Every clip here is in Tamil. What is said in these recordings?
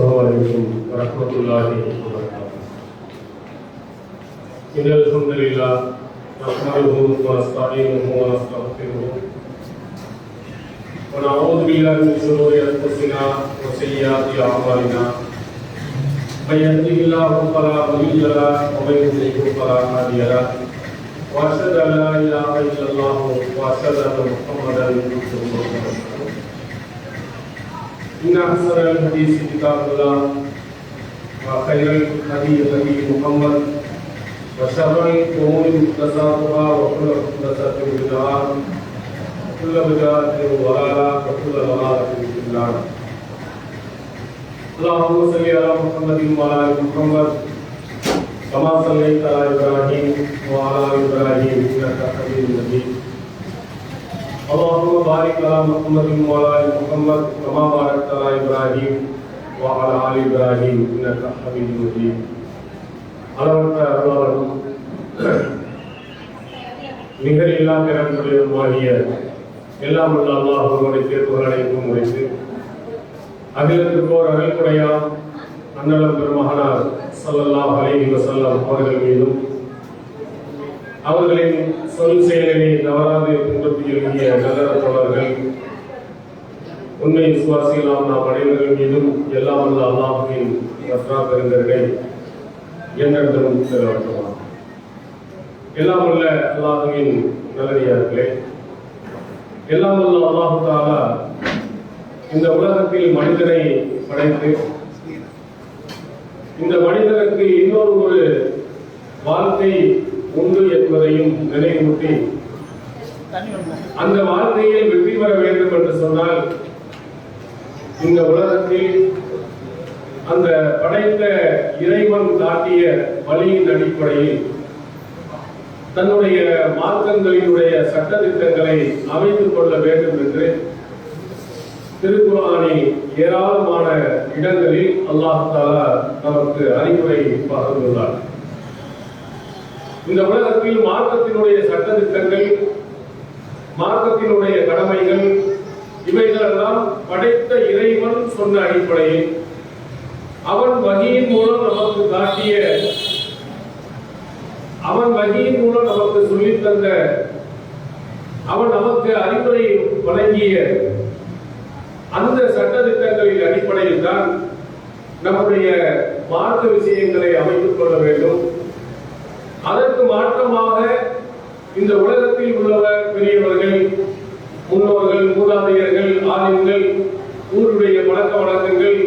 عليكم ورحمة الله وبركاته. إن الحمد لله نحمده ونستعينه ونستغفره ونعوذ بالله من شرور أنفسنا وسيئات أعمالنا. من يهده الله فلا مضل له ومن يضلل فلا هادي له. وأشهد أن لا إله إلا الله وأشهد أن محمدا عبده ورسوله. إن أحسن الحديث كتاب الله وخير الهدي هدي محمد وشر الأمور محدثاتها وكل محدثة بدعة وكل بدعة ضلالة وكل ضلالة في النار. اللهم صل على محمد وعلى آل محمد كما صليت على إبراهيم وعلى آل إبراهيم إنك حميد مجيد. اللهم بارك على محمد وعلى آل محمد كما باركت على إبراهيم وعلى آل إبراهيم إنك حميد مجيد. அளவற்ற அருளாளரும் நிகரில்லா பிறப்புடையவாகிய எல்லாம் உள்ள அல்லாஹ் ஒருவனை தீர்ப்புகள் அனைத்தும் உரைத்து அகிலத்திற்கோர் அருள்குடையாம் அண்ணலம் பெருமகனார் ஸல்லல்லாஹு அலைஹி வஸல்லம் அவர்கள் மீதும் அவர்களின் சொல் செயலினை தவறாது பின்பற்றி எழுதிய நல்ல தோழர்கள் உண்மை விசுவாசிகளாம் நாம் அனைவர்கள் மீதும் எல்லாம் உள்ள அல்லாஹ்வின் ரஹ்மா பெருங்கருணை என்றென்றும் செலவற்றலாம். எல்லாம் உள்ள அல்லாஹ்வின் நல்லடியார்களே, எல்லாம் உள்ள அல்லாஹ் தஆலா இந்த உலகத்தில் மனிதனை படைத்து இந்த மனிதனுக்கு இன்னொரு ஒரு வாழ்க்கை உண்டு என்பதையும் நினைவூட்டி அந்த வாழ்க்கையில் வெற்றி பெற வேண்டும் என்று சொன்னால் இந்த உலகத்தில் அந்த படைத்த இறைவன் காட்டிய வழியின் அடிப்படையில் தன்னுடைய மார்க்கங்களினுடைய சட்டதிட்டங்களை அமைத்துக் கொள்ள வேண்டும் என்று திருக்குர்ஆனில் ஏராளமான இடங்களில் அல்லாஹ் தஆலா நமக்கு அறிவுரை பகிர்ந்துள்ளார். இந்த உலகத்தில் மார்க்கத்தினுடைய சட்டதிட்டங்கள், மார்க்கத்தினுடைய கடமைகள் இவைகளெல்லாம் படைத்த இறைவன் சொன்ன அடிப்படையில் அவன் வஹீயின் மூலம் நமக்கு காட்டிய, அவன் வஹீயின் மூலம் நமக்கு சொல்லித் தந்த, அவன் நமக்கு அறிவுரை வழங்கிய அந்த சட்டதிட்டங்களின் அடிப்படையில் தான் நம்முடைய மார்க்க விஷயங்களை அமைத்துக் கொள்ள வேண்டும். அதற்கு மாற்றமாக இந்த உலகத்தில் உள்ளவர் பெரியவர்கள், முன்னோர்கள், மூதாதையர்கள், ஆலிம்கள், ஊருடைய பழக்க வழக்கங்கள்,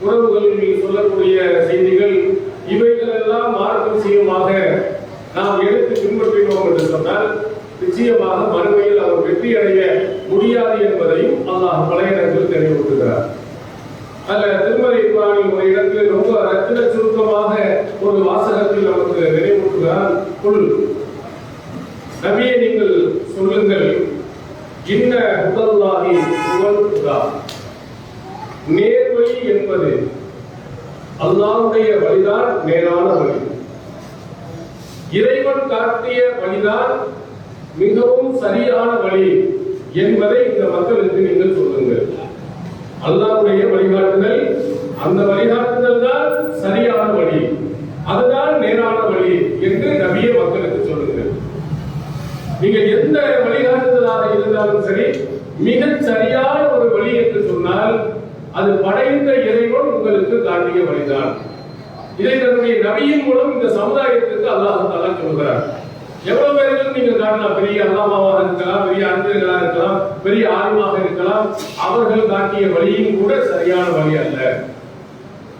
உறவுகளில் சொல்லக்கூடிய செய்திகள் இவைகள் எல்லாம் மார்க்க விஷயமாக நாம் எடுத்து பின்பற்றினோம் என்று சொன்னால் நிச்சயமாக மறுமையில் அவர் வெற்றி அடைய முடியாது என்பதையும் அல்லாஹ் பல இடங்களில் தெளிவுறுத்துகிறார். அல்ல திருமலை குர்ஆனில் ஒரு இடத்தில் ரொம்ப ரத்தின சுருக்கமாக ஒரு வாசகத்தில் நமக்கு நினைவூட்டுகிறார். நபியே, நீங்கள் சொல்லுங்கள், இன்ன ஹுதல்லாஹி ஹுவல் ஹுதா, நேர்வழி என்பது அல்லாஹ்வுடைய வழிதான் நேரான வழி. இறைவன் காட்டிய வழிதான் மிகவும் சரியான வழி என்பதை இந்த மக்களுக்கு நீங்கள் சொல்லுங்கள். அல்லாஹ்வுடைய வழிகாட்டுதல், அந்த வழிகாட்டுதல் தான் சரியான வழி, அதுதான் நேரான வழி என்று நபியே மக்களுக்கு சொல்லுங்கள். நீங்கள் எந்த வழிகாட்டுதலாக இருந்தாலும் சரி, மிகச் சரியான ஒரு வழி என்று சொன்னால் அது படைத்த இறைவன் உங்களுக்கு காட்டிய வழிதான். இதை தன்னுடைய நபியின் மூலம் இந்த சமுதாயத்திற்கு அல்லாஹ் தஆலா சொல்கிறார். எவ்வளவு பேருக்கு நீங்க காட்டலாம், பெரிய அல்லாமாவாக இருக்கலாம், பெரிய அறிஞர்களாக இருக்கலாம், பெரிய ஆளுமாக இருக்கலாம், அவர்கள் காட்டிய வழியும் கூட சரியான வழி அல்ல.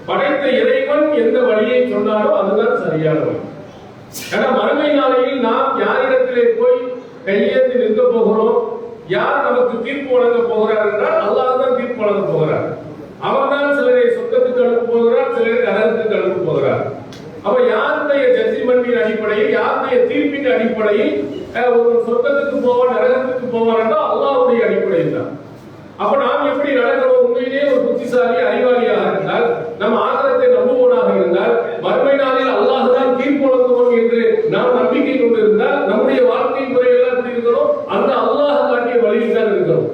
படைத்த இறைவன் எந்த வழியை சொன்னாரோ அதுதான் சரியான வழி. ஏன்னா மறுமை நாளையில் நாம் யாரிடத்திலே போய் கையேந்தி நிற்க போகிறோம், யார் நமக்கு தீர்ப்பு வழங்க போகிறார் என்றால் அல்லாஹ் தான் தீர்ப்பு வழங்க போகிறார். அவர் தான் சிலரை சொர்க்கத்துக்கு அனுப்ப போகிறார், சிலரை நரகத்துக்கு அனுப்ப போகிறார். அப்ப யாருடைய ஜட்ஜ்மென்டின் அடிப்படையில், யாருடைய தீர்ப்பின் அடிப்படையில் ஒரு சொர்க்கத்துக்கு போவார், நரகத்துக்கு போவார் என்றால் அல்லாஹ்வுடைய அடிப்படையில் தான். அப்ப நாம் எப்படி நடக்கிறோம்? உண்மையிலேயே ஒரு புத்திசாலி அறிவாளியாக இருந்தால், நம்ம ஆகரத்தை நம்புவோனாக இருந்தால், மறுமை நாளில் அல்லாஹ் தான் தீர்ப்பு வழங்குவோம் என்று நாம் நம்பிக்கை கொண்டிருந்தால் நம்முடைய வாழ்க்கை முறையெல்லாம் எப்படி இருக்கிறோம்? அந்த அல்லாஹ் காட்டிய வழியில் தான் இருக்கிறோம்.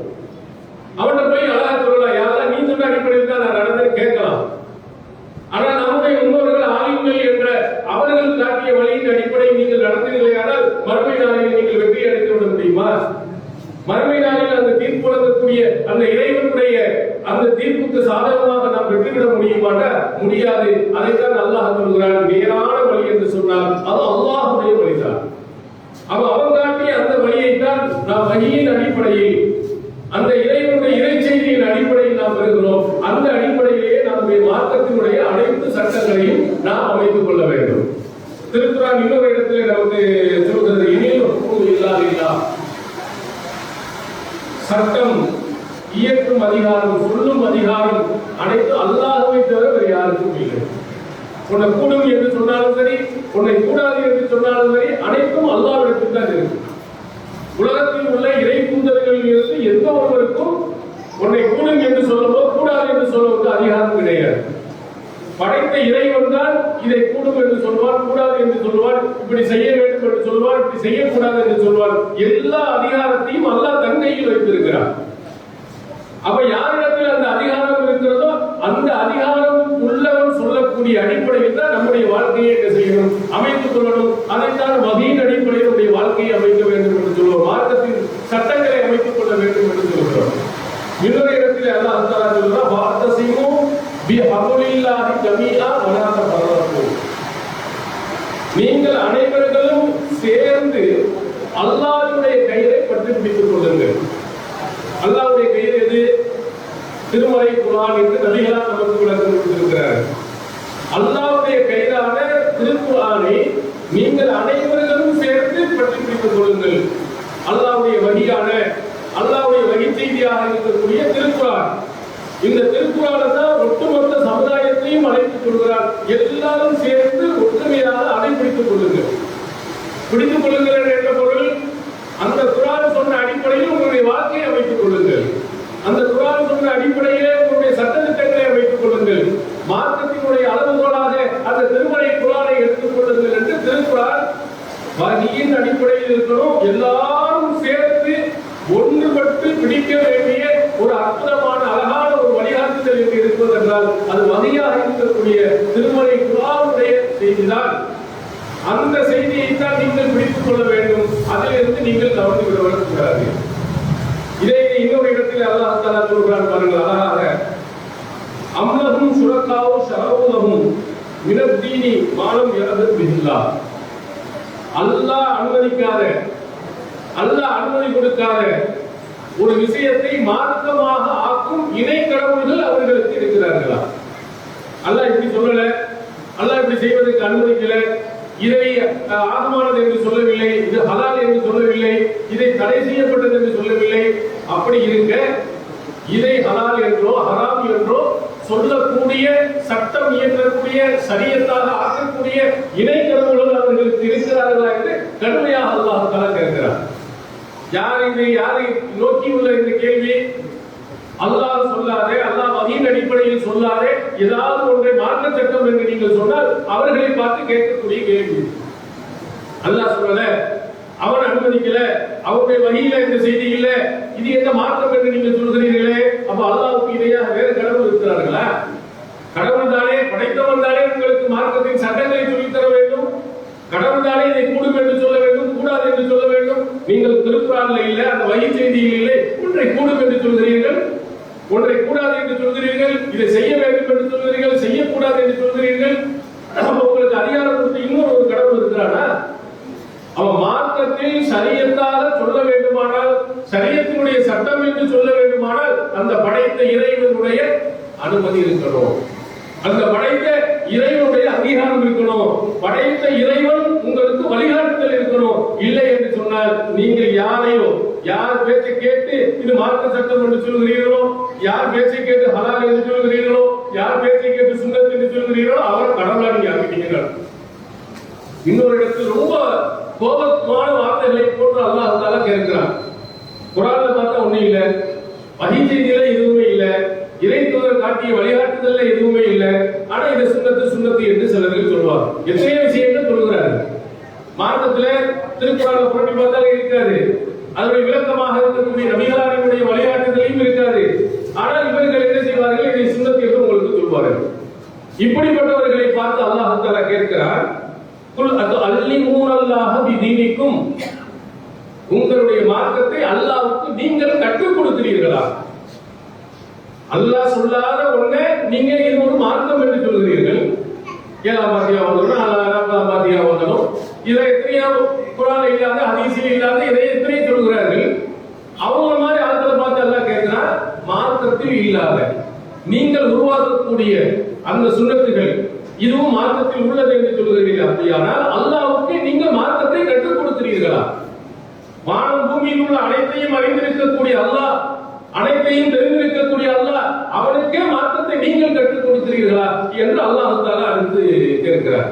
அவன்கிட்ட போய் அழகா சொல்லலாம், யாரெல்லாம் நீ சொன்ன அடிப்படையில் தான் நான் நடந்தேன்னு கேட்கலாம். தீர்ப்புக்கு சாதகமாக நாம் வெற்றிவிட முடியாது. அதைத்தான் அல்லாஹ் சொல்கிறான், நேரான வழி என்று சொன்னால் அது அல்லாஹ்வுடைய வழிதான். அவன் காட்டிய அந்த வழியைத்தான் நாம் வழியின் அடிப்படையில், அந்த இறைவனுடைய இறை செய்தியின் அடிப்படையில் நாம் பெறுகிறோம். அந்த அடிப்படையிலேயே நம்முடைய மார்க்கத்தினுடைய அனைத்து சட்டங்களையும் நாம் அமைத்துக் கொள்ள வேண்டும். திருக்குறான் இன்னொரு இடத்துல நமக்கு சொல்கிறது, இனியும் இல்லாதில்லா, சட்டம் இயற்றும் அதிகாரம், சொல்லும் அதிகாரம் அனைத்து அல்லாஹ்வை தவிர வேறு யாருக்கும் இல்லை. உன்னை கூடும் என்று சொன்னாலும் சரி, உன்னை கூடாது என்று சொன்னாலும் சரி, அனைத்தும் அல்லாஹ்விடத்தில் தான் இருக்கு. உலகத்தில் உள்ள இறை தூதர்களில் இருந்து எந்த ஒருவருக்கும் உன்னை கூடும் என்று சொல்லவோ கூடாது என்று சொல்லவோ அதிகாரம் கிடையாது. படைத்த இறைவன் தான் இதை கூடும் என்று சொல்வார், கூடாது என்று சொல்வார், இப்படி செய்ய வேண்டும் என்று சொல்வார், இப்படி செய்யக்கூடாது என்று சொல்வார். எல்லா அதிகாரத்தையும் அல்லாஹ் தன் கையில் வைத்திருக்கிறார். அப்ப யாரிடத்தில் அந்த அதிகாரம் இருக்கிறதோ அந்த அதிகாரம் உள்ளவன் சொல்லக்கூடிய அடிப்படையில் தான் நம்முடைய வாழ்க்கையை என்ன செய்யணும், அமைத்துக் கொள்ளணும். அதைத்தான் வகையின் அடிப்படையில் நம்முடைய வாழ்க்கையை அமைக்க வேண்டும் என்று சொல்லுவோம். மார்க்கத்தின் சட்டங்களை அமைத்துக் கொள்ள வேண்டும் என்று சொல்கிறோம். இன்னொரு இடத்தில் அல்லாஹ் தஆலா சொல்றார், வஅத்தஸிமு பிஹப்லில்லாஹி ஜமீஆ வலா தஃபர்ரகு. நீங்கள் அனைவர்களும் சேர்ந்து அல்லாஹ்வுடைய கயிறை பற்றி பிடித்துக் கொள்ளுங்கள். அல்லாஹ்வுடைய கயிறு எது? திருமறை குர்ஆன் என்று நபிகளார் நமக்கு விளக்கம் கொடுத்திருக்கிறார். அல்லாஹ்வுடைய கயிறான திருக்குர்ஆனை நீங்கள் அனைவர்களும் சேர்ந்து பற்றி பிடித்துக் கொள்ளுங்கள். அல்லாஹ்வுடைய வஹியான, அல்லாஹ்வுடைய வஹி செய்தியாக இருக்கக்கூடிய திருக்குர்ஆன். இந்த திருக்குர்ஆனை தான் ஒட்டுமொத்த சமுதாயத்தையும் அழைத்துக் கொள்கிறார். எல்லாரும் சேர்ந்து ஒற்றுமையாக அதை பிடித்துக் கொள்ளுங்கள். பிடித்துக் கொள்ளுங்கள் என்ற பொருள், அந்த குர்ஆன் சொன்ன அடிப்படையில் உங்களுடைய வாழ்க்கையை அமைத்துக் கொள்ளுங்கள். அந்த குர்ஆன் சொன்ன அடிப்படையிலே உங்களுடைய சட்டத்திட்டங்களை அமைத்துக் கொள்ளுங்கள். மார்க்கத்தினுடைய அளவுகோலாக அந்த திருமறை குர்ஆனை எடுத்துக் கொள்ளுங்கள் என்று திருக்குர்ஆன் வஹியின் அடிப்படையில் இருக்கணும். எல்லாரும் சேர்த்து ஒன்றுபட்டு பிடிக்க வேண்டிய ஒரு அற்புதமான அழகான ஒரு வழிகாட்டுதல் என்று இருப்பது என்றால் அது வகையாக இருக்கக்கூடிய திருமறை குர்ஆனுடைய செய்திதான். அந்த செய்தியை தான் நீங்கள் பிடித்துக் கொள்ள வேண்டும். அதிலிருந்து நீங்கள் தவறு விடக்கூடாது. இதே இன்னொரு இடத்தில் அல்லாஹ் தஆலா சொல்கிறான் பாருங்கள் அழகாக, அம்லஹும் ஷுரகாவு ஷரவுலஹும் மினத்தீனி மாலம் யஅதத் பில்லாஹ். அல்லாஹ் அனுமதிக்காத, அல்லாஹ் அனுமதி கொடுக்காத ஒரு விஷயத்தை மார்க்கமாக ஆக்கும் இணை கடவுள்கள் அவர்களுக்கு இருக்கிறார்களா? அல்லாஹ் இப்படி சொல்லல, அல்லாஹ் இப்படி செய்வதற்கு அனுமதிக்கல, இதை ஆகமானது என்று சொல்லவில்லை, இது ஹலால் என்று சொல்லவில்லை, இதை தடை செய்யப்பட்டது என்று சொல்லவில்லை. அப்படி இருக்க இதை ஹலால் என்றோ ஹராம் என்றோ சொல்லக்கூடிய, சட்டம் இயற்றக்கூடிய, சரியத்தாக ஆக்கக்கூடிய இணை கடவுள்கள் அவர்களுக்கு இருக்கிறார்களா என்று கடுமையாக அல்லாஹ் தஆலா கேட்கிறார். யாரை நோக்கி உள்ள இந்த கேள்வி? அல்லாஹ் சொல்லாதே, அல்லாஹ் வஹியின் அடிப்படையில் சொல்லாதே, ஏதாவது ஒன்றை மார்க்க சட்டம் என்று நீங்கள் சொன்னால் அவர்களை பார்த்து கேட்கக்கூடிய கேள்வி. அல்லாஹ் சொல்லல, அவன் அனுமதிக்கல, அவருடைய வஹியில இந்த செய்தி இல்ல, இது என்ன மார்க்கம் என்று நீங்கள் சொல்கிறீர்களே, அப்ப அல்லாஹ்வுக்கு இணையாக வேறு கடவுள் இருக்கிறார்களா? கடவுள் தானே, படைத்தவன் தானே உங்களுக்கு மார்க்கத்தின் சட்டங்களை சொல்லித் தர வேண்டும். கடவுள் தானே இதை கூடும் என்று சொல்ல வேண்டும், கூடாது என்று சொல்ல வேண்டும். நீங்கள் திருக்குர்ஆன்ல இல்ல, அந்த வஹி செய்தியில் இல்லை, ஒன்றை கூடும் என்று சொல்கிறீர்கள், ஒன்றை கூடாது என்று சொல்கிறீர்கள், இதை செய்ய வேண்டும் என்று சொல்கிறீர்கள், செய்யக்கூடாது என்று சொல்கிறீர்கள். உங்களுக்கு அதிகாரம் கொடுத்து இன்னொரு ஒரு கடவுள் இருக்கிறானா? அவன் மார்க்கத்தில் ஷரியத்தாக சொல்ல வேண்டுமானால், ஷரியத்தினுடைய சட்டம் என்று சொல்ல வேண்டுமானால் அந்த படைத்த இறைவனுடைய அனுமதி இருக்கணும், அந்த படைத்த இறைவனுடைய அங்கீகாரம் இருக்கணும், படைத்த இறைவன் உங்களுக்கு வழிகாட்டுதல் இருக்கணும். இல்லை என்று சொன்னால் நீங்கள் யாரையோ, யார் பேச்சை கேட்டு இது மார்க்க சட்டம் என்று சொல்கிறீர்களோ, யார் பேச்சை கேட்டு ஹலால் என்று சொல்கிறீர்களோ, யார் பேச்சை கேட்டு சுன்னத் என்று சொல்கிறீர்களோ அவர் கடவுளா நீங்க ஆக்கிட்டீங்க. இன்னொரு இடத்தில் ரொம்ப கோபமான வார்த்தைகளை போட்டு அல்லாஹ் தஆலா கேட்கிறான். குர்ஆன்ல பார்த்தா ஒண்ணும் இல்ல, வஹி செய்தியில எதுவுமே இல்ல, இறை தூதர் காட்டிய வழிகாட்டுதல்ல எதுவுமே இல்லை. ஆனா இந்த சுன்னத்து என்று சிலர்கள் சொல்வார். எத்தனையோ விஷயங்கள் சொல்கிறார்கள். மார்க்கத்துல திருக்குர்ஆன்ல புரட்டி பார்த்தாலே இருக்காது, அதனுடைய விளக்கமாக இருக்கக்கூடிய நபிகளாரினுடைய வழிகாட்டுதலையும் இருக்காது. ஆனால் இவர்கள் என்ன செய்வார்கள், இதை சுன்னத் என்று உங்களுக்கு சொல்வார்கள். இப்படிப்பட்டவர்களை பார்த்து அல்லாஹ் தஆலா கேட்கிறார், குல் அத்துஅல்லிமூனல்லாஹ பிதீனிக்கும், உங்களுடைய மார்க்கத்தை அல்லாஹ்வுக்கு நீங்கள் கற்றுக் கொடுக்கிறீர்களா? அல்லாஹ் சொல்லாத ஒண்ணே நீங்க இது ஒரு மார்க்கம் என்று சொல்கிறீர்கள். 7ஆம் பாத்தியா ஓதணும், 4ஆம் பாத்தியா ஓதணும், இதை எத்தனையோ குர்ஆன்ல இல்லாத ஹதீஸில் இல்லாத இதை எத்தனை சொல்கிறார்கள். அவங்க மாதிரி ஆட்களை பார்த்து அல்லாஹ் கேட்கிறான், மார்க்கத்தில் இல்லாத நீங்கள் உருவாக்கக்கூடிய அந்த சுன்னத்துகள் இதுவும் மார்க்கத்தில் உள்ளது என்று சொல்கிறீர்கள். அப்படியானால் அல்லாஹ்வுக்கு நீங்கள் மார்க்கத்தை கற்றுக் கொடுக்கிறீர்களா? வானம் பூமியில் உள்ள அனைத்தையும் அறிந்திருக்கக்கூடிய அல்லாஹ், அனைத்தையும் தெரிந்திருக்கக்கூடிய அல்லாஹ், அவனுக்கே மார்க்கத்தை நீங்கள் கற்றுக் கொடுக்கிறீர்களா என்று அல்லாஹ் தஆலா அடுத்து கேட்கிறார்.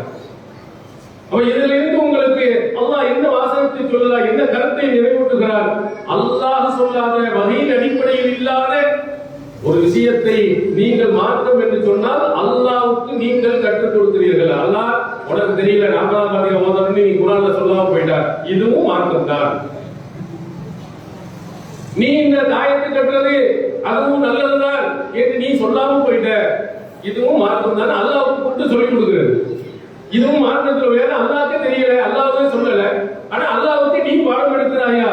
அப்ப இதிலிருந்து உங்களுக்கு அல்லாஹ் எந்த வாசகத்தை சொல்லலாம், எந்த கருத்தை நிறைவேற்றுகிறார்? அல்லாஹ் சொல்லாத வகையின் அடிப்படையில் இல்லாத ஒரு விஷயத்தை நீங்கள் மார்க்கம் என்று சொன்னால் அல்லாஹ்வுக்கு நீங்கள் கற்றுக் கொடுக்கிறீர்கள். அல்லாஹ் உனக்கு தெரியல, 4ஆம் பாத்தியா ஓதணும்னு நீ குர்ஆன்ல சொல்லாம போயிட்டார், இதுவும் மார்க்கம் தான். நீ இந்த தாயத்தை கட்டுறது அதுவும் நல்லதுதான் என்று நீ சொல்லாம போயிட்ட, இதுவும் மார்க்கம் தான். அல்லாஹ்வுக்கு கூப்பிட்டு சொல்லிக் கொடுக்கிறது, இதுவும் மார்க்கத்தில் வேற. அல்லாஹ்க்கே தெரியல, அல்லாஹ்வே சொல்லல, ஆனா அல்லாஹ்வுக்கு நீ பாடம் எடுக்கிறாயா?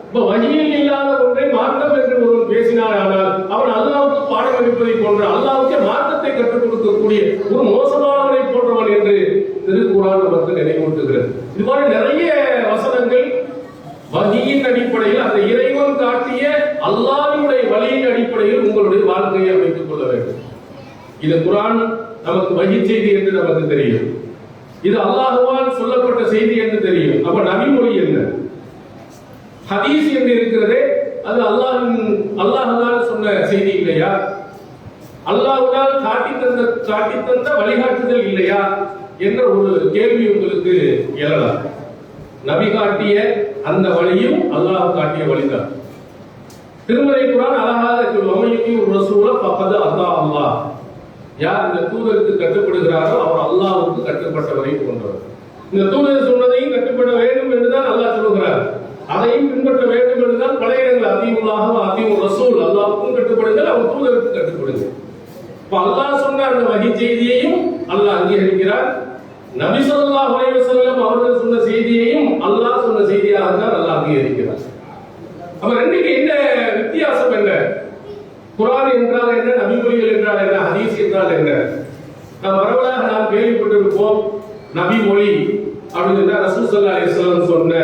இப்ப வஹீயில் இல்லாத ஒன்றை மார்க்கம் என்று ஒருவன் பேசினார், ஆனால் அவன் அல்லாஹ்வுக்கு பாடம் எடுப்பதை போன்ற, அல்லாஹ்வுக்கு மார்க்கத்தை கற்றுக் கொடுக்கக்கூடிய ஒரு மோசமானவனை போன்றவன் என்று திருக்குர்ஆன் நமக்கு நினைவூட்டுகிறது. இது மாதிரி நிறைய வசனங்கள் வஹீயின் அடிப்படையில், அந்த இறைவன் காட்டிய அல்லாஹ்வுடைய வழியின் அடிப்படையில் உங்களுடைய வாழ்க்கையை அமைத்துக் கொள்ள வேண்டும். இது குர்ஆன் நமக்கு வஹீ செய்தி என்று நமக்கு தெரியும், இது அல்லாஹ்வால் சொல்லப்பட்ட செய்தி என்று தெரியும். அப்ப நபி மொழி என்ன? ஹதீஸ் என்று இருக்கிறதே அது அல்லாஹ்வால் சொன்ன செய்தி இல்லையா? அல்லாஹ்வால் காட்டி தந்த வழிகாட்டுதல் இல்லையா என்ற ஒரு கேள்வி உங்களுக்கு எழலாம். நபி காட்டிய அந்த வழியும் அல்லாஹ் காட்டிய வழிதான். திருமறை குர்ஆன் அழகாக சொல்லுவாங்க, ஒரு ரசூல ஃபக்கத் அத்தா அல்லாஹ். யார் இந்த தூதருக்கு கட்டுப்படுகிறாரோ அவர் அல்லாஹ்வுக்கு கட்டுப்பட்டவரை போன்றவர். இந்த தூதர் சொன்னதையும் கட்டுப்பட வேண்டும் என்றுதான் அல்லாஹ் சொல்லுகிறார், அதையும் பின்பற்ற வேண்டும் என்றுதான் பல இடங்கள் அதீமுல்லாஹ் அதீமுர் ரசூல், அல்லாஹ்வுக்கும் கட்டுப்படுங்கள், அவர் தூதருக்கு கட்டுப்படுங்கள். இப்ப அல்லாஹ் சொன்ன அந்த வஹீ செய்தியையும் அல்லாஹ் அங்கீகரிக்கிறார். நபி ஸல்லல்லாஹு அலைஹி வஸல்லம் அவர்கள் சொன்ன செய்தியையும் அல்லாஹ் சொன்ன செய்தியாக தான் அல்லாஹ் அங்கீகரிக்கிறார். அப்ப ரெண்டுக்கு என்ன வித்தியாசம்? என்ன குர்ஆன் என்றால் என்ன, நபிமொழிகள் என்றால் என்ன, ஹதீஸ் என்றால் என்ன? நாம் கேள்விப்பட்டிருப்போம், நபி மொழி அப்படின்னு ரசூல் ஸல்லல்லாஹு அலைஹி வஸல்லம் சொன்ன,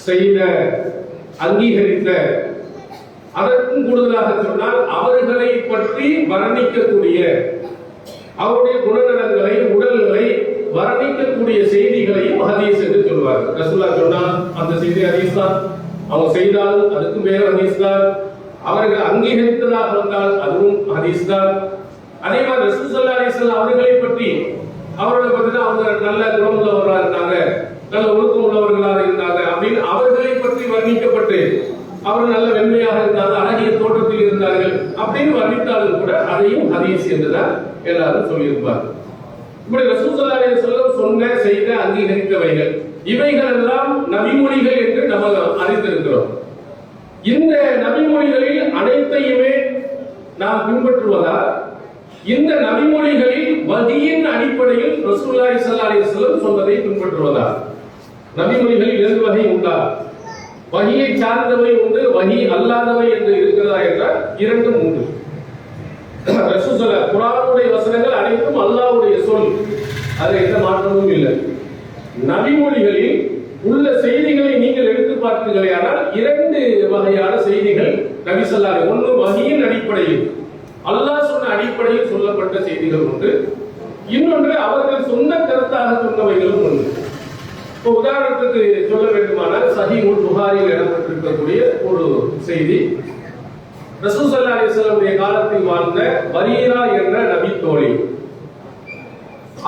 செய்த, அங்கீகரித்த, அதற்கும் கூடுதலாக சொன்னால் அவர்களை பற்றி வர்ணிக்கக்கூடிய, அவருடைய குணநலன்களை, உடல்களை வர்ணிக்கக்கூடிய செய்திகளையும் ஹதீஸ் என்று சொல்வார். ரசூலுல்லாஹ் சொன்னால் அந்த செய்தி ஹதீஸ் தான், அவங்க செய்தாலும் அதுக்கு பேர் ஹதீஸ் தான், அவர்கள் அங்கீகரித்ததாக வந்தால் அதுவும் ஹதீஸ் தான். அதே மாதிரி ரசூல் ஸல்லல்லாஹு அலைஹி வஸல்லம் அவர்களை பற்றி, அவர்களை பற்றி அவங்க நல்ல குணம் உள்ளவர்களாக இருந்தாங்க, நல்ல ஒழுக்கம் உள்ளவர்களாக இருந்தாங்க அப்படின்னு அவர்களை பற்றி வர்ணிக்கப்பட்டு, அவர்கள் நல்ல வெண்மையாக இருந்தாங்க, அழகிய தோற்றத்தில் இருந்தார்கள் அப்படின்னு வர்ணித்தாலும் கூட அதையும் ஹதீஸ் என்றுதான் எல்லாரும் சொல்லியிருப்பார். இப்படி ரசூல் ஸல்லல்லாஹு அலைஹி வஸல்லம் சொன்ன, செய்த, அங்கீகரித்தவைகள், இவைகள் எல்லாம் நபிமொழிகள் என்று நம்ம அறிந்திருக்கிறோம். இந்த நபிமொழிகளில் அனைத்தையுமே நாம் பின்பற்றுவதால், இந்த நபிமொழிகளில் வஹீயின் அடிப்படையில் ரசூலுல்லாஹி ஸல்லல்லாஹு அலைஹி வஸல்லம் சொன்னதை பின்பற்றுவதால், நபிமொழிகளில் 2 வகை உண்டா? வஹீயை சார்ந்தவை உண்டு, வஹீ அல்லாதவை என்று இருக்கிறதா என்றால் 2ம் உண்டு. ரசூல் ஸல்லல்லாஹு குர்ஆனுடைய வசனங்கள் அனைத்தும் அல்லாஹ்வுடைய சொல், அதில் எந்த மாற்றமும் இல்லை. நபிமொழிகளில் உள்ள செய்திகளை நீங்கள் எடுத்து பார்த்தீர்களேயானால் 2 வகையான செய்திகள் நபி ஸல்லல்லாஹு அலைஹி வஸல்லம், ஒன்று வஹீயின் அடிப்படையில் அல்லாஹ் சொன்ன அடிப்படையில் சொல்லப்பட்ட செய்திகள் உண்டு, இன்னொன்று அவர்கள் சொந்த கருத்தாக சொன்னவைகளும் உண்டு. இப்போ உதாரணத்துக்கு சொல்ல வேண்டுமானால் சஹீஹுல் புகாரியில் இடம்பெற்றிருக்கக்கூடிய ஒரு செய்தி, ரசூல் ஸல்லல்லாஹு அலைஹி வஸல்லம் காலத்தில் வாழ்ந்த பரீரா என்ற நபி தோழி,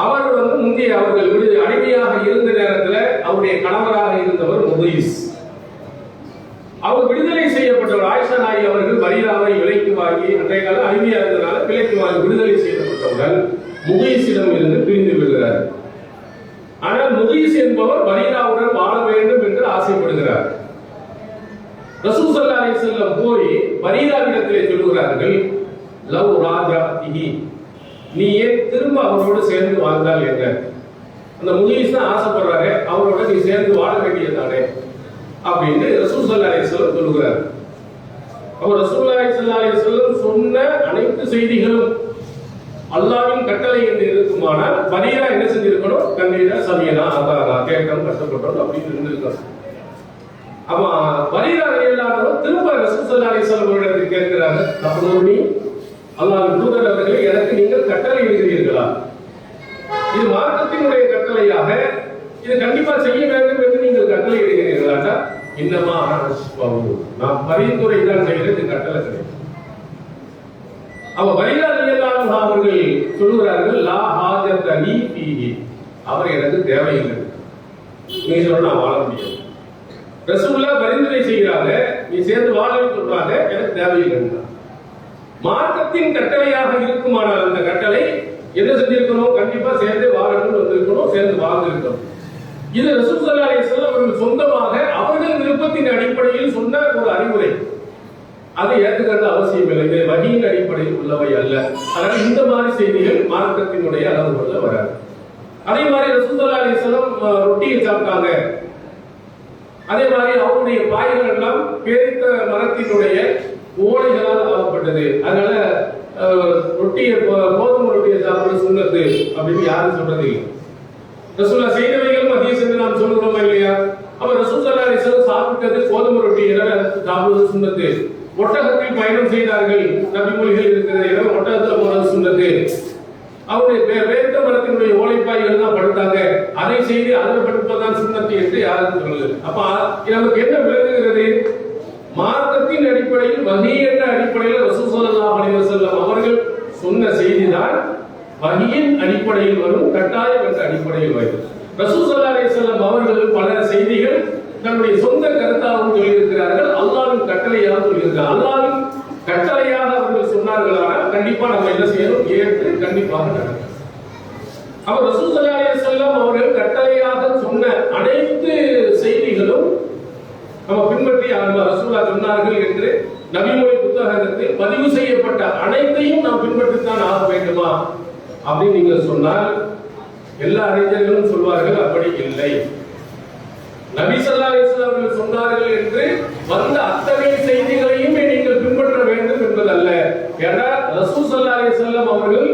அவர் முந்தைய அவர்கள் அடிமையாக இருந்த நேரத்தில் அவருடைய கணவராக இருந்தவர் முகீஸ். அவர் விடுதலை செய்யப்பட்டவர். ஆயிஷா நாயகி அவர்கள் பரீராவை விலைக்கு வாங்கி, அன்றைய கால அடிமையாக இருந்தனால விலைக்கு வாங்கி விடுதலை செய்யப்பட்டவுடன் முகீஸிடம் இருந்து பிரிந்து விடுகிறார். ஆனால் முகீஸ் என்பவர் பரீராவுடன் வாழ வேண்டும் என்று ஆசைப்படுகிறார். ரசூல் ஸல்லல்லாஹு அலைஹி வஸல்லம் போய் பரீராவிடத்திலே சொல்கிறார்கள், லவ் ராஜாதிஹி, நீ ஏன் திரும்ப அவரோடு சேர்ந்து வாழ்ந்தால் என்ன? அந்த முகீஸ் தான் ஆசைப்படுறாரு, அவரோட நீ சேர்ந்து வாழ வேண்டியதானே அப்படின்னு ரசூல் ஸல்லல்லாஹு அலைஹி வஸல்லம் சொல்கிறார். அவர் ரசூலுல்லாஹி ஸல்லல்லாஹு அலைஹி வஸல்லம் சொன்ன அனைத்து செய்திகளும் அல்லாஹ்வின் கட்டளை என்று இருக்குமானால் பரீரா என்ன செஞ்சிருக்கணும்? கண்ணீரா சமீனா அதாரா கேட்கணும் கஷ்டப்பட்டோம் அப்படின்னு இருந்திருக்கணும். அப்ப பரீரா ரலியல்லாஹு திரும்ப ரசூல் ஸல்லல்லாஹு அலைஹி வஸல்லம் அவர்களிடம் கேட்கிறாங்க, அப்படி அல்லாஹ்வின் தூதர் அவர்களே, எனக்கு நீங்கள் கட்டளை இடுகிறீர்களா? இது மார்க்கத்தினுடைய கட்டளையாக இது கண்டிப்பா செய்ய வேண்டும் என்று நீங்கள் கட்டளை இடுகிறீர்களா? இன்னமா நான் பரிந்துரை தான் செய்கிறது, கட்டளை கிடையாது. அவ பரீரா ரலியல்லாஹு அவர்கள் சொல்லுகிறார்கள், லா ஹாஜத லீ ஃபீஹி, அவர் எனக்கு தேவையில்லை, நீ சொல்ல நான் வாழ முடியாது. ரசூலுல்லாஹ் பரிந்துரை செய்கிறாங்க, நீ சேர்ந்து வாழன்னு சொல்றாங்க, எனக்கு தேவையில்லை. மார்க்கத்தின் கட்டளையாக இருக்குமானால் அந்த கட்டளை என்ன செஞ்சிருக்கணும்? கண்டிப்பா சேர்ந்து வாழணும்னு வந்திருக்கணும், சேர்ந்து வாழ்ந்திருக்கணும். இது ரசூல் ஸல்லல்லாஹு அலைஹி வஸல்லம் அவர்கள் சொந்தமாக அவர்கள் விருப்பத்தின் அடிப்படையில் சொன்ன ஒரு அறிவுரை. அதை ஏற்றுக்கிறது அவசியம் இல்லை, இது வஹீயின் அடிப்படையில் உள்ளவை அல்ல. அதனால இந்த மாதிரி செய்திகள் மார்க்கத்தினுடைய அளவுகள்ல வராது. அதே மாதிரி ரசூல் ஸல்லல்லாஹு அலைஹி வஸல்லம் ரொட்டியை சாப்பிட்டாங்க. அதே மாதிரி அவருடைய பாய்கள் எல்லாம் பேரித்த மரத்தினுடைய ஓலைகளால் ஆகப்பட்டது. அதனால ரொட்டியை கோதுமை ரொட்டியை சாப்பிடுறது சுன்னத்து அப்படின்னு யாரும் சொல்றது இல்லை. ரசூலுல்லாஹ் செய்தவைகள் மத்திய சென்று நாம் சொல்லுறோமா இல்லையா? அப்ப ரசூல் ஸல்லல்லாஹு அலைஹி வஸல்லம் சாப்பிட்டது கோதுமை ரொட்டி, சாப்பிடுவது சுன்னத்து. ஒட்டகத்தில் பயணம் செய்தார்கள், நபிமொழிகள் இருக்கிறது, எனவே ஒட்டகத்தில் போறது சுன்னத்து. அவருடைய பேரித்த மரத்தினுடைய ஓலைப்பாய்கள் தான் படுத்தாங்க, அதை செய்து அதில் படுப்பதான் சுன்னத்து என்று யாரும் சொல்லல. அப்ப நமக்கு என்ன விளங்குகிறது? மார்க்கத்தின் அடிப்படையில் வஹீ என்ற அடிப்படையில் ரசூல் ஸல்லல்லாஹு அலைஹி வஸல்லம் அவர்கள் சொன்ன செய்திதான் வஹீயின் அடிப்படையில் வரும், கட்டாயம் என்ற அடிப்படையில் வரும். ரசூல் ஸல்லல்லாஹு அலைஹி வஸல்லம் அவர்கள் பல செய்திகள் தன்னுடைய சொந்த கருத்தாகவும் சொல்லியிருக்கிறார்கள், அல்லாஹ்வின் கட்டளையாக சொல்லியிருக்கிறார்கள். அல்லாஹ்வின் கட்டளையாக அவர்கள் சொன்னார்களானால் கண்டிப்பா நம்ம என்ன செய்யணும்? ஏற்று கண்டிப்பாக நடக்கும். அவர் ரசூல் ஸல்லல்லாஹு அலைஹி வஸல்லம் அவர்கள் கட்டளையாக சொன்ன அனைத்து செய்திகளும் நம்ம பின்பற்றி ரசூலுல்லாஹ் சொன்னார்கள் என்று நபிமொழி புத்தகத்தில் பதிவு செய்யப்பட்ட அனைத்தையும் நாம் பின்பற்றித்தான் ஆக வேண்டுமா அப்படின்னு நீங்க சொன்னால் எல்லா அறிஞர்களும் சொல்வார்கள், அப்படி இல்லை. நபி ஸல்லல்லாஹு அலைஹி வஸல்லம் அவர்கள் சொன்னார்கள் என்று வந்த அத்தனை செய்திகளையும் நீங்கள் பின்பற்ற வேண்டும் என்பதல்ல. ஏன்னா ரசூல் ஸல்லல்லாஹு அலைஹி வஸல்லம் அவர்கள்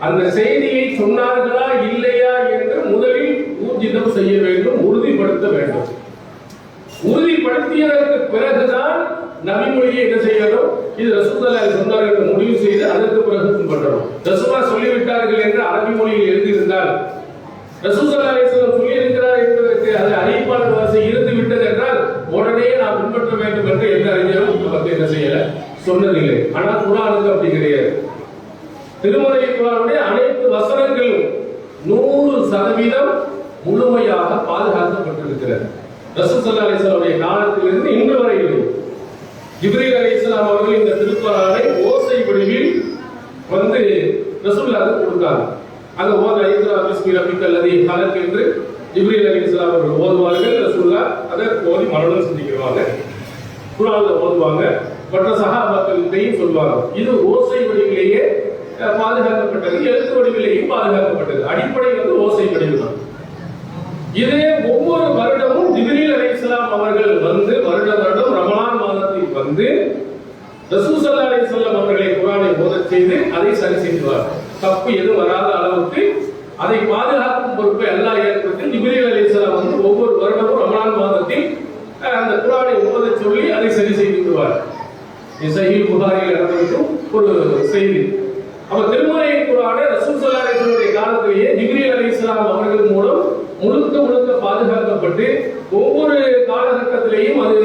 அந்த செய்தியை சொன்னார்களா இல்லையா என்று முதலில் ஊர்ஜிதம் செய்ய வேண்டும், உறுதிப்படுத்த வேண்டும். உறுதிப்படுத்தியதற்கு பிறகுதான் நபிமொழியை என்ன செய்யணும்? இது ரசூல் ஸல்லல்லாஹு அலைஹி வஸல்லம் சொன்னார்கள் என்று முடிவு செய்து அதற்கு பிறகு பின்பற்றணும். ரசூலுல்லாஹ் சொல்லிவிட்டார்கள் என்று அரபி மொழியில் எழுதியிருந்தால், ரசூல் ஸல்லல்லாஹு அலைஹி வஸல்லம் சொல்லியிருக்கிறார் என்பதற்கு அது அறிவிப்பாளர் வரிசை இருந்து விட்டது என்றால் உடனே நாம் பின்பற்ற வேண்டும் என்று எந்த அறிஞரும் நமக்கு என்ன செய்யல சொன்னதில்லை. ஆனால் குர்ஆனுக்கு அப்படி கிடையாது. திருமறை குர்ஆனுடைய அனைத்து வசனங்களும் 100% முழுமையாக பாதுகாக்கப்பட்டிருக்கிறது. ரசூல் ஸல்லல்லாஹு அலைஹி வஸல்லம் காலத்திலிருந்து இன்று வரையிலும் ஜிப்ரீல் அலைஹிஸ்ஸலாம் அவர்கள் இந்த திருக்குர்ஆனை ஓசை வடிவில் வந்து ரசூலுல்லாஹ்வுக்கு கொடுத்தாங்க. அந்த ஓத ஐக்ரா பிஸ்மி ரப்பிக்கல் லதீ ஹலக் என்று ஜிப்ரீல் அலைஹிஸ்ஸலாம் அவர்கள் ஓதுவார்கள். ரசூலுல்லாஹ் அதை ஓதி மரணம் செஞ்சுக்குவாங்க, குர்ஆன்ல ஓதுவாங்க, மற்ற சஹாபாக்கள் இதையும் சொல்வாங்க. இது ஓசை வடிவிலேயே பாதுகாக்கப்பட்டது, எழுத்து வடிவிலேயும் பாதுகாக்கப்பட்டது. அடிப்படை வந்து ஓசை வடிவு தான். இதே ஒவ்வொரு வருடமும் ஜிப்ரீல் அலைஹிஸ்ஸலாம் அவர்கள் வந்து வருடம் ரமலான் மாதத்தில் வந்து ரசூல் ஸல்லல்லாஹு அலைஹி வஸல்லம் அவர்களை குர்ஆனை ஓதச் செய்து அதை சரி செய்வார். தப்பு எதுவும் வராத அளவுக்கு அதை பாதுகாக்கும் பொறுப்பை அல்லாஹ் ஏற்படுத்தி ஜிப்ரீல் அலைஹிஸ்ஸலாம் வந்து ஒவ்வொரு வருடமும் ரமலான் மாதத்தில் அந்த குர்ஆனை ஓதச் சொல்லி அதை சரி செய்து விடுவார். சஹீஹ் புகாரியில் நடந்திருக்கும் ஒரு செய்தி. அப்ப திருமறை குர்ஆனை ரசூல் ஸல்லல்லாஹு அலைஹி வஸல்லம் காலத்திலேயே ஜிப்ரீல் அலைஹிஸ்ஸலாம் அவர்கள் மூலம் முழுக்க பாதுகாக்கப்பட்டு ஒவ்வொரு காலகட்டத்திலேயும் அது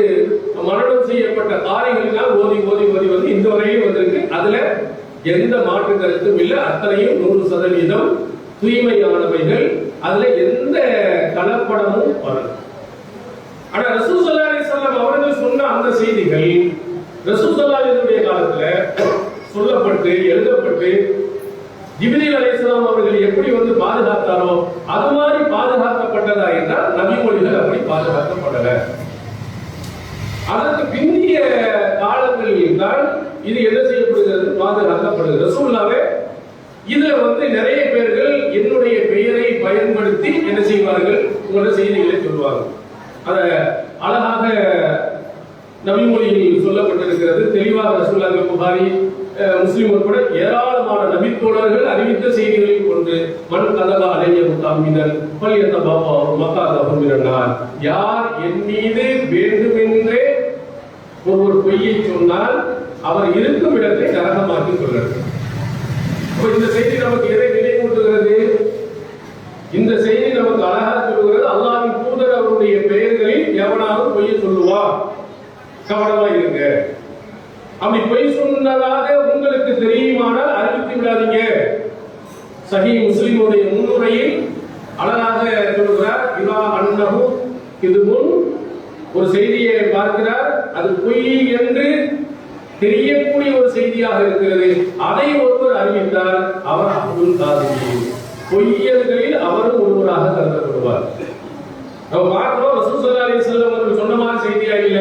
மரணம் செய்யப்பட்ட காரியங்களினால் ஓதி வந்து இந்த வரையும் வந்திருக்கு. அதுல எந்த மாற்று கருத்தும் இல்லை. அத்தனையும் 100% தூய்மையானவைகள். அதுல எந்த கலப்படமும் வரல. ஆனா ரசூல் ஸல்லல்லாஹு அலைஹி வஸல்லம் அவர்கள் சொன்ன அந்த செய்திகள் ரசூல் ஸல்லல்லாஹு அலைஹி வஸல்லம் காலத்துல சொல்லப்பட்டு எழுதப்பட்டு ஜிப்ரீல் அலைஹிஸ்ஸலாம் அவர்கள் எப்படி வந்து பாதுகாத்தாரோ அது மாதிரி பாதுகாக்கப்பட்டதா என்றால் நபிமொழிகள் அப்படி பாதுகாக்கப்படல. அதற்கு பிந்திய காலங்களில் தான் இது என்ன செய்யப்படுகிறது? பாதுகாக்கப்படுகிறது. ரசூலுல்லாஹ்வே இதுல வந்து நிறைய பேர்கள் என்னுடைய பெயரை பயன்படுத்தி என்ன செய்வார்கள்? உங்களோட செய்திகளை சொல்வார்கள். அத அழகாக நபிமொழியில் சொல்லப்பட்டிருக்கிறது. தெளிவாக ரசூலுல்லாஹி புகாரி முஸ்லிம் உட்பட ஏராளமான நபித்தோழர்கள் அறிவித்த செய்திகளை கொண்டு மண் கதவா அலைய முத்தாமினல் பல்யத்த பாபா மக்காதஹு மினன்னார், யார் என் மீது வேண்டுமென்றே ஒரு பொய்யை சொன்னால் அவர் இருக்கும் இடத்தை நரகமாக்கி கொள்கிறார். இந்த செய்தி நமக்கு எதை நினைவூட்டுகிறது? இந்த செய்தி நமக்கு அழகாக சொல்கிறது, அல்லாஹ்வின் தூதர் அவருடைய பெயர்களில் எவனாவது பொய்யை சொல்லுவார், கவனமா இருங்க. அப்படி பொய் சொன்னதாக உங்களுக்கு தெரியுமானால் அறிவித்து விடாதீங்க. சஹீஹ் முஸ்லிமுடைய முன்னுரையில் அழகாக சொல்கிறார், இதா அன்னஹு இதுவும் ஒரு செய்தியை பார்க்கிறார், அது பொய் என்று தெரியக்கூடிய ஒரு செய்தியாக இருக்கிறது. அதை ஒருவர் அறிவித்தார், அவர் அப்துல் காதிரி, பொய்யர்களில் அவரும் ஒருவராக கருதப்படுவார். நம்ம பார்க்கிறோம், ரசூல் ஸல்லல்லாஹு அலைஹி வஸல்லம் அவர்கள் சொன்ன மாதிரி செய்தியா இல்ல,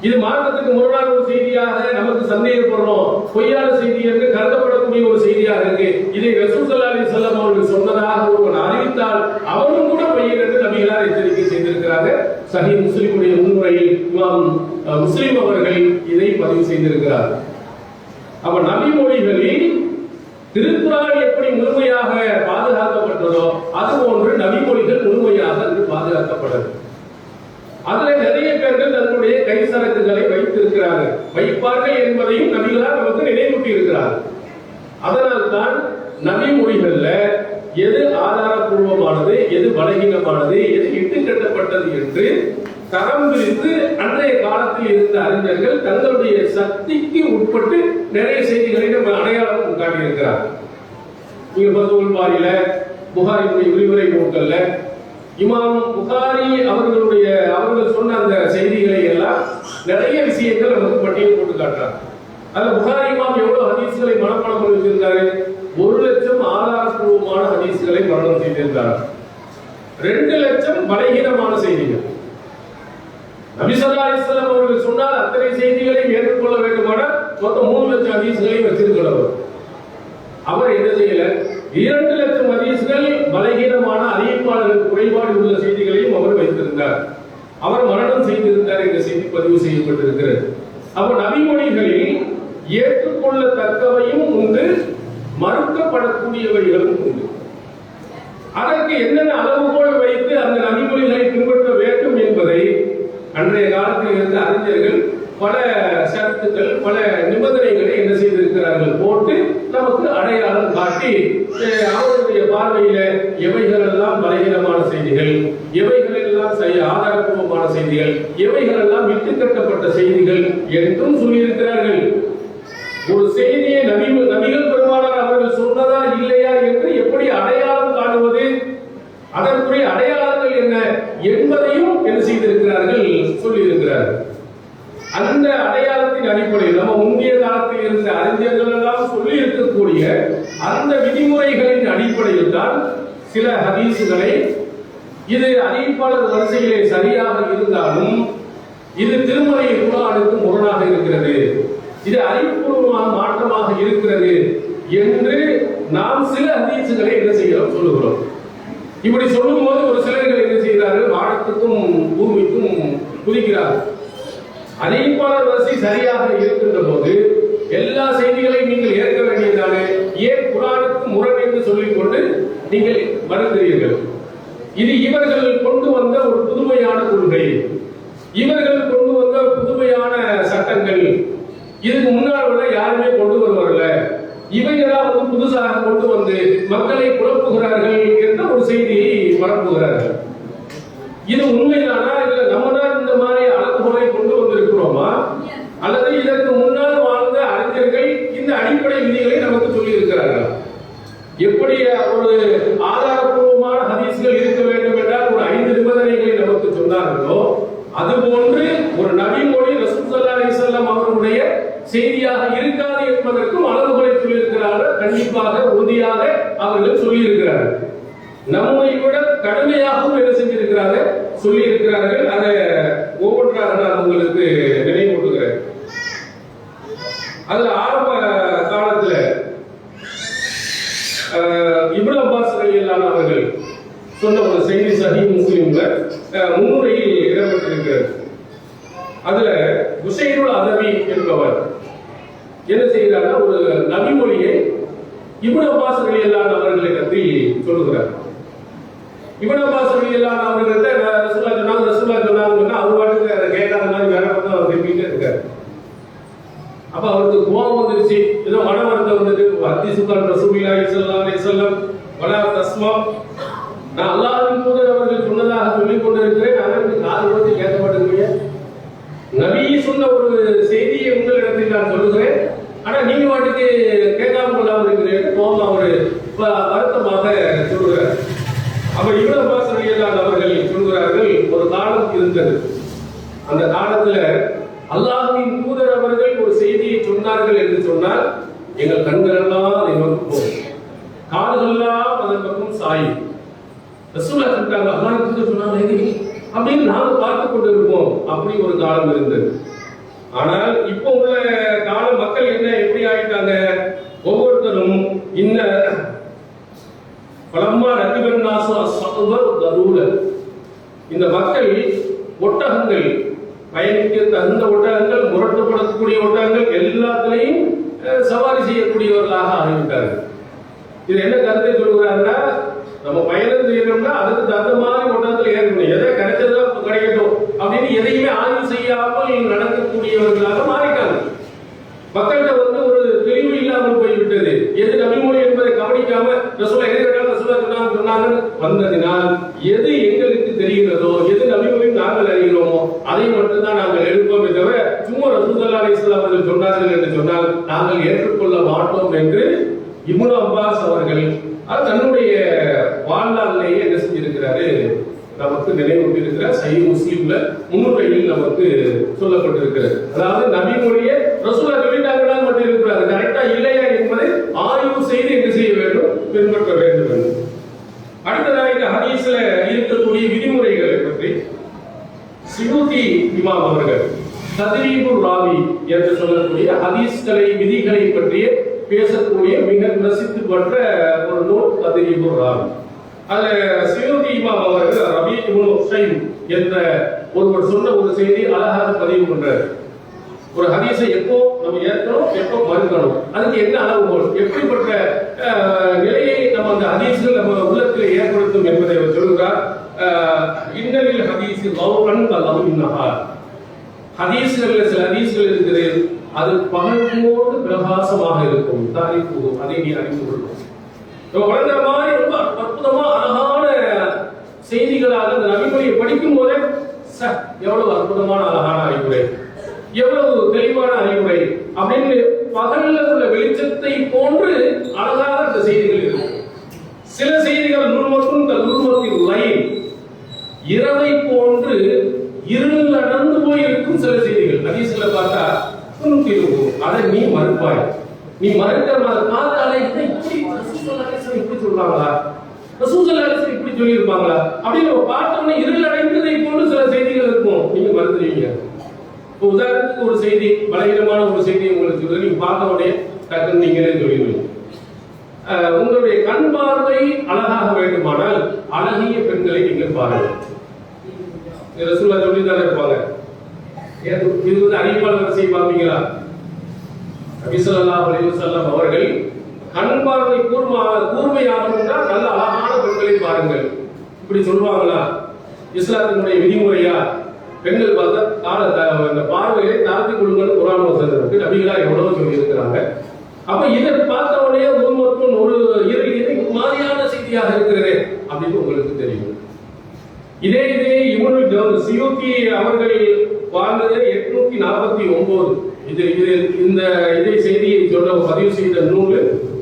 இது மார்க்கத்துக்கு முரணான ஒரு செய்தியாக நமக்கு சந்தேகப்படுறோம், பொய்யான செய்தி என்று கருதப்படக்கூடிய ஒரு செய்தியாக இருக்கு. இதை ரசூல் ஸல்லல்லாஹு அலைஹி வஸல்லம் அவர்கள் சொன்னதாக ஒருவன் அறிவித்தால் அவரும் கூட பொய்யர் என்று நபிகளார் எச்சரிக்கை செய்திருக்கிறார்கள். சஹீஹ் முஸ்லிமுடைய முன்னுரையில் இமாம் முஸ்லிம் அவர்கள் இதை பதிவு செய்திருக்கிறார். அப்ப நபி மொழிகளில் திருக்குர்ஆன் எப்படி முழுமையாக பாதுகாக்கப்பட்டதோ அதுபோன்று நபி மொழிகள் முழுமையாக பாதுகாக்கப்பட்டது. அதுல நிறைய பேர்கள் தன்னுடைய கை சரக்குகளை வைத்திருக்கிறார்கள், வைப்பார்கள் என்பதையும் நபிகளார் நமக்கு நினைவூட்டி இருக்கிறார்கள். அதனால் தான் நபி மொழிகள்ல எது ஆதாரபூர்வமானது, எது பலகீனமானது, எது இட்டு கட்டப்பட்டது என்று தரம் பிரித்து அன்றைய காலத்தில் இருந்த அறிஞர்கள் தங்களுடைய சக்திக்கு உட்பட்டு நிறைய செய்திகளை நம்ம அடையாளம் காட்டியிருக்கிறார். நீங்க ஃபத்ஹுல் பாரியில, புகாரியுடைய விரிவுரை நூல்கள்ல இமாம் புகாரி அவர்கள் சொன்ன அந்த செய்திகளை எல்லாம் நிறைய விஷயங்கள் நமக்கு பட்டியல் போட்டு காட்டுறாங்க. அதுல புகாரி இமாம் எவ்வளவு ஹதீஸ்களை மனப்பாடம் பண்ணி வச்சிருந்தாரு? 1,00,000 ஆதாரபூர்வமான ஹதீஸ்களை மரணம் செய்திருந்தார். 2,00,000 பலகீனமான செய்திகள். நபி ஸல்லல்லாஹு அலைஹி வஸல்லம் அவர்கள் சொன்னால் அத்தனை செய்திகளையும் ஏற்றுக்கொள்ள வேண்டுமானால் மொத்தம் 3,00,000 ஹதீஸ்களையும் வச்சிருக்கிறவர். அவர் என்ன செய்யல? 2,00,000 ஹதீஸ்கள் பலகீனமான அறிவிப்பாளர்கள் குறைபாடு உள்ள செய்திகளையும் அவர் வைத்திருந்தார். அவர் மரணம் செய்திருந்தார் என்ற செய்தி பதிவு செய்யப்பட்டிருக்கிறது. அப்ப நபிமொழிகளில் ஏற்றுக்கொள்ளத்தக்கவையும் உண்டு, மறுக்கப்படக்கூடியவைகளும் உண்டு. அதற்கு என்னென்ன அளவுகோல் வைத்து அந்த நபிமொழிகளை பின்பற்ற வேண்டும் என்பதை அன்றைய காலத்தில் இருந்த அறிஞர்கள் பல சரத்துக்கள், பல நிபந்தனைகளை என்ன செய்திருக்கிறார்கள் போட்டு நமக்கு அடையாளம் காட்டி அவருடைய பார்வையில எவைகள் எல்லாம் பலகீனமான செய்திகள், எவைகள் எல்லாம் ஆதாரபூர்வமான செய்திகள், எவைகள் எல்லாம் விட்டுக்கட்டப்பட்ட செய்திகள் என்றும் சொல்லியிருக்கிறார்கள். ஒரு செய்தியை நபிகள் பெருமானார் அவர்கள் சொன்னதா இல்லையா என்று எப்படி அடையாளம் காணுவது, அதற்குரிய அடையாளங்கள் என்ன என்பதையும் என்ன செய்திருக்கிறார்கள், சொல்லியிருக்கிறார்கள். அந்த அடையாளத்தின் அடிப்படையில் நம்ம முந்தைய காலத்தில் இருந்த அறிஞர்கள் எல்லாம் சொல்லி இருக்கக்கூடிய அந்த விதிமுறைகளின் அடிப்படையில் தான் சில ஹதீசுகளை, இது அறிவிப்பாளர் வரிசையிலே சரியாக இருந்தாலும் இது திருமறை குர்ஆனுக்கு முரணாக இருக்கிறது, இது அறிவுபூர்வமாக மாற்றமாக இருக்கிறது என்று நாம் சில ஹதீசுகளை என்ன செய்கிறோம், சொல்லுகிறோம். இப்படி சொல்லும் போது ஒரு சிலர்கள் என்ன செய்கிறார்கள், வானத்துக்கும் பூமிக்கும் குதிக்கிறார்கள். அறிவிப்பாளர் வரிசை சரியாக இருக்கின்ற போது எல்லா செய்திகளையும் நீங்கள் ஏற்க வேண்டியதானே? ஏன் குர்ஆனுக்கு முரண் என்று சொல்லிக்கொண்டு நீங்கள் மறுக்கிறீர்கள்? இது இவர்கள் கொண்டு வந்த ஒரு புதுமையான கொள்கை, இவர்கள் கொண்டு வந்த புதுமையான சட்டங்கள், இதுக்கு முன்னால் யாருமே கொண்டு வருவார்ல, இவைகளா புதுசாக கொண்டு வந்து மக்களை குழப்புகிறார்கள் என்ற ஒரு செய்தியை பரப்புகிறார்கள். இது உண்மைதானா? இல்ல நம்ம தான் இந்த மாதிரி அளவுகோலை கொண்டு வந்திருக்கிறோமா, அல்லது இதற்கு முன்னால் வாழ்ந்த அறிஞர்கள் இந்த அடிப்படை விதிகளை நமக்கு சொல்லி இருக்கிறார்கள்? எப்படி ஒரு ஆதாரபூர்வமான ஹதீஸ்கள் இருக்க வேண்டும் என்றால் ஒரு 5 நிபந்தனைகளை நமக்கு சொன்னார்களோ அதுபோன்று ஒரு நபி மொழி ரசூல் ஸல்லல்லாஹு அலைஹி வஸல்லம் அவர்களுடைய செய்தியாக இருக்காது என்பதற்கும் அளவுகளை சொல்லியிருக்கிறார்கள். கண்டிப்பாக உறுதியாக அவர்கள் சொல்லியிருக்கிறார்கள். நம்மை விட கடுமையாகவும் என்ன செஞ்சிருக்கிறார்கள், சொல்லி இருக்கிறார்கள். அதை ஒவ்வொன்றாக நான் உங்களுக்கு நினைவூட்டுகிறேன். அதுல ஆரம்ப காலத்துல இப்னு அப்பாஸ் ரலியல்லாஹு அன்ஹு அவர்கள் சொன்ன ஒரு செய்தி சஹீஹ் முஸ்லிம்ல முன்னுரையில் இடம்பெற்றிருக்கிறது. அதுல குசைனுல் அதவி என்பவர் என்ன செய்கிறார்னா ஒரு நபிமொழியை இப்னு அப்பாஸ் ரலியல்லாஹு அவர்களை பற்றி சொல்லுகிறார். இப்னு அப்பாஸ் ரலியல்லாஹு அவர்களிட்ட ரசூலுல்லாஹ் சொன்னாங்கன்னா அவர் பாட்டுக்கு அதை கேட்காத மாதிரி வேற பக்கம் அவர் திரும்பிட்டே இருக்காரு. அப்ப அவருக்கு கோபம் வந்துருச்சு, ஏதோ மன வருத்தம் வந்துட்டு ஹதீசுக்கான் ரசூலுல்லாஹி ஸல்லல்லாஹு அலைஹி வஸல்லம் வலா தஸ்மா, நான் அல்லாஹ்வின் தூதர் அவர்கள் சொன்னதாக சொல்லிக் கொண்டிருக்கிறேன், ஆனால் காது கொடுத்து கேட்க மாட்டேங்கிறீங்க. நபி சொன்ன ஒரு செய்தியை உங்களிடத்தில் நான் சொல்லுகிறேன், ஆனா நீங்க வாட்டுக்கு கேட்காம கொள்ளாமல் இருக்கிறீர்கள். கோபம் அவரு வருத்தமாக சொல்லுகிறார். அப்ப இப்னு அப்பாஸ் ரலியல்லாஹு அவர்கள் சொல்கிறார்கள், ஒரு காலம் இருந்தது, அந்த காலத்துல அல்லாஹ்வின் தூதர் அவர்கள் ஒரு செய்தியை சொன்னார்கள் என்று சொன்னால் எங்கள் கண்கள் எல்லாம் அதை நோக்கி போகும், காதுகள் எல்லாம் அதன் பக்கம் சாயும். ரசூலுல்லாஹ் சொல்றாங்க, அல்லாஹ்வின் தூதர் சொன்னாங்க அப்படின்னு நாம பார்த்து கொண்டு இருப்போம். அப்படி ஒரு காலம் இருந்தது. ஆனால் இப்போ உள்ள கால மக்கள் என்ன எப்படி ஆயிட்டாங்க, ஒவ்வொருத்தரும் இன்ன பலம்மா ரத்திபன் நாசு அஸ்ஸபர் தரூல, இந்த மக்கள் ஒட்டகங்கள் பயணிக்க தகுந்த ஒட்டகங்கள், முரட்டுப்படக்கூடிய ஒட்டகங்கள் எல்லாத்திலையும் சவாரி செய்யக்கூடியவர்களாக ஆகிவிட்டார்கள். இது என்ன கருத்தை சொல்கிறாருன்னா, நம்ம பயணம் செய்யணும்னா அதுக்கு தகுந்த மாதிரி ஒட்டகத்தில் ஏறணும், எதை கிடைச்சதோ கிடைக்கட்டும் அப்படின்னு எதையுமே ஆய்வு செய்யாமல் நடக்கக்கூடியவர்களாக மாறிட்டாங்க. மக்கள்கிட்ட வந்து ஒரு தெளிவு இல்லாமல் போய்விட்டது. எது நபிமொழி என்பதை கவனிக்காம ரசூலுல்லாஹ் எதை கேட்டாலும் ரசூலுல்லாஹ் சொன்னாங்கன்னு வந்ததினால் எது எங்களுக்கு தெரிகிறதோ, எது நபிமொழி நாங்கள் அறிகிறோமோ அதை மட்டும்தான் நாங்கள் எடுப்போமே தவிர சும்மா ரசூலுல்லாஹி அலைஹி வஸல்லம் அவர்கள் சொன்னார்கள் என்று சொன்னால் நாங்கள் ஏற்றுக்கொள்ள மாட்டோம் என்று இப்னு அப்பாஸ் அவர்கள் தன்னுடைய வாழ்நாளிலேயே என்ன செஞ்சிருக்கிறாரு, நமக்கு நினைவூட்டியிருக்கிறார். சஹீஹ் முஸ்லிம்ல முன்னுரையில் நமக்கு சொல்லப்பட்டிருக்கிறது. அதாவது நபிமொழியை ரசூலுல்லாஹ் சொல்லிட்டாங்கன்னா மட்டும் இருக்கிறாரு, கரெக்டா இல்லையா என்பதை ஆய்வு செய்து என்ன செய்ய வேண்டும், பின்பற்ற வேண்டும். அடுத்ததாக இந்த ஹதீஸ்ல இருக்கக்கூடிய விதிமுறைகளை பற்றி சியூதி இமாம் அவர்கள் தத்ரீபுர் ராவி என்று சொல்லக்கூடிய ஹதீஸ்களை விதிகளை பற்றிய பேசக்கூடிய மிக பிரசித்தி பெற்ற ஒரு நூல் தத்ரீபுர் ராவி. அதுல சியூதி இமாம் அவர்கள் ரபீ இப்னு ஹுசைன் என்ற ஒருவர் சொன்ன ஒரு செய்தி அழகாக பதிவு பண்றார். ஒரு ஹதீஸை எப்போ நம்ம ஏற்கணும், எப்போ மறுக்கணும், அதுக்கு என்ன அளவுகோல், எப்படிப்பட்ட நிலையை நம்ம அந்த ஹதீஸ்கள் நம்ம உள்ளத்தில் ஏற்படுத்தும் என்பதை அவர் சொல்கிறார். இன்னலில் ஹதீஸ் லௌகன் கலவும் நஹார், ஹதீஸ்கள்ல சில ஹதீஸ்கள் இருக்குது, அது பகல் போன்று பிரகாசமாக இருக்கும். தாரிஃபு, அதை நீ அறிந்து கொள்ளும். வளர்ந்த மாதிரி ரொம்ப அற்புதமா அழகான செய்திகளாக அந்த நபிமொழியை படிக்கும் போதே எவ்வளவு அற்புதமான அழகான அறிவுரை, எவ்வளவு தெளிவான அறிவுரை அப்படின்னு பகல்ல உள்ள வெளிச்சத்தை போன்று அழகாக அந்த செய்திகள் இருக்கு. சில செய்திகள் நுண்மத்தின் லைன் இரவை போன்று இருள் நடந்து போய் இருக்கும். சில செய்திகள் ஹதீஸ்ல பார்த்தா அதை நீ மறுப்பாய், நீ மறுக்கிற பார்த்தாலே இப்படி சொல்றாங்களா, ரசூலுல்லாஹி இப்படி சொல்லி இருப்பாங்களா அப்படின்னு பார்த்தோம்னா இருள் அடைந்ததை போன்று சில செய்திகள் இருக்கும், நீங்க மறுத்துறீங்க. உதாரணத்துக்கு ஒரு செய்தி, பலவீனமான ஒரு செய்தி உங்களுக்கு சொல்றது, நீங்க பார்த்த உடனே டக்குன்னு நீங்களே சொல்லிடுவீங்க. உங்களுடைய கண் பார்வை அழகாக வேண்டுமானால் அழகிய பெண்களை நீங்கள் பாருங்கள். ரசூலுல்லாஹ் சொல்லி தானே இருப்பாங்க. இது வந்து அறிவாளர் வரிசை பார்ப்பீங்களா? நபி ஸல்லல்லாஹு அலைஹி வஸல்லம் அவர்கள் கண் பார்வை கூர்மையாகணும்னா நல்ல அழகான பெண்களை பாருங்கள் இப்படி சொல்லுவாங்களா? இஸ்லாத்தினுடைய விதிமுறையா? பெண்கள் பார்த்தா அந்த பார்வையை தாழ்த்தி கொள்ளுங்கள் குர்ஆன் வசனத்துக்கு நபிகளா எவ்வளவு சொல்லி இருக்கிறாங்க. அப்ப இதை பார்த்த உடனே ஒரு இறை மாதிரியான செய்தியாக இருக்கிறது அப்படின்னு உங்களுக்கு தெரியும். இதே இப்னு சியூத்தி அவர்கள் வாழ்ந்தது 849. இந்த செய்தியை சொல்ல பதிவு செய்த நூல்,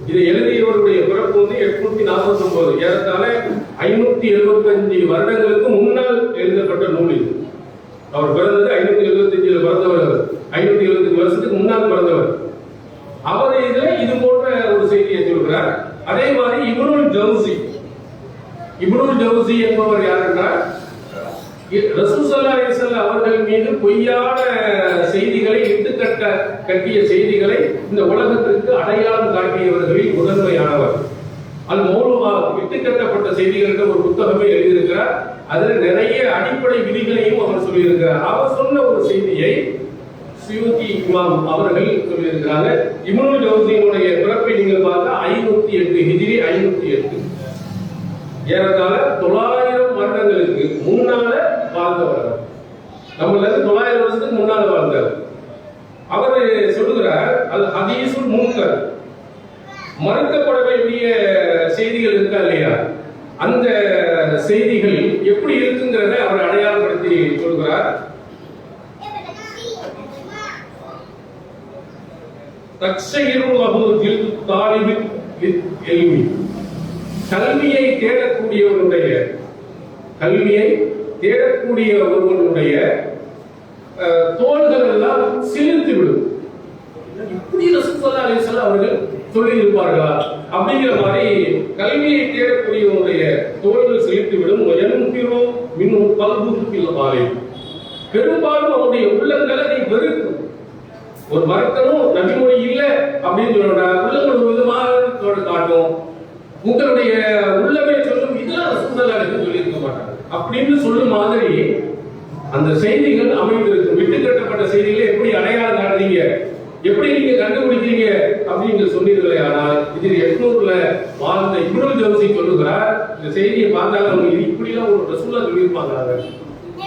இதை எழுதியவருடைய பிறப்பு வந்து 849, ஏறத்தாழ 575 வருடங்களுக்கு முன்னால் எழுதப்பட்ட நூல் இது. அவர் பிறந்தது 575 பிறந்தவர், 575 வருஷத்துக்கு முன்னால் பிறந்தவர். அவர் இதுல இது போன்ற ஒரு செய்தியை சொல்கிறார். அதே மாதிரி இப்னுல் ஜௌசி என்பவர் யார் என்றால் ரசூல் ஸல்லல்லாஹு அலைஹி வஸல்லம் அவர்கள் மீது பொய்யான செய்திகளை கட்டிய செய்திகளை இந்த உலகத்திற்கு அடையாளம் காட்டியவர்களில் முதன்மையானவர். அல் மௌலூமா, இட்டுக்கட்டப்பட்ட செய்திகளுக்கு ஒரு புத்தகமே எழுதியிருக்கிறார். அதுல நிறைய அடிப்படை விதிகளையும் அவர் சொல்லியிருக்கிறார். அவர் சொன்ன ஒரு செய்தியை சுயூதி இமாம் அவர்கள் சொல்லியிருக்கிறாங்க. இப்னுல் ஜௌசியினுடைய பிறப்பை நீங்கள் பார்த்தா 508 ஹிஜ்ரி 508, ஏறத்தாழ 900 வருடங்களுக்கு முன்னால வாழ்ந்தவர். நம்மள 900 வருஷத்துக்கு முன்னால வாழ்ந்தார். அவர் சொல்லுகிறார், அது ஹதீஸுல் முன்கர், மறுக்கப்பட வேண்டிய செய்திகள் இருக்கா இல்லையா, அந்த செய்திகள் எப்படி இருக்குங்கிறத அவர் அடையாளப்படுத்தி சொல்கிறார். கல்வியை தேடக்கூடிய ஒருவனுடைய தோள்கள் எல்லாம் சிலிர்த்து விடும். இப்படி ரசூலுல்லாஹி அலைஹி வஸல்லம் அவர்கள் சொல்லி இருப்பார்களா அப்படிங்கிற மாதிரி கல்வியை தேடக்கூடியவனுடைய தோள்கள் சிலிர்த்து விடும். பெரும்பாலும் அவனுடைய உள்ளங்களை நீ வெறுக்கும். ஒரு மறக்கணும் நபிமொழி இல்ல அப்படின்னு சொல்ற உள்ளங்கள் ஒரு விதமாக காட்டும். உங்களுடைய உள்ளமே சொல்லும், இதெல்லாம் ரசூலுல்லாஹி அலைஹி வஸல்லம் சொல்லி இருக்க மாட்டாங்க அப்படின்னு சொல்லும் மாதிரி அந்த செய்திகள் அமைந்திருக்கும். விட்டுக்கட்டப்பட்ட செய்திகளை எப்படி அடையாளம் காட்டுறீங்க, எப்படி நீங்க கண்டுபிடிக்கிறீங்க அப்படின்னு சொன்னீர்களே. ஆனால் இதில் 800ல வாழ்ந்த இப்னுல் ஜௌசி சொல்லுகிறார், இந்த செய்தியை பார்த்தாலும் இப்படிலாம் ஒரு ரசூலுல்லாஹ் சொல்லியிருப்பாங்க,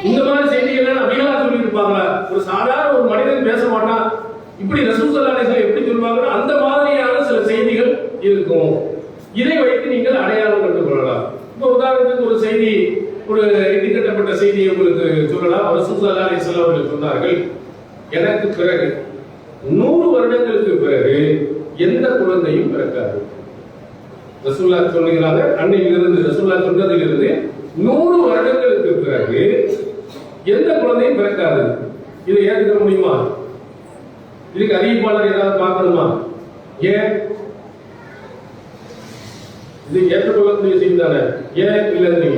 இந்த மாதிரி செய்திகள் நபிகளா சொல்லியிருப்பாங்க, ஒரு சாதாரண ஒரு மனிதன் பேச மாட்டான், இப்படி ரசூலுல்லாஹி அலைஹி வஸல்லம் எப்படி சொல்லுவாங்க, அந்த மாதிரியான சில செய்திகள் இருக்கும். இதை வைத்து நீங்கள் அடையாளம் கண்டு கொள்ளலாம். இப்போ உதாரணத்துக்கு ஒரு செய்தி, ஒரு இட்டுக்கட்டப்பட்ட செய்தியை உங்களுக்கு சொல்லலாம். ரசூலுல்லாஹி அலைஹி வஸல்லம் அவர்கள் சொன்னார்கள், எனக்கு பிறகு 100 வருடங்களுக்கு பிறகு எந்த குழந்தையும் பிறக்காது. ரசூலுல்லாஹ் சொல்லுகிறாங்க, அன்னையிலிருந்து ரசூலுல்லாஹ் சொன்னதிலிருந்து 100 வருடங்களுக்கு பிறகு எந்த குழந்தையும் பிறக்காது. இதை ஏற்க முடியுமா? இதுக்கு அறிவிப்பாளர் ஏதாவது பார்க்கணுமா? ஏன் இது ஏற்றுக்கொள்ளக்கூடிய செய்தி தானே, ஏன் இல்லைன்னு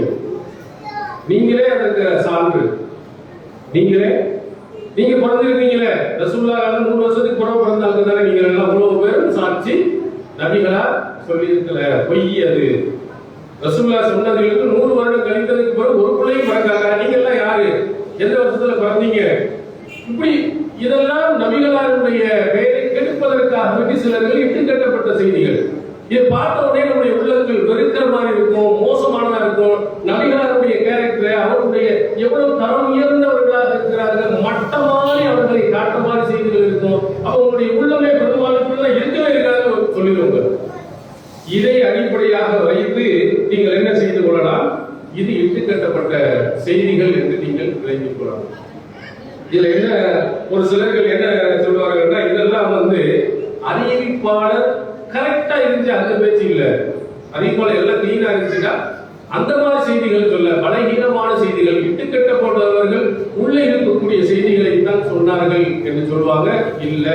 நீங்களே அதற்கு சான்று. நீங்க பிறந்திருக்கீங்களே, ரசூலுல்லாஹ் 100 வருஷத்துக்கு பிறகு பிறந்தாங்க தானே, நீங்க எல்லாம் அவ்வளவு பேரும் சாட்சி நபிகளா சொல்லி இருக்கல, பொய் அது. ரசூலுல்லாஹ் சொன்னதிலிருந்து 100 வருடம் கழிந்ததுக்கு பிறகு ஒரு பிள்ளையும் பிறக்காங்க. நீங்க எல்லாம் யாரு, எந்த வருஷத்துல பிறந்தீங்க? இப்படி இதெல்லாம் நபிகளாருடைய பெயரை கெடுப்பதற்காக வேண்டி சிலர்கள் இட்டுக்கட்டப்பட்ட செய்திகள். இதை பார்த்த உடனே நம்முடைய உள்ளங்கள் வெறுக்கிற மாதிரி இருக்கும், மோசமானதா இருக்கும். நபிகளாருடைய கேரக்டர், அவருடைய எவ்வளவு தரம் உயர்ந்தவர்களாக இருக்கிறார்கள், மட்டமாரி அவர்களை காட்ட மாதிரி செய்திகள் இருக்கும். அவங்களுடைய உள்ளமே பெரும்பாலும் இருக்கவே இருக்காது சொல்லிடுவாங்க. இதை அடிப்படையாக வைத்து நீங்கள் என்ன செய்து கொள்ளலாம், இது இட்டுக்கட்டப்பட்ட செய்திகள் என்று நீங்கள் விளங்கிக் கொள்ளலாம். இதுல என்ன ஒரு சிலர்கள் என்ன சொல்லுவாங்கன்னா, இதெல்லாம் அறிவிப்பாளர் கரெக்டா இருந்துச்சு, அந்த பேச்சு இல்ல, அறிவிப்பாளர் எல்லாம் கிளீனா இருந்துச்சுன்னா அந்த மாதிரி செய்திகள் சொல்ல, பலகீனமான செய்திகள், இட்டுக்கட்டப்பட்டவர்கள் உள்ளே இருக்கக்கூடிய செய்திகளை தான் சொன்னார்கள் என்று சொல்லுவாங்க. இல்ல,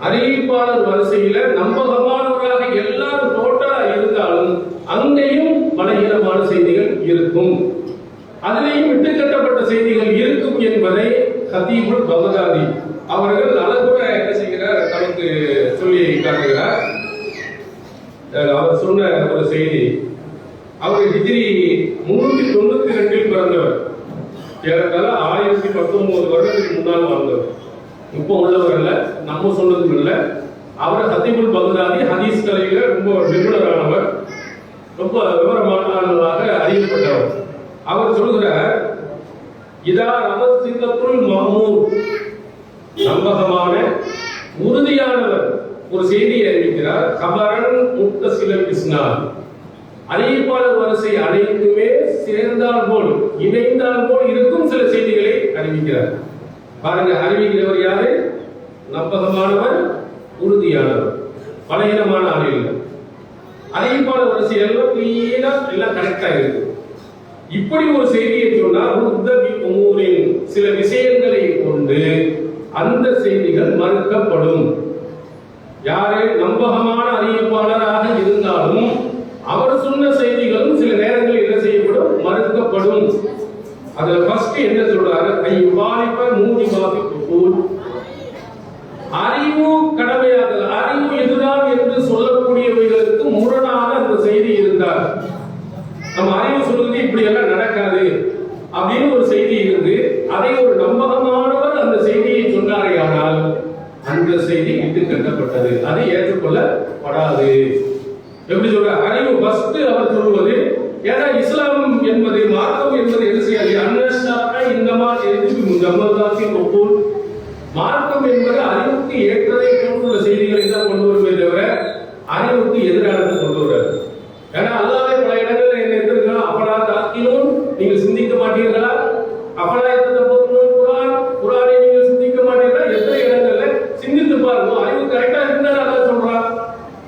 அறிவிப்பாளர் வரிசையில நம்பகமானவராக எல்லாரும் டோட்டலா இருந்தாலும் அங்கேயும் பலகீனமான செய்திகள் இருக்கும், அதிலேயும் விட்டுக்கட்டப்பட்ட செய்திகள் இருக்கும் என்பதை ஹதீபுல் பகதாதி அவர்கள் அழகுற என்ன செய்கிறார், நமக்கு சொல்லி காட்டுகிறார். அவர் சொன்ன ஒரு செய்தி, அவர் ஹிஜ்ரி 392 பிறந்தவர், ஏறத்தாழ 1019 வருடத்துக்கு முன்னால் வாழ்ந்தவர். இப்போ உள்ளவர் அல்ல, நம்ம சொன்னதும் இல்லை. அவர் ஹதீபுல் பகதாதி ஹதீஸ் கலையில ரொம்ப நிபுணரானவர், ரொம்ப விவரமானவராக அறியப்பட்டவர். அவர் சொல்கிறார், இதா ரமசிங்கத்துல் மஹ்மூத், நம்பகமான உறுதியானவர் ஒரு செய்தியை அறிவிக்கிறார். கபரன் முத்தசிலல் இஸ்னாத், அறிவிப்பாளர் வரிசை அனைத்துமே சேர்ந்தால் போல் இணைந்தால் போல் இருக்கும் சில செய்திகளை அறிவிக்கிறார். பாருங்க, அறிவிக்கிறவர் யாரு? நம்பகமானவர், உறுதியானவர், பலகீனமான ஆள் இல்லை. அறிவிப்பாளர் வரிசை எல்லாம் கிளீனா எல்லாம் கரெக்டா இருக்கு. இப்படி ஒரு செய்தியை சொன்னால் உதவி உமூரின் சில விஷயங்களை கொண்டு அந்த செய்திகள் மறுக்கப்படும். யாரு நம்பகமான அறிவிப்பாளராக இருந்தாலும் அவர் சொன்ன செய்திகளும் சில நேரங்களில் என்ன செய்யப்படும், மறுக்கப்படும். அதுல ஃபர்ஸ்ட் என்ன சொல்றாரு, ஐயுபாலிப மூடிபாபி குபூல், அறிவு கடமையாக, அறிவு இதுதான் என்று சொல்லக்கூடியவைகளுக்கு முரணாக அந்த செய்தி இருந்தார், நம்ம அறிவு சொல்லுது இப்படி எல்லாம் நடக்காது அப்படின்னு ஒரு செய்தி இருந்து அதை ஒரு நம்பகமானவர் அந்த செய்தியை சொன்னாரே ஆனால் அந்த செய்தி இட்டு கட்டப்பட்டது, அது ஏற்றுக்கொள்ளப்படாது. எப்படி சொல்ற அறிவு ஃபர்ஸ்ட் அவர் சொல்வது, ஏன்னா இஸ்லாம் என்பது மார்க்கம் என்பது என்ன செய்யாது, அன்னஷாக இன்னமா எதிர்ப்பு ஜம்மதாசி ஒப்பூல் மார்க்கம் என்பது அறிவுக்கு ஏற்றதை போன்றுள்ள செய்திகளை தான் கொண்டு வருமே தவிர அறிவுக்கு எதிரானதை கொண்டு வராது. ஏன்னா அல்லாஹ்வே பல இடங்களில் என்ன இருக்கிறாங்க, அப்படா தாக்கிலும் நீங்கள் சிந்திக்க மாட்டீர்களா, அப்படா எத்தனை போகணும் குரானை நீங்கள் சிந்திக்க மாட்டீர்களா, எத்தனை இடங்கள்ல சிந்தித்து பாருங்க. அறிவு கரெக்டா இருந்தா அல்லாஹ் சொல்றான்.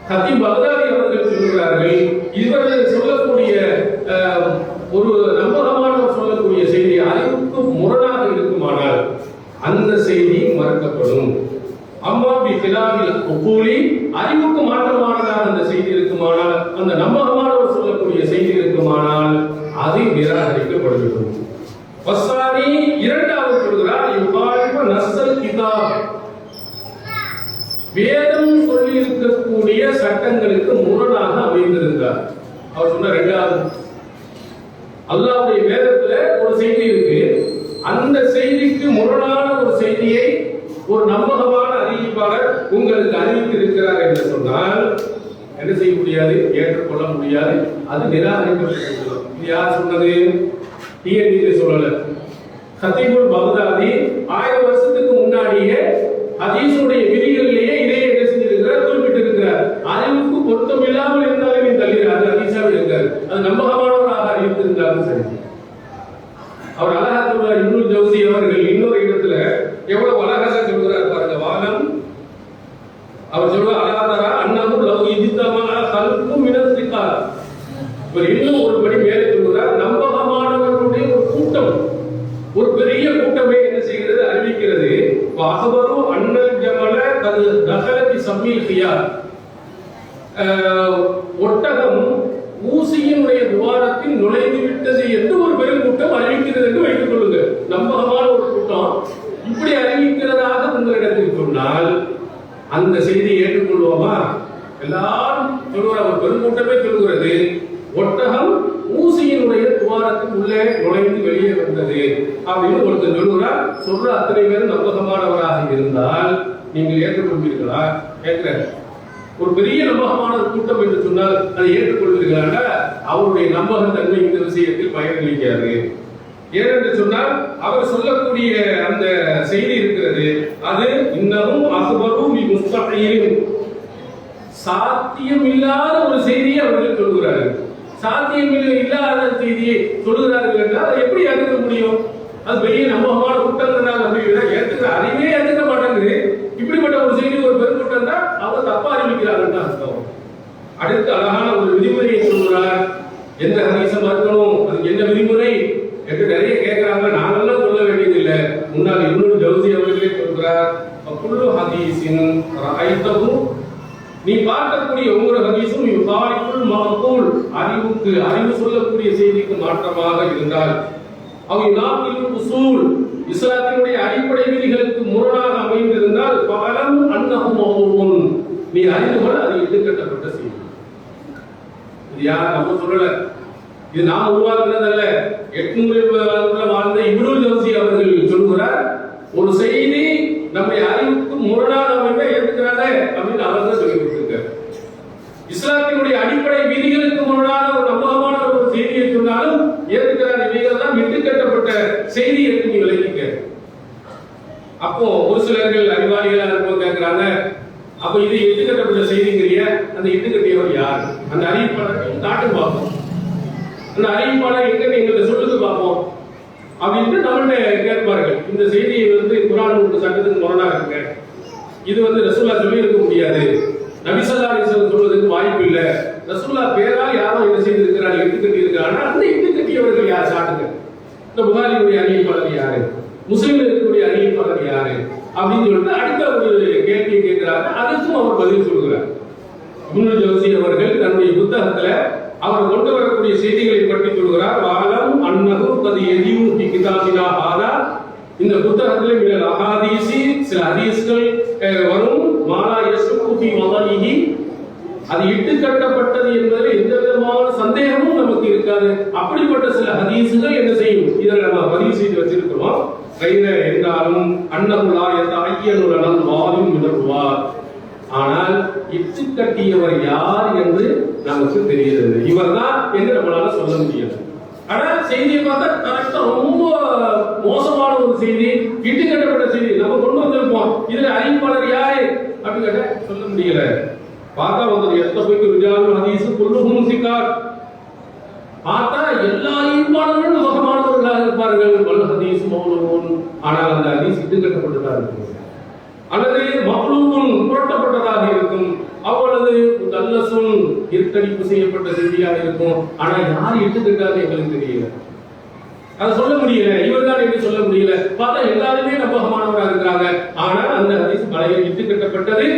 கத்தீப் பக்தாதி அவர்கள் சொல்கிறார்கள், இவர்கள் சொல்லக்கூடிய ஒரு நம்பகமானவர் சொல்லக்கூடிய செய்தி அறிவுக்கு முரணாக இருக்குமானால் அந்த செய்தி மறுக்கப்படும். அம்மா பி கிலாவில் உகூலி அறிவுக்கு மாற்றமானதாக அந்த செய்தி இருக்குமானால், அந்த நம்பகமானவர் சொல்லக்கூடிய செய்தி இருக்குமானால் அது நிராகரிக்கப்படுகிறது. வசானி இரண்டாவது சொல்கிறார், யுகாலிப நஸ்ஸல் கிதாப் வேதம் சொல்லி இருக்கக்கூடிய சட்டங்களுக்கு முரணாக அமைந்திருந்தார். அவர் சொன்ன இரண்டாவது, அல்லாஹ்வுடைய வேதத்துல ஒரு செய்தி இருக்கு, அந்த செய்திக்கு முரணான ஒரு செய்தியை ஒரு நம்பகமான அறிவிப்பாளர் உங்களுக்கு அறிவித்து இருக்கிறார் என்று சொன்னால் என்ன செய்ய முடியாது, ஏற்றுக்கொள்ள முடியாது, அது நிராகரிக்கப்பட்டது. இது யார் சொன்னது? டிஎன்டி சொல்லல, கத்தீபுல் பக்தாதி 1000 வருஷத்துக்கு முன்னாடியே ஹதீஸுடைய விதிகளிலேயே இதை என்ன செஞ்சிருக்கிறார், குறிப்பிட்டிருக்கிறார். அறிவுக்கு பொருத்தம் இல்லாமல் இருந்தாலும் நீ தள்ளிறாரு, ஹதீஸாவில் இருக்காரு, அது நம்பகமானவராக அறிவித்திருந்தாலும் சரி. அவர் அழகா சொல்றார், இப்னு ஜௌசி அவர்கள் இன்னொரு இடத்துல எவ்வளவு அழகாக சொல்கிறார் பாருங்க. வானம் அவர் சொல்றார், அழகாரா அன்னஹு லவ் இஜ்தமா கல்பும் மினஸ் ரிகால். இவர் இன்னும் ஒரு படி மேலே சொல்கிறார், நம்பகமானவர்களுடைய ஒரு கூட்டம், ஒரு பெரிய கூட்டமே என்ன செய்கிறது, அறிவிக்கிறது. அஹ்பரு அன்னல் ஜமல கது தஹலதி சம்மில் கியார், ஒட்டகம் ஊசியினுடைய துவாரத்தில் நுழைந்து விட்டது என்று ஒரு பெரும் கூட்டம் அறிவிக்கிறது என்று வைத்துக் கொள்ளுங்க. நம்பகமான ஒரு கூட்டம் இப்படி அறிவிக்கிறதாக உங்களிடத்தில் சொன்னால் அந்த செய்தியை ஏற்றுக்கொள்வோமா? எல்லாரும் சொல்லுற ஒரு பெருங்கூட்டமே சொல்லுகிறது, ஒட்டகம் ஊசியினுடைய துவாரத்துக்கு உள்ளே நுழைந்து வெளியே வந்தது அப்படின்னு ஒருத்தர் சொல்லுகிறார். சொல்ற அத்தனை பேரும் நம்பகமானவராக இருந்தால் நீங்கள் ஏற்றுக்கொள்வீர்களா? கேட்கிற ஒரு பெரிய நம்பகமான ஒரு கூட்டம் என்று சொன்னால் அதை ஏற்றுக்கொள்வீர்களா? அவருடைய நம்பகத்தன்மை இந்த விஷயத்தில் பயனளிக்காது. ஏனென்று சொன்னால் அவர் சொல்லக்கூடிய அந்த செய்தி இருக்கிறது, அது இன்னமும் அக்பரும் முஸ்தஹீல், சாத்தியம் இல்லாத ஒரு செய்தியை அவர்கள் சொல்கிறார்கள். சாத்தியம் இல்லாத செய்தியை சொல்கிறார்கள் என்றால் அதை எப்படி ஏற்றுக்க முடியும்? அது பெரிய நம்பகமான கூட்டங்கள் அப்படின்னா ஏற்றுக்கிற அறிவே ஏற்றுக்க மாட்டேங்குது. இப்படிப்பட்ட ஒரு செய்தி ஒரு பெருங்கூட்டம் தான் அவங்க தப்பா அறிவிக்கிறார்கள் தான் அர்த்தம். அடுத்து அழகான ஒரு விதிமுறையை சொல்கிறார். எந்த ஹதீஸை மறுக்கணும், அதுக்கு என்ன விதிமுறை என்று நிறைய கேட்கிறாங்க. நாங்கெல்லாம் சொல்ல வேண்டியதில்லை, முன்னால் இப்னு ஜௌசி அவர்களே சொல்கிறார், குல்லு ஹதீஸின் ரஅய்தஹு, நீ பார்க்கக்கூடிய ஒவ்வொரு ஹதீஸும் யுகாலிபுல் மஅகூல், அறிவுக்கு அறிவு சொல்லக்கூடிய செய்திக்கு மாற்றமாக இருந்தால், அவை நாக்கில் உசூல் இஸ்லாத்தினுடைய அடிப்படை விதிகளுக்கு முரணாக அமைந்திருந்தால் பலம் அன்னஹு மௌதுன், நீ அறிந்து கொள்ள அது இட்டுக்கட்டப்பட்ட செய்தி. இது யார் நம்ம சொல்லல, இது நாம் உருவாக்குனதல்ல. 800 வாழ்ந்த இப்னு ஜௌசி அவர்கள் சொல்கிறார், ஒரு செய்தி நம்முடைய அறிவுக்கு முரணாக அமைந்த ஏற்கிறாரே அப்படின்னு அவர் தான் சொல்லி கொடுத்திருக்கார். இஸ்லாத்தினுடைய அடிப்படை விதிகளுக்கு முரணாக ஒரு நம்பகமான ஒரு செய்தியை சொன்னாலும் ஏற்கிறார், இவைகள் தான் இட்டுக்கட்டப்பட்ட செய்தி என்று நீ விளக்கிக்க. அப்போ ஒரு சிலர்கள் அறிவாளிகளா இருப்போம் கேட்கிறாங்க, அப்ப இது இட்டுக்கட்டப்பட்ட செய்திங்கிறிய, அந்த இட்டுக்கட்டியவர் யார்? அந்த அறிவிப்பாளர் காட்டு பார்ப்போம், அந்த அறிவிப்பாளர் எங்க எங்களுக்கு சொல்லுது பார்ப்போம் அப்படின்ட்டு நம்மள்ட்ட கேட்பார்கள். இந்த செய்தியை குர்ஆன் ஒரு சட்டத்துக்கு முரணாக இருக்கு, இது ரசூலுல்லாஹ் சொல்லி இருக்க முடியாது, நபி ஸல்லல்லாஹு அலைஹி வஸல்லம் சொல்வதற்கு வாய்ப்பு இல்லை, ரசூலுல்லாஹ் பேரால் யாரோ என்ன செய்து இருக்கிறார்கள், இட்டுக்கட்டி இருக்கிறாங்க. அந்த இட்டுக்கட்டியவர்கள் யார்? சாட்டுங்க. இந்த புகாரியுடைய அறிவிப்பாளர் யாரு, முஸ்லிம்ல இருக்கக்கூடிய அறிவிப்பாளர் யாரு அப்படின்னு சொல்லிட்டு அடுத்த ஒரு கேள்வியை கேட்கிறாங்க. அதுக்கும் அவர் பதில் சொல்கிறார். இப்னு ஜௌசி அவர்கள் தன்னுடைய புத்தகத்துல அவர் கொண்டு வரக்கூடிய செய்திகளை பற்றி சொல்கிறார். வாலம் அன்னஹு கத் யஜிவு ஃபி கிதாபினா ஹாதா, இந்த புத்தகத்திலே மினல் அஹாதீஸி சில ஹதீஸ்கள் வரும், மாலா யஸ்கு ஃபி வதஹி, அது இட்டுக்கட்டப்பட்டது என்பதில் எந்த விதமான சந்தேகமும் நமக்கு இருக்க இருக்காது. அப்படிப்பட்ட சில ஹதீசுகள் என்ன செய்யும், இதில் நம்ம பதிவு செய்து வச்சிருக்கிறோம். என்றாலும் அன்னகுலா என்ற ஐயனுடன் வாரும் வினருவார். ஆனால் இச்சு கட்டியவர் யார் என்று நமக்கு தெரிகிறது. இவர் தான் என்று நம்மளால சொல்ல முடியாது. ஆனா செய்தியை பார்த்தா கரெக்டா ரொம்ப மோசமான ஒரு செய்தி, இட்டு கட்டப்பட்ட செய்தி நம்ம கொண்டு வந்திருப்போம். இதுல அறிவிப்பாளர் யாரு அப்படின்னு கேட்ட சொல்ல முடியல. பார்த்தா வந்து எத்த போய்க்கு விஜயாலும் ஹதீஸ் குல்லுஹும் சிகார். பார்த்தா எல்லா அறிவிப்பாளர்களும் நம்பகமானவர்களாக இருப்பார்கள். வல் ஹதீஸ் மௌலூன். ஆனால் அந்த ஹதீஸ் இட்டு கட்டப்பட்டதாக இருக்கும், அல்லது மக்லூன் புரட்டப்பட்டதாக இருக்கும், அவ்வளவு தல்லசுன் இருட்டடிப்பு செய்யப்பட்ட செய்தியாக இருக்கும். ஆனா யார் இட்டுக்கிட்டாரு எங்களுக்கு தெரியல, அதை சொல்ல முடியல. இவர் தான் என்று சொல்ல முடியல. பார்த்தா எல்லாருமே நம்பகமானவராக இருக்கிறாங்க. ஆனா அந்த ஹதீஸ் பழைய இட்டு கட்டப்பட்டது,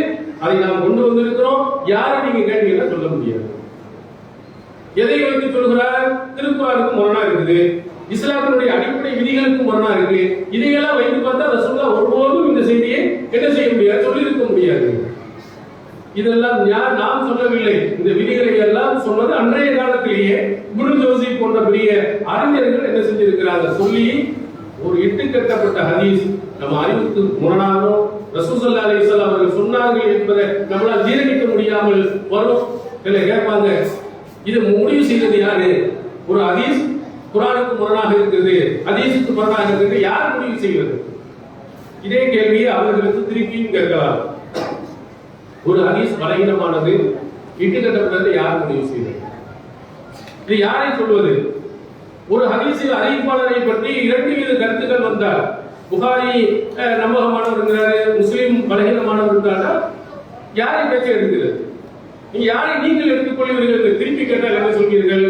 அதை நாம் கொண்டு வந்திருக்கிறோம். யாரை நீங்க கேட்டீங்கன்னா சொல்ல முடியாது. எதை வைத்து சொல்கிறார்? திருக்குறானுக்கு முரணா இருக்குது, இஸ்லாத்தினுடைய அடிப்படை விதிகளுக்கு முரணா இருக்கு. இதையெல்லாம் வைத்து பார்த்தா ரசூலுல்லாஹ் ஒருபோதும் இந்த செய்தியை என்ன செய்ய முடியாது, சொல்லியிருக்க முடியாது. இதெல்லாம் யார் நாம் சொல்லவில்லை. இந்த விதிகளை எல்லாம் சொன்னது அன்றைய காலத்திலேயே இப்னு ஜௌசி போன்ற பெரிய அறிஞர்கள் என்ன செஞ்சிருக்கிறாங்க, சொல்லி ஒரு இட்டு கட்டப்பட்ட ஹதீஸ் நம்ம அறிவுக்கு முரணானோ ரசூல் ஸல்லல்லாஹு அலைஹி வஸல்லம் அவர்கள் சொன்னார்கள் என்பதை நம்மளால் ஜீரணிக்க முடியாமல் வரும். கேட்பாங்க, இதை முடிவு செய்தது யாரு? ஒரு ஹதீஸ் குர்ஆனுக்கு முரணாக இருக்குது, ஹதீஸுக்கு முரணாக இருக்குது, யார் முடிவு செய்வது? இதே கேள்வியை அவர்களுக்கு திருப்பியும் கேட்கலாம். ஒரு ஹதீஸ் பலகீனமானது, இட்டுக்கட்டப்பட்டது, யார் முடிவு செய்வது? இது யாரை சொல்வது? ஒரு ஹதீஸில் அறிவிப்பாளரை பற்றி 2 வித கருத்துக்கள் வந்தால், புகாரி நம்பகமானவர் இருக்கிறாரு, முஸ்லிம் பலகீனமானவர் இருக்கிறாரா, யாரை பேச்ச எடுக்கிறது? நீங்க யாரை நீங்கள் எடுத்துக்கொள்வீர்கள்? திருப்பி கேட்டால் என்ன சொல்வீர்கள்?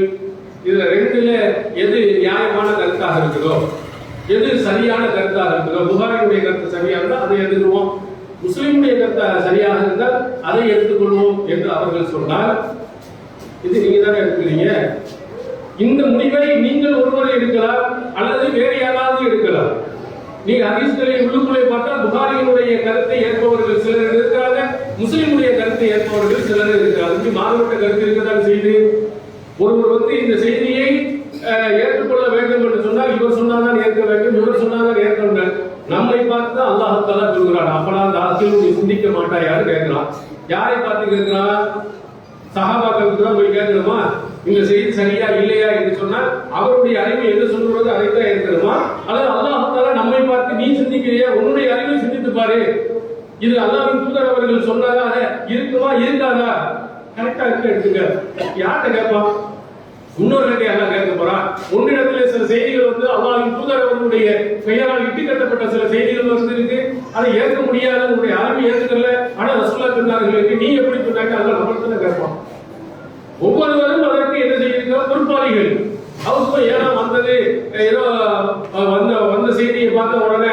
இதுல 2ல எது நியாயமான கருத்தாக இருக்குதோ, எது சரியான கருத்தாக இருக்குதோ, புகாரியுடைய கருத்து சரியா இருந்தால் அதை எடுத்துக்குவோம், முஸ்லிமுடைய கருத்து சரியாக இருந்தால் அதை எடுத்துக்கொள்வோம் என்று அவர்கள் சொன்னால், இது நீங்க தானே எடுக்கிறீங்க. இந்த முடிவை நீங்கள் ஒருவர் எடுக்கலாம், அல்லது வேறு யாராவது எடுக்கலாம். நீங்க ஹதீஸ்களை உள்ளுக்குள்ளே பார்த்தால் புகாரியினுடைய கருத்தை ஏற்பவர்கள் சிலர் இருக்கிறாங்க, முஸ்லிமுடைய கருத்தை ஏற்பவர்கள் சிலர் இருக்கிறாங்க. இப்படி மாறுபட்ட கருத்து இருக்கதான் செய்து ஒருவர் வந்து இந்த செய்தியை ஏற்றுக்கொள்ள வேண்டும் என்று சொன்னால் இவர் சொன்னாதான் ஏற்க வேண்டும், இவர் சொன்னாதான் ஏற்க வேண்டும். நம்மை பார்த்து தான் அல்லாஹ் தஆலா சொல்கிறான், அப்பலாம் அந்த ஆட்கள் சிந்திக்க மாட்டாயாரு கேட்கிறான். யாரை பார்த்து கேட்கிறான்? சஹாபாக்களுக்கு தான் போய் கேட்கணுமா இந்த செய்தி சரியா இல்லையா என்று சொன்னால் அவருடைய அறிவை என்ன சொல்றது அதைத்தான் ஏற்கணுமா? அல்லது அல்லாஹ் தஆலா நம்மை பார்த்து நீ சிந்திக்கிறியா, உன்னுடைய அறிவை சிந்தித்து பாரு, இது அல்லாஹ்வின் தூதர் அவர்கள் சொன்னதாக இருக்குமா இருக்காதா, கரெக்டா இருக்கு எடுத்துக்க. யார்கிட்ட கேட்பான்? இன்னொரு யாரா கேட்க போறான்? ஒன்றிடத்துல சில செய்திகள் வந்து அல்லாஹ்வின் தூதர் அவர்களுடைய பெயரால் இட்டு கட்டப்பட்ட சில செய்திகள் வந்து இருக்கு, அதை ஏற்க முடியாத உன்னுடைய அறிவை ஏற்றுக்கல, ஆனா ரசூலுல்லாஹ் சொன்னார்கள், நீ எப்படி சொன்னாங்க, அதெல்லாம் நம்மள்கிட்ட கேட்பான். ஒவ்வொருவரும் அதற்கு என்ன செய்யிருக்கிறோம், பொறுப்பாளிகள். அவங்க ஏன்னா வந்தது ஏதோ வந்த செய்தியை பார்த்த உடனே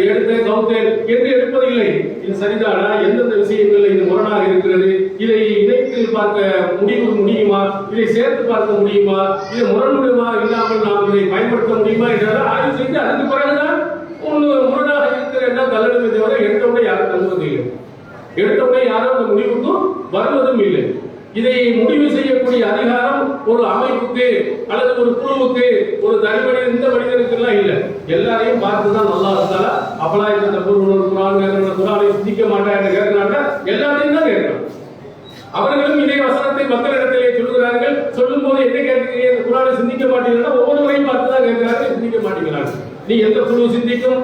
எடுத்தேன் கவுத்தேன் என்று எடுப்பதில்லை. இது சரிதானா, எந்தெந்த விஷயங்கள் இது முரணாக இருக்கிறது, இதை இணைத்து பார்க்க முடியுமா, இதை சேர்த்து பார்க்க முடியுமா, இது முரண்படுமா இல்லாமல் நாம் இதை பயன்படுத்த முடியுமா என்றால் ஆய்வு செய்து அதுக்கு பிறகுதான் முரணாக இருக்கிற தள்ளடுமே தவிர எடுத்தவுடனே யாரும் தள்ளுவதில்லை, எடுத்தவுடனே யாரும் அந்த முடிவுக்கும் வருவதும் இல்லை. இதை முடிவு செய்யக்கூடிய அதிகாரம் ஒரு அமைப்புக்கு அல்லது ஒரு குழுவுக்கு, ஒரு தனிமனித இந்த மனிதனுக்கு எல்லாம் இல்லை. எல்லாரையும் பார்த்துதான் அல்லாஹ் தஆலா அப்பலா இந்த குர்ஆனை சிந்திக்க மாட்டாங்க கேட்கிறாங்க, எல்லாத்தையும் தான் கேட்கிறாங்க. அவர்களும் இதே வசனத்தை மக்களிடத்திலே சொல்லுகிறார்கள். சொல்லும் போது என்ன கேட்கிறீங்க, இந்த குர்ஆனை சிந்திக்க மாட்டீங்கன்னா ஒவ்வொருவரையும் பார்த்து தான் கேட்கிறாங்க, சிந்திக்க மாட்டீங்களாங்க. நீ எந்த குழு சிந்திக்கும்,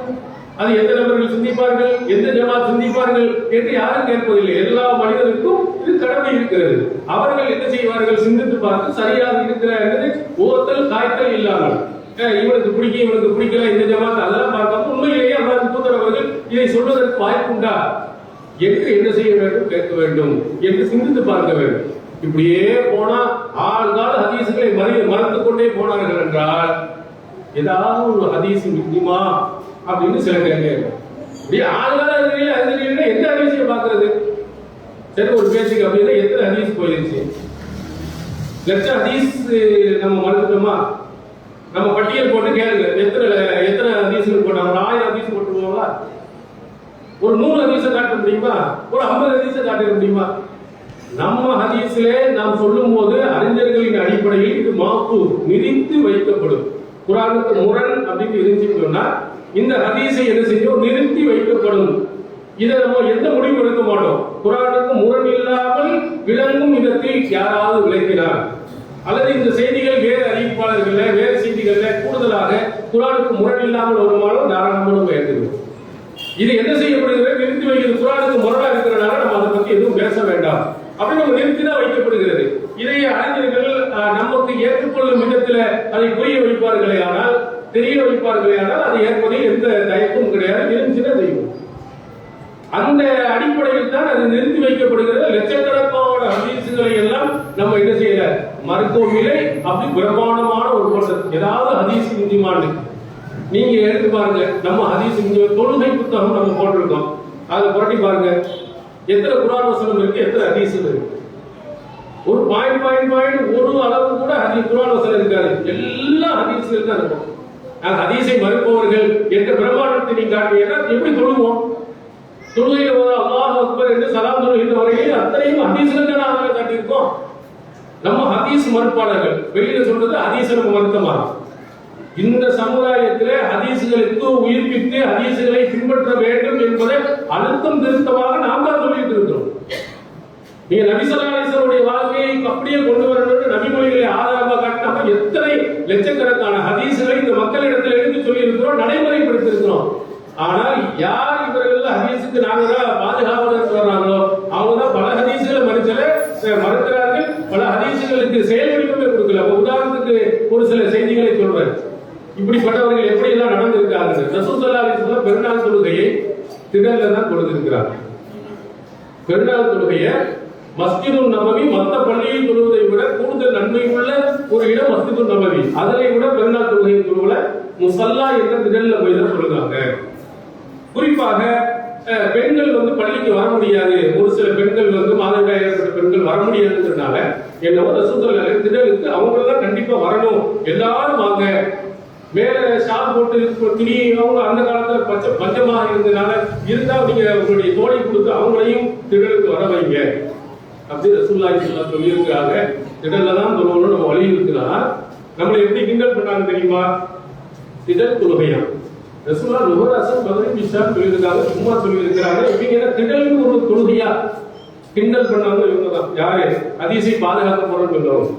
அது எந்த நபர்கள் சிந்திப்பார்கள், எந்த ஜமாத் சிந்திப்பார்கள் என்று யாரும் கேட்பதில்லை. எல்லா மனிதனுக்கும் இது கடமை இருக்கிறது. அவர்கள் என்ன செய்வார்கள், சிந்தித்து பார்த்து சரியாக இருக்கிற ஓத்தல் காய்த்தல் இல்லாமல் இவனுக்கு பிடிக்கும் இவனுக்கு பிடிக்கல இந்த ஜமாத் அதெல்லாம் பார்க்காம உண்மையிலேயே அல்லாஹ்வின் தூதர் அவர்கள் இதை சொல்வதற்கு வாய்ப்புண்டா என்று என்ன செய்ய வேண்டும், கேட்க வேண்டும் என்று சிந்தித்து பார்க்க வேண்டும். இப்படியே போனா ஆள்கால ஹதீசுகளை மறந்து கொண்டே போனார்கள் என்றால் ஏதாவது ஒரு ஹதீஸ் முக்கியமா அப்படின்னு சில கேட்க ஆள்கால எந்த ஹதீஸை பார்க்கறது? சரி, ஒரு பேசிக் அப்படின்னா எத்தனை ஹதீஸ் போயிருச்சு, லட்சம் ஹதீஸ் நம்ம மறந்துட்டோமா? நம்ம பட்டியல் போட்டு கேளுங்க, எத்தனை ஹதீஸ்கள் போட்டாங்க? 1000 ஹதீஸ் போட்டுருவாங்களா? ஒரு 100 ஹதீஸை காட்ட முடியுமா? ஒரு 50 ஹதீஸை காட்ட முடியுமா? நம்ம ஹதீஸிலே நாம் சொல்லும் போது அறிஞர்களின் அடிப்படையில் இது மாப்பு நிறுத்தி வைக்கப்படும். குர்ஆனுக்கு முரண் அப்படின்னு இருந்துச்சுன்னு சொன்னா இந்த ஹதீஸை என்ன செய்யும், நிறுத்தி வைக்கப்படும். இதை நம்ம எந்த முடிவு எடுக்க மாட்டோம். குர்ஆனுக்கு முரண் இல்லாமல் விளங்கும் விதத்தில் யாராவது விளக்கினார் அல்லது இந்த செய்திகள் வேறு அறிவிப்பாளர்கள வேறு செய்திகள்ல கூடுதலாக குர்ஆனுக்கு முரண் இல்லாமல் வருமானம் தாராளமாக ஏற்றுக்கிறோம். இது என்ன செய்யப்படுகிறது, நிறுத்தி வைக்கிறது. குர்ஆனுக்கு முரணா இருக்கிறனால நம்ம அதை பத்தி எதுவும் பேச வேண்டாம் அப்படின்னு நம்ம நிறுத்தி தான் வைக்கப்படுகிறது. இதை அறிஞர்கள் நமக்கு ஏற்றுக்கொள்ளும் விதத்தில் அதை புரிய வைப்பார்களே ஆனால், தெரிய வைப்பார்களே ஆனால் அதை ஏற்பதில் எந்த தயக்கமும் கிடையாது. இருந்துச்சுன்னா செய்வோம். அந்த அடிப்படையில் தான் அது நிறுத்தி வைக்கப்படுகிறது. லட்சக்கணக்கான ஹதீசுகளை எல்லாம் நம்ம என்ன செய்யல மருத்துவம் இல்லை. அப்படி பிரமாண்டமான ஒரு கோஷம் ஏதாவது ஹதீஸ் இந்திமாண்டு நீங்க எடுத்து பாருங்க. நம்ம ஹதீஸ் தொழுகை புத்தகம் நம்ம போட்டிருக்கோம், அதை புரட்டி பாருங்க. எத்தனை குர்ஆன் வசனம் இருக்கு, எத்தனை ஹதீஸ் இருக்கு. ஒரு பாயிண்ட் ஒரு அளவு கூட குர்ஆன் வசனம் இருக்காது. எல்லா ஹதீஸ்கள் தான் இருக்கும். ஹதீஸை மறுப்பவர்கள் என்ற பிரமாண்டத்தை நீங்க காட்டுவீங்கன்னா எப்படி தொழுவோம்? தொழுகையில அல்லாஹ் அக்பர் என்று சலாம் சொல்லுகின்ற வரையில் அத்தனையும் ஹதீஸ்கள் தான் நாங்கள் காட்டியிருக்கோம். நம்ம ஹதீஸ் மறுப்பாளர்கள் வெளியில சொல்றது ஹதீஸ் நம்ம மறுத்தமா? இந்த சமுதாயத்திலே ஹதீஸ்களுக்கு உயிர்ப்பித்து ஹதீஸ்களை பின்பற்ற வேண்டும் என்பதை அழுத்தம் திருத்தமாக நாம் தான் சொல்லிட்டு இருக்கிறோம். நீங்க நபி ஸல்லல்லாஹு அலைஹி வஸல்லம் வாழ்க்கையை அப்படியே கொண்டு வரணும், நபிமொழிகளை ஆதாரமாக காட்டினாம எத்தனை லட்சக்கணக்கான ஹதீஸ்களை இந்த மக்களிடத்தில் எடுத்து சொல்லி இருக்கிறோம், நடைமுறைப்படுத்தி இருக்கிறோம். ஆனால் யார் இவர்கள் ஹதீஸுக்கு நாங்க பாதுகாவலர் வர்றாங்களோ அவங்க தான் பல ஹதீஸ்களை மறுக்கிறார்கள், பல ஹதீஸ்களுக்கு செயல்வடிவமே கொடுக்கல. உதாரணத்துக்கு ஒரு சில செய்திகளை சொல்றேன். இப்படிப்பட்டவர்கள் எப்படி எல்லாம் நடந்திருக்காங்க. ரசூல் ஸல்லல்லாஹு அலைஹி வஸல்லம் பெருநாள் தொழுகையை திடல்ல தான் கொடுத்திருக்கிறார். பெருநாள் தொழுகையை மஸ்ஜிதுன் நபவி மற்ற பள்ளியில் தொழுவதை விட கூடுதல் நன்மை உள்ள ஒரு இடம் மஸ்ஜிதுன் நபவி. அதனை விட பெருநாள் தொழுகையை தொழுவல முசல்லா என்ற திடல்ல போய் தான் சொல்லுறாங்க. குறிப்பாக பெண்கள் பள்ளிக்கு வர முடியாது, ஒரு சில பெண்கள் மாதவிடாய் ஏற்பட்ட பெண்கள் வர முடியாதுன்றதுனால என்னவோ ரசூல் ஸல்லல்லாஹு அலைஹி வஸல்லம் திடலுக்கு அவங்க தான் கண்டிப்பா வரணும், எல்லாரும் வாங்க. மேல ஷால் போட்டு துணி அவங்க அந்த காலத்துல பஞ்சமாக இருந்ததுனால இருந்தா நீங்க உங்களுடைய தோழி கொடுத்து அவங்களையும் திடலுக்கு வர வைங்க அப்படி ரசூலுல்லாஹி ஸல்லல்லாஹு அலைஹி வஸல்லம் சொல்லியிருக்கிறாங்க. திடல்ல தான் தொழுவணும் நம்ம வலியுறுத்தினா நம்மளை எப்படி கிண்டல் பண்ணாங்க தெரியுமா? திடல் தொழுகையா ரசூலுல்லாஹ் லுஹர் அஸ்ர் மக்ரிப் இஷா சொல்லியிருக்காங்க, சும்மா சொல்லியிருக்கிறாங்க. இவங்க திடல்னு ஒரு தொழுகையா கிண்டல் பண்ணாங்க. இவங்க தான் யாரு ஹதீஸை பாதுகாக்க போறோம்னு சொல்லுவாங்க.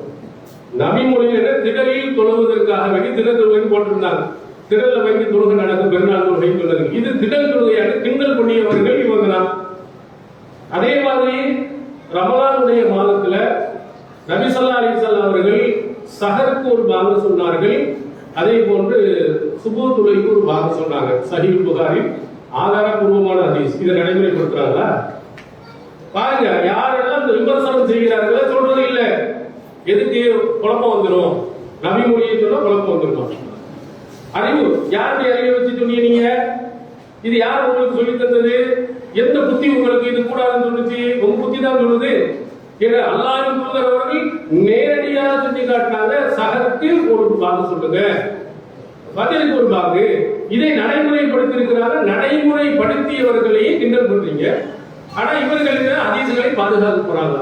நபி மொழியில திடலில் தொழுவதற்காக வேண்டி திடல் தொழுகை போட்டிருந்தாங்க. திடல்ல வைத்து தொழுகை நடக்கும் பெருநாள் தொழுகை சொன்னது. இது திடல் தொழுகையாக கிண்டல் பண்ணியவர்கள் இவங்க தான். அதே மாதிரி ரமலானுடைய மாதத்துல நபி ஸல்லல்லாஹு அலைஹி வஸல்லம் அவர்கள் சஹருக்கு ஒரு பாகம் சொன்னார்கள். அதே போன்று சுபூ தொழுகைக்கு ஒரு பாகம் சொன்னாங்க. சஹீஹ் புகாரி ஆதாரபூர்வமான ஹதீஸ். இதை நடைமுறைப்படுத்துறாங்களா பாருங்க. யாரெல்லாம் இந்த விமர்சனம் செய்கிறார்களோ சொல்றது இல்லை. எதுக்கு குழப்பம் வந்துடும்? நபி மொழியை சொன்னா குழப்பம் வந்துடும். அறிவு யாருடைய அறிவை வச்சு சொன்னீங்க நீங்க? இது யார் உங்களுக்கு சொல்லி தந்தது? எந்த புத்தி உங்களுக்கு இது கூடாதுன்னு சொல்லுச்சு? உங்க புத்தி தான் சொல்லுது. அல்லாஹ்வின் தூதர் அவர்கள் நேரடியாக சுட்டி காட்டினாங்க. சஹருக்கு ஒரு பாகம் சொல்லுங்க, பதிலுக்கு ஒரு பாகு. இதை நடைமுறைப்படுத்தி இருக்கிறாங்க. நடைமுறைப்படுத்தியவர்களையே கிண்டல் பண்றீங்க. ஆனா இவர்களுக்கு ஹதீஸ்களை பாதுகாக்க போறாங்க.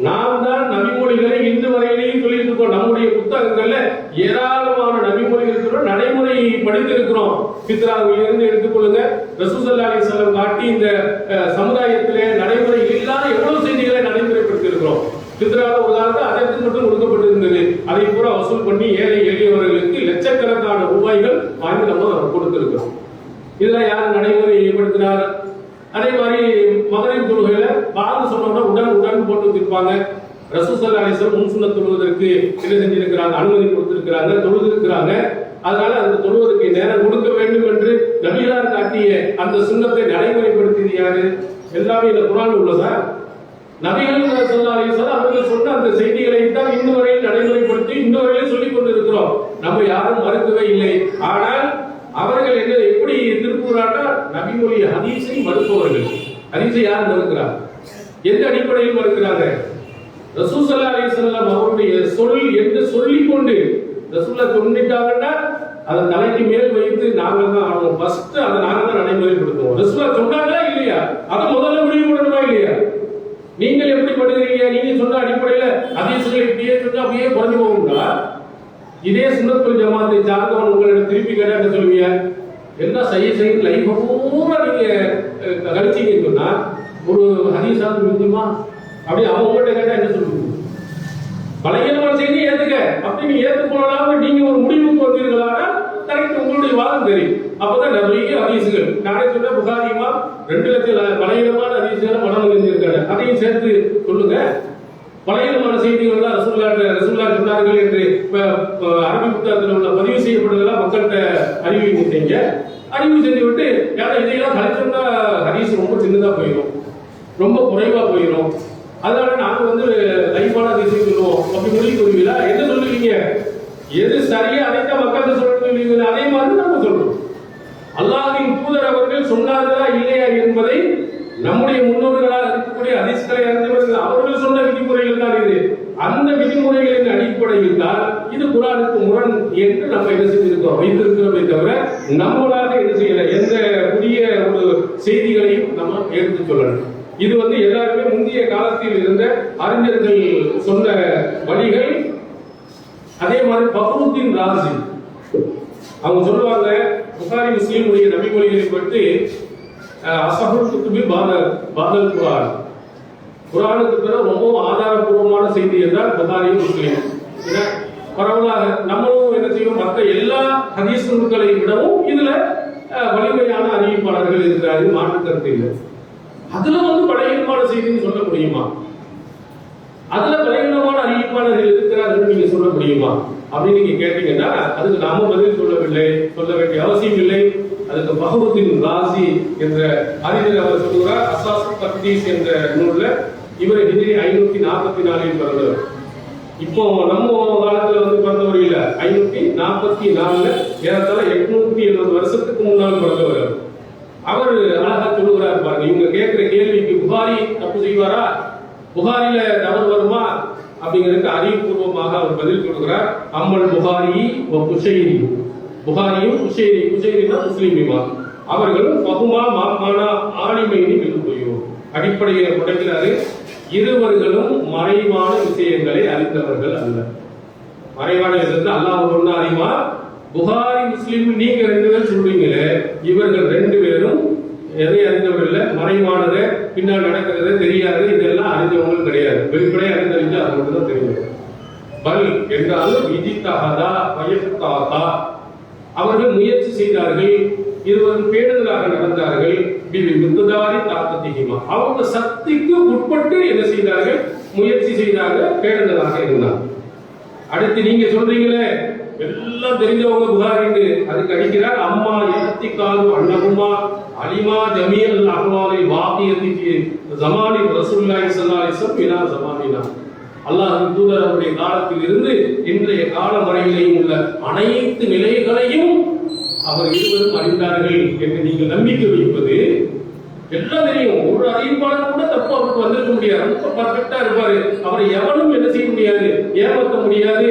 நாம் தான் நபிமொழிகளை இன்று வரையிலேயும் சொல்லிட்டு இருக்கோம். நம்முடைய புத்தகங்கள்ல ஏராளமான நபிமொழிகள் நடைமுறை படித்திருக்கிறோம். பித்ராவில் இருந்து எடுத்துக்கொள்ளுங்க. ரசூல் ஸல்லல்லாஹு அலைஹி வஸல்லம் காட்டி இந்த சமுதாயத்திலே நடைமுறை இல்லாத எவ்வளவு செய்திகளை நடைமுறைப்படுத்தி இருக்கிறோம். பித்ரால ஒரு காலத்தில் அதற்கு மட்டும் கொடுக்கப்பட்டிருந்தது. அதை பூரா வசூல் பண்ணி ஏழை எளியவர்களுக்கு லட்சக்கணக்கான ரூபாய்கள் வாங்கி நம்ம கொடுத்திருக்கிறோம். இதெல்லாம் யார் நடைமுறைப்படுத்தினார்? அதே மாதிரி மகரிப் தொழுகையில பாகம் சொன்னோம்னா உடன் போட்டு வச்சிருப்பாங்க. ரசூல் ஸல்லல்லாஹு அலைஹி வஸல்லம் முன்சுன்னத் தொழுவதற்கு என்ன செஞ்சிருக்கிறாங்க? அனுமதி கொடுத்திருக்கிறாங்க, தொழுதிருக்கிறாங்க. அதனால அந்த தொழுவதற்கு நேரம் கொடுக்க வேண்டும் என்று நபிகளார் காட்டிய அந்த சுன்னத்தை நடைமுறைப்படுத்தியது யாரு? எல்லாமே இந்த குர்ஆன்ல உள்ளதா? நபிகள் ஸல்லல்லாஹு அலைஹி வஸல்லம் அவர்கள் சொன்ன அந்த செய்திகளை தான் இன்னும் வரையில் நடைமுறைப்படுத்தி இன்னும் வரையில் சொல்லிக் கொண்டிருக்கிறோம். நம்ம யாரும் மறுக்கவே இல்லை. ஆனால் அவர்கள் என்ன எப்படி திருப்புறாட்டா நபிமொழி ஹதீஸை மறுப்பவர்கள். ஹதீஸை யார் மறுக்கிறார்? எந்த அடிப்படையில் மறுக்கிறாங்க? ரசூல் ஸல்லல்லாஹு அலைஹி வஸல்லம் அவருடைய சொல் என்று சொல்லிக் கொண்டு ரசூலுல்லாஹ் சொன்னிட்டாங்கன்னா அதை தலைக்கு மேல் வைத்து நாங்கள் தான் ஆடுவோம். ஃபர்ஸ்ட் அதை நாங்கள் தான் நடைமுறைப்படுத்துவோம். ரசூலுல்லாஹ் சொன்னாங்களா இல்லையா? அதை முதல்ல முடிவு பண்ணணுமா இல்லையா? நீங்கள் எப்படி பண்ணுகிறீங்க? நீங்க சொன்ன அடிப்படையில ஹதீஸ்களை இப்படியே சொன்னா அப்படியே குறைஞ்சு போகுங்களா? இதே சுன்னத்துல் ஜமாத்தை சார்ந்தவன் உங்களிடம் திருப்பி கேட்டா என்ன சொல்லுவீங்க? என்ன செய்ய லைஃப் பூரா நீங்க கழிச்சீங்கன்னு சொன்னா ஒரு ஹதீஸாவது முடிஞ்சுமா? அப்படி அவங்க உங்கள்கிட்ட கேட்டா என்ன சொல்லுவீங்க? பலகீனமான செய்தி ஏத்துக்க அப்படி நீங்க ஏற்றுக்கொள்ளலாம் நீங்க ஒரு முடிவுக்கு வந்தீர்களானா கரெக்ட், உங்களுடைய வாதம் தெரியும். அப்பதான் நிறைய ஹதீஸ்கள் நானே சொன்ன புகாரி இமாம் 2 லட்சம் பலகீனமான ஹதீஸ்களை மனம் செஞ்சிருக்காரு. அதையும் சேர்த்து சொல்லுங்க. பலகீனமான செய்திகள் தான் ரசூலுல்லாஹ் சொன்னார்கள் என்று அரபி புத்தகத்தில் உள்ள பதிவு செய்யப்படுவதெல்லாம் மக்கள்கிட்ட அறிவிப்பு செய்யுங்க. அறிவு செஞ்சு விட்டு ஏன்னா இதையெல்லாம் கழிச்சோம்னா ஹதீஸ் ரொம்ப சின்னதா போயிடும், ரொம்ப குறைவா போயிடும். அதனால நாங்க லைஃபான ஹதீஸ் சொல்லுவோம். அப்படி முடிவு சொல்லுவீங்களா? என்ன சொல்லுவீங்க? எது சரியா அதைத்தான் மக்கள் சொல்லுவீங்க. அதே மாதிரி நம்ம சொல்றோம். அல்லாஹ்வின் தூதர் அவர்கள் சொன்னார்களா இல்லையா என்பதை நம்முடைய முன்னோர்களால் இருக்கக்கூடிய ஹதீஸ்களை அறிந்தவர்கள் அவர்கள் சொன்ன விதிமுறைகள் தான் இது. அந்த விதிமுறைகளின் அடிப்படையில் தான் இது குர்ஆனுக்கு முரண் என்று நம்ம என்ன செஞ்சிருக்கோம் வைத்திருக்கிறோமே தவிர நம்மளாக என்ன செய்யல எந்த புதிய ஒரு செய்திகளையும் நம்ம எடுத்து சொல்லணும். இது எல்லாருமே முந்தைய காலத்தில் இருந்த அறிஞர்கள் சொன்ன வழிகள். அதே மாதிரி ஃபக்ருத்தீன் ராஸி அவங்க சொல்லுவாங்க, புகாரி முஸ்லிமுடைய நபிமொழிகளை பற்றி அஸ்ஹபுல் குத்துபி பாதல் குர்ஆன், குர்ஆனுக்கு பிறகு ரொம்ப ஆதாரபூர்வமான செய்தி என்றால் புகாரி முஸ்லிம். பரவலாக நம்மளும் என்ன செய்வோம், மற்ற எல்லா ஹதீஸ் நூல்களை விடவும் இதுல வலிமையான அறிவிப்பாளர்கள் இருக்கிறார்கள், மாற்று கருத்து இல்லை. அதுல பலகீனமான செய்தின்னு சொல்ல முடியுமா? அதுல பலகீனமான அறிவிப்பாளர்கள் இருக்கிறார்கள் நீங்க சொல்ல முடியுமா அப்படின்னு நீங்க கேட்டீங்கன்னா அதுக்கு நாம பதில் சொல்ல வேண்டிய அவசியம் இல்லை. அதுக்கு ஃபக்ருத்தீன் ராஸி என்ற அறிஞர் அவர் சொல்லுகிறார். அஸ்ஸாஸ் தக்தீஸ் என்ற நூல்ல இவர் ஹிஜ்ரி 544 பிறந்தவர். இப்போ நம்ம காலத்துல பிறந்தவர் இல்ல, 544 ஏறத்தாழ 870 வருஷத்துக்கு முன்னால் பிறந்தவர். அவர் அழகா சொல்லுகிறார் பாருங்க. இவங்க கேட்கிற கேள்விக்கு புகாரி தப்பு செய்வாரா, புகாரில தவறு வருமா அப்படிங்கிறதுக்கு அறிவுபூர்வமாக அவர் பதில் சொல்கிறார். அம்மல் புகாரி குஷைரி, புகாரியும் குஷைரினா முஸ்லிம் இமாம் அவர்களும் பகுமா மாகானா ஆலிமைனி விரும்புகிறோம் அடிப்படையை உடைக்கிறாரு. இருவர்களும் மறைவான விஷயங்களை அறிந்தவர்கள் அல்ல. மறைவான விஷயத்தை அல்லாஹ் ஒண்ணு அறிவார். புகாரி முஸ்லிம் நீங்க 2 பேரும் சொல்றீங்களே, இவர்கள் 2 பேரும் எதை அறிந்தவர்கள்? மறைவானதை பின்னால் நடக்கிறது தெரியாது, இதெல்லாம் அறிந்தவங்க கிடையாது. வெளிப்படை அறிந்தறிஞ்சு அது மட்டும் தான் தெரியும். பல் என்றாலும் விதித்தகதா வயத்தாகா அவர்கள் முயற்சி செய்தார்கள், இருவரும் பேணுதலாக நடந்தார்கள். அவங்க சக்திக்கு உட்பட்டு என்ன செய்தார்கள்? முயற்சி செய்தாங்க, பேணுதலாக இருந்தாங்க. அடுத்து நீங்க சொல்றீங்களே எல்லாம் தெரிஞ்சவங்க புகாரின்னு அதுக்கு அடிக்கிறார். அம்மா எத்திகாலு அன்னகுமா அலிமா ஜமீல் அஹ்வாலி வாகியத்திக்கு ஜமானி ரசூலுல்லாஹி ஸல்லல்லாஹு அலைஹி வஸல்லம் இலா ஜமானினா, அல்லாஹ்வின் தூதர் அவருடைய காலத்தில் இருந்து இன்றைய காலம் வரையிலேயும் உள்ள அனைத்து நிலைகளையும் அவர் இருவரும் அறிந்தார்கள் என்று நீங்கள் நம்பிக்கை வைப்பது எல்லாம் தெரியும். ஒரு அறிவிப்பாளர் கூட தப்பு அவருக்கு வந்திருக்க முடியாது, ரொம்ப பர்ஃபெக்டா இருப்பாரு, அவரை எவனும் என்ன செய்ய முடியாது, ஏமாற்ற முடியாது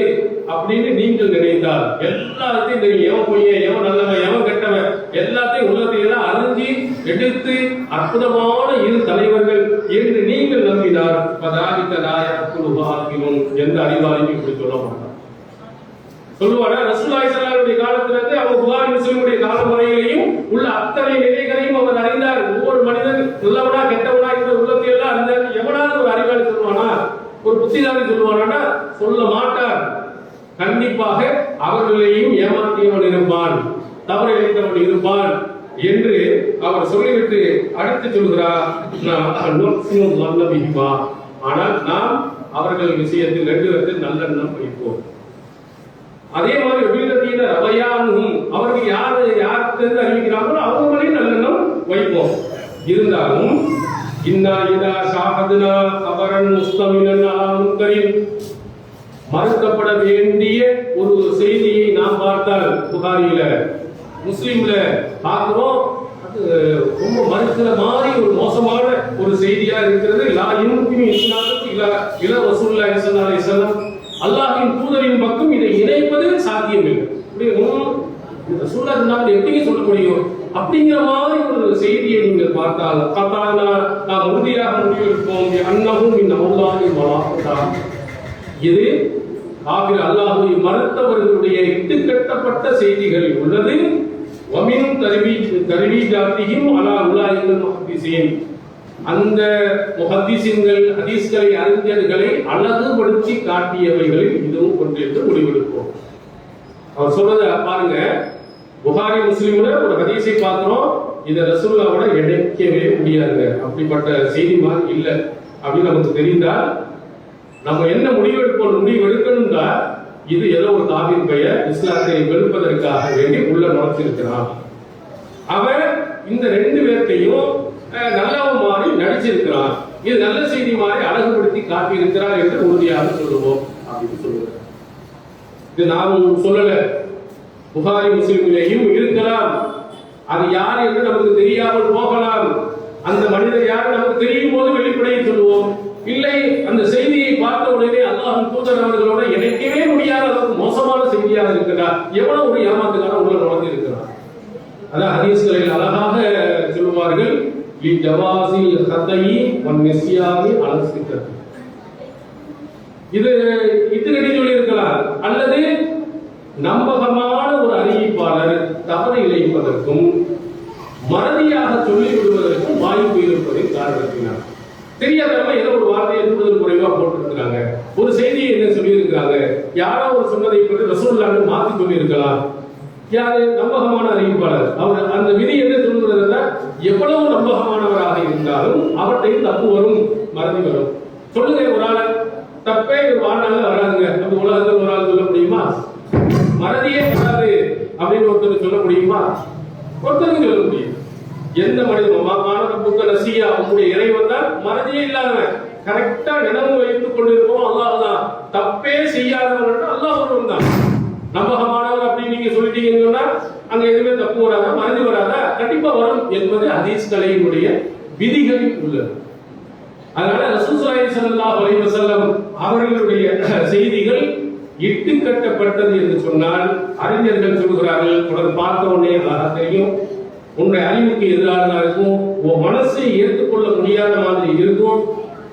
அப்படின்னு நீங்கள் நினைத்தால் எல்லாத்தையும் தெரியும். எவன் பொய்யன், எவன் நல்லவன், எவன் கெட்டவன் எல்லாத்தையும் உள்ளத்தையெல்லாம் அறிஞ்சு எடுத்து அற்புதமான இரு தலைவர்கள் என்று நீங்கள் நம்பினார். எந்த அறிவாளியும் இப்படி சொல்ல மாட்டார். சொல்லுவாங்க ரசூலுல்லாஹி ஸல்லல்லாஹு அலைஹி காலத்துல இருந்து அவங்க புகாரி முஸ்லிமுடைய காலம் வரையிலையும் உள்ள அத்தனை நிலைகளையும் அவர் அறிந்தார். ஒவ்வொரு மனிதன் நல்லவனா கெட்டவனா என்ற உள்ளத்தை எல்லாம் அறிந்தார். எவனாவது ஒரு அறிவாளி சொல்லுவானா, ஒரு புத்திசாலி சொல்லுவானா? சொல்ல மாட்டார். கண்டிப்பாக அவர்களையும் ஏமாற்றியவன் இருப்பான், தவறு இழைத்தவன் இருப்பான் என்று அவர் சொல்லிவிட்டு அடுத்து சொல்கிறார். ஆனால் நாம் அவர்கள் விஷயத்தில் 2 பேருக்கு நல்லெண்ணம் வைப்போம். அதே மாதிரி வீரத்தீன ரவையானும் அவர்கள் யாருக்கு அறிவிக்கிறாங்களோ அவர்களையும் நல்லெண்ணம் வைப்போம். இருந்தாலும் இன்னா இதா ஷாஹதுனா கபரன் முஸ்தமினன் அலா முன்கரின் மறுக்கப்பட வேண்டிய ஒரு செய்தியை நாம் பார்த்தால் புகாரியில முஸ்லிம்ல பார்க்கிறோம், ரொம்ப மறுக்கிற மாதிரி ஒரு மோசமான ஒரு செய்தியா இருக்கிறது. லா யும்கினு இஸ்னாது இலா ரசூலுல்லாஹி ஸல்லல்லாஹு அலைஹி வஸல்லம், அல்லாஹ்வின் தூதரின் பக்கம் இதை இணைப்பது சாத்தியமில்லை. இந்த சூழல் எப்படிங்க சொல்ல முடியும் அப்படிங்கிற மாதிரி ஒரு செய்தியை நீங்கள் பார்த்தால் நாம் உறுதியாக முடிவெடுப்போம் அன்னமும் இந்த மௌலானி மலாஹா. இது காபிர் அல்லாஹ்வை மறுத்தவர்களுடைய இட்டுக்கட்டப்பட்ட செய்திகள் உள்ளது. வமின் தர்வீஜாத்திஹிம் அலா உலாயில் முஹத்திஸீன். அந்த முஹத்திஸீன்கள் ஹதீஸ்களை அறிஞர்களை அழகுபடுத்தி காட்டியவைகளில் இதுவும் ஒன்று என்று முடிவெடுப்போம். அவர் சொல்றத பாருங்க, புகாரி முஸ்லிம்ல ஒரு ஹதீஸை பார்க்கிறோம், இதை ரசூலுல்லாஹ்வோட இணைக்கவே முடியாதுங்க, அப்படிப்பட்ட செய்தி மாதிரி இல்லை அப்படின்னு நமக்கு தெரிந்தால் நம்ம என்ன முடிவெடுக்கணும்னா இது ஏதோ ஒரு காபிர் பெயர் இஸ்லாத்தை வெறுப்பதற்காக வேண்டி உள்ள நுழைச்சிருக்கிறான். அவன் இந்த ரெண்டு பேர்த்தையும் நல்லவன் மாதிரி நடிச்சிருக்கிறான், இது நல்ல செய்தி மாதிரி அழகுபடுத்தி காட்டி இருக்கிறான் என்று உறுதியாக சொல்லுவோம் அப்படின்னு சொல்லுவார். இது நாம் சொல்லல, புகாரி முஸ்லிமிலேயும் இருக்கலாம். அது யார் என்று நமக்கு தெரியாமல் போகலாம். அந்த மனிதர் யார் நமக்கு தெரியும் போது வெளிப்படையை சொல்லுவோம். இல்லை, அந்த செய்தியை பார்த்த உடனே அல்லாஹ்வின் தூதர் அவர்களோட இணைக்கவே முடியாத அளவுக்கு மோசமான செய்தியாக இருக்கிறார், எவ்வளவு ஒரு ஏமாத்துக்கான உள்ள நுழைந்து இருக்கிறார். அதான் ஹதீஸ்களில் அழகாக சொல்லுவார்கள், ஜவாஸில் ஹதயி வன் நிஸ்யானி அலல் சிக்கத். இது இத்தனை சொல்லி இருக்கலாம். அல்லது நம்பகமான ஒரு அறிவிப்பாளர் தவறு இழைப்பதற்கும் மறதியாக சொல்லி விடுவதற்கும் வாய்ப்பு இருப்பதின் காரணத்தினால் தெரியாதவங்க ஏதோ ஒரு வார்த்தையை கூடுதல் குறைவா போட்டுருக்காங்க, ஒரு செய்தியை என்ன சொல்லி இருக்கிறாங்க, யாரோ ஒரு சொன்னதை பற்றி ரசூலுல்லாஹ் மாற்றி சொல்லி இருக்கலாம். யாரு நம்பகமான அறிவிப்பாளர், அவர் அந்த விதி என்ன சொல்லுகிறதுனா எவ்வளவு நம்பகமானவராக இருந்தாலும் அவர்கிட்டையும் தப்பு வரும், மறதி வரும். சொல்லுங்க, ஒரு ஆளை தப்பே வாழ்நாள்ல வராதுங்க நம்ம உலகத்தில் ஒரு ஆள் சொல்ல முடியுமா? மறதியே வராது அப்படின்னு ஒருத்தர் சொல்ல முடியுமா? ஒருத்தருக்கு சொல்ல முடியும். எந்த மனிதனும் நசியா உங்களுடைய இறைவன் தான் மறதியே இல்லாதவன், கரெக்டா நினைவு வைத்துக் கொண்டிருப்போம். அல்லாஹ் தான், தப்பே செய்யாதவன் அல்லாஹ் ஒருவன் தான். நம்பகமானவர் அப்படின்னு நீங்க சொல்லிட்டீங்கன்னு சொன்னா அங்க எதுவுமே தப்பு வராதா, மறதி வராதா? கண்டிப்பா வரும் என்பது ஹதீஸ் கலையினுடைய விதிகளில் உள்ளது. அதனால ரசூலுல்லாஹி ஸல்லல்லாஹு அலைஹி வஸல்லம் அவர்களுடைய செய்திகள் இட்டு கட்டப்பட்டது என்று சொன்னால் அறிஞர்கள் சொல்கிறார்கள், தொடர் பார்த்த உடனே அழகா தெரியும், உன்னுடைய அறிவுக்கு எதிரானதா இருக்கும், உன் மனசை ஏற்றுக்கொள்ள முடியாத மாதிரி இருக்கும்.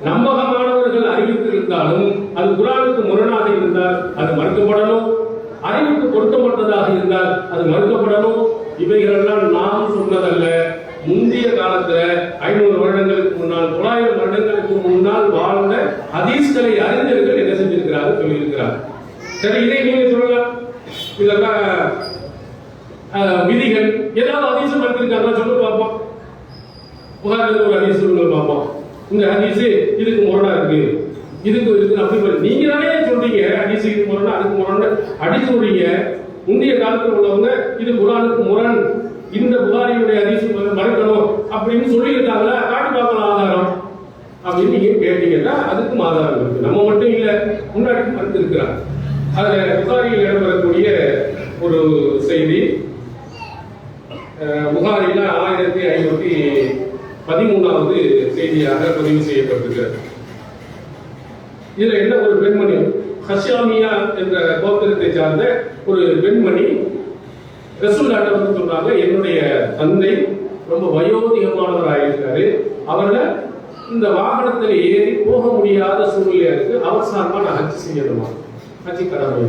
நம்பகமானவர்கள் அறிவித்திருந்தாலும் அது குர்ஆனுக்கு முரணாக இருந்தால் அது மறுக்கப்படணும், அறிவுக்கு பொருத்தப்பட்டதாக இருந்தால் அது மறுக்கப்படணும். இவைகளெல்லாம் நாம் சொன்னதல்ல. முந்தைய காலத்துல 500 வருடங்களுக்கு முன்னால் 900 வருடங்களுக்கு முன்னால் வாழ்ந்த ஹதீஸ்களை அறிஞர்கள் என்ன செஞ்சிருக்கிறார்கள், சொல்லியிருக்கிறார். சரி, இதை நீங்க சொல்லலாம், இதெல்லாம் விதிகள். ஏதாவது ஹதீஸ் படித்திருக்காங்க சொல்லு பார்ப்போம். புகாரில் ஒரு ஹதீஸ் சொல்லுங்க பார்ப்போம். இந்த ஹதீஸ் இதுக்கு முரணா இருக்கு, இதுக்கு இருக்கு அப்படி நீங்க தானே சொல்றீங்க. ஹதீஸ் இதுக்கு முரணா அதுக்கு முரணா அடிச்சு விடுறீங்க. முந்தைய காலத்தில் உள்ளவங்க இது குர்ஆனுக்கு முரண், இந்த புகாரியுடைய ஹதீஸ் மறுக்கணும் அப்படின்னு சொல்லியிருக்காங்களா, காட்டி பார்க்கலாம் ஆதாரம் அப்படின்னு நீங்க கேட்டீங்கன்னா அதுக்கும் ஆதாரம் இருக்கு. நம்ம மட்டும் இல்ல, முன்னாடி மறுத்து இருக்கிறாங்க. அதுல புகாரியில் இடம்பெறக்கூடிய ஒரு செய்தி, புகாரில 1513வது செய்தியாக பதிவு செய்யப்பட்டிருக்கிறது. இதுல என்ன, ஒரு பெண்மணி ஹஷாமியா என்ற கோத்திரத்தை சார்ந்த ஒரு பெண்மணி ரசூலுல்லாஹ் வந்து சொல்றாங்க, என்னுடைய தந்தை ரொம்ப வயோதிகமானவராயிருக்காரு, அவர்ல இந்த வாகனத்தில் ஏறி போக முடியாத சூழ்நிலையா இருக்கு, அவசரமா நான் ஹஜ் செய்யணுமா, ஹஜ் கடமை.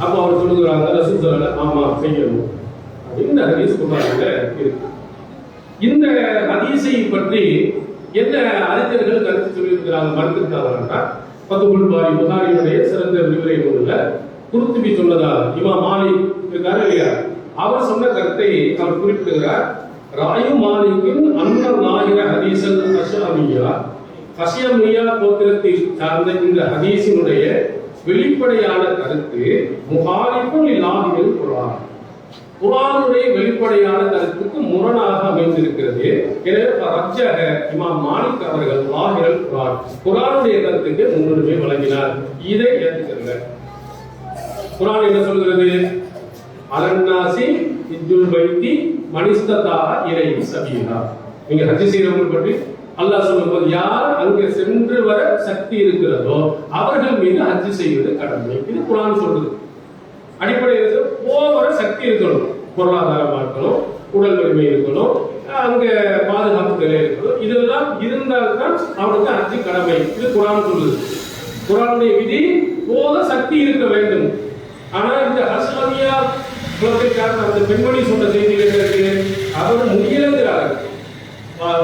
அப்ப அவர் சொல்லுகிறாங்க, ரசூலுல்லாஹ் ஆமா செய்யணும் அப்படின்னு ஹதீஸ் புகாரில இருக்கு. இந்த ஹதீஸை பற்றி என்ன அறிஞர்கள் கருத்து சொல்லியிருக்கிறாங்க, மறுத்திருக்கிறாங்கன்னா ஃபத்ஹுல் பாரி புகாரியுடைய சிறந்த விரிவுரை நூல்ல குர்துபி சொன்னதா இமாம் மாலிக் இருக்காரு இல்லையா, அவர் சொன்ன கருத்தை அவர் குறிப்பிடுகிறார். ராயு மாலிக்கின் அன்னர் நாயிர ஹதீஸல் ஹஷமியா கோத்திரத்தை சார்ந்த இந்த ஹதீஸினுடைய வெளிப்படையான கருத்து முஹாலிஃபுல் லில்லாஹில் குர்ஆன், குர்ஆனுடைய வெளிப்படையான கருத்துக்கு முரணாக அமைந்திருக்கிறது. எனவே ரஜ்ஜஹ இமாம் மாலிக் அவர்கள் லாஹிரல் குர்ஆன், குர்ஆனுடைய கருத்துக்கு முன்னுரிமை வழங்கினார். இதை ஏற்றுக்கங்க. குர்ஆன் என்ன சொல்கிறது, அலன்னாசி இஜ்ஜுல் பைத்தி மனிஸ்ததா இலைஹி சபீலா. நீங்க ஹஜ் செய்றவங்க பற்றி அல்லாஹ் சொல்லும்போது யார் அங்கே சென்று வர சக்தி இருக்கிறதோ அவர்கள் மீது ஹஜ் செய்வது கடமை. இது குர்ஆன் சொல்றது. அடிப்படையில் போகிற சக்தி இருக்கணும், பொருளாதாரமா இருக்கணும், உடல் வலிமை இருக்கணும், அங்க பாதுகாப்பு நிலை இருக்கணும். இதெல்லாம் இருந்தால்தான் அவனுக்கு ஹஜ்ஜு கடமை. இது குர்ஆன் சொல்லுது. குர்ஆனுடைய விதி போக சக்தி இருக்க வேண்டும். ஆனா இந்த அஸ்லாமியா குலத்தைக்காரன் அந்த பெண்மணி சொன்ன செய்திகள் இருக்கு, அவர் முடியலங்கிறாரு,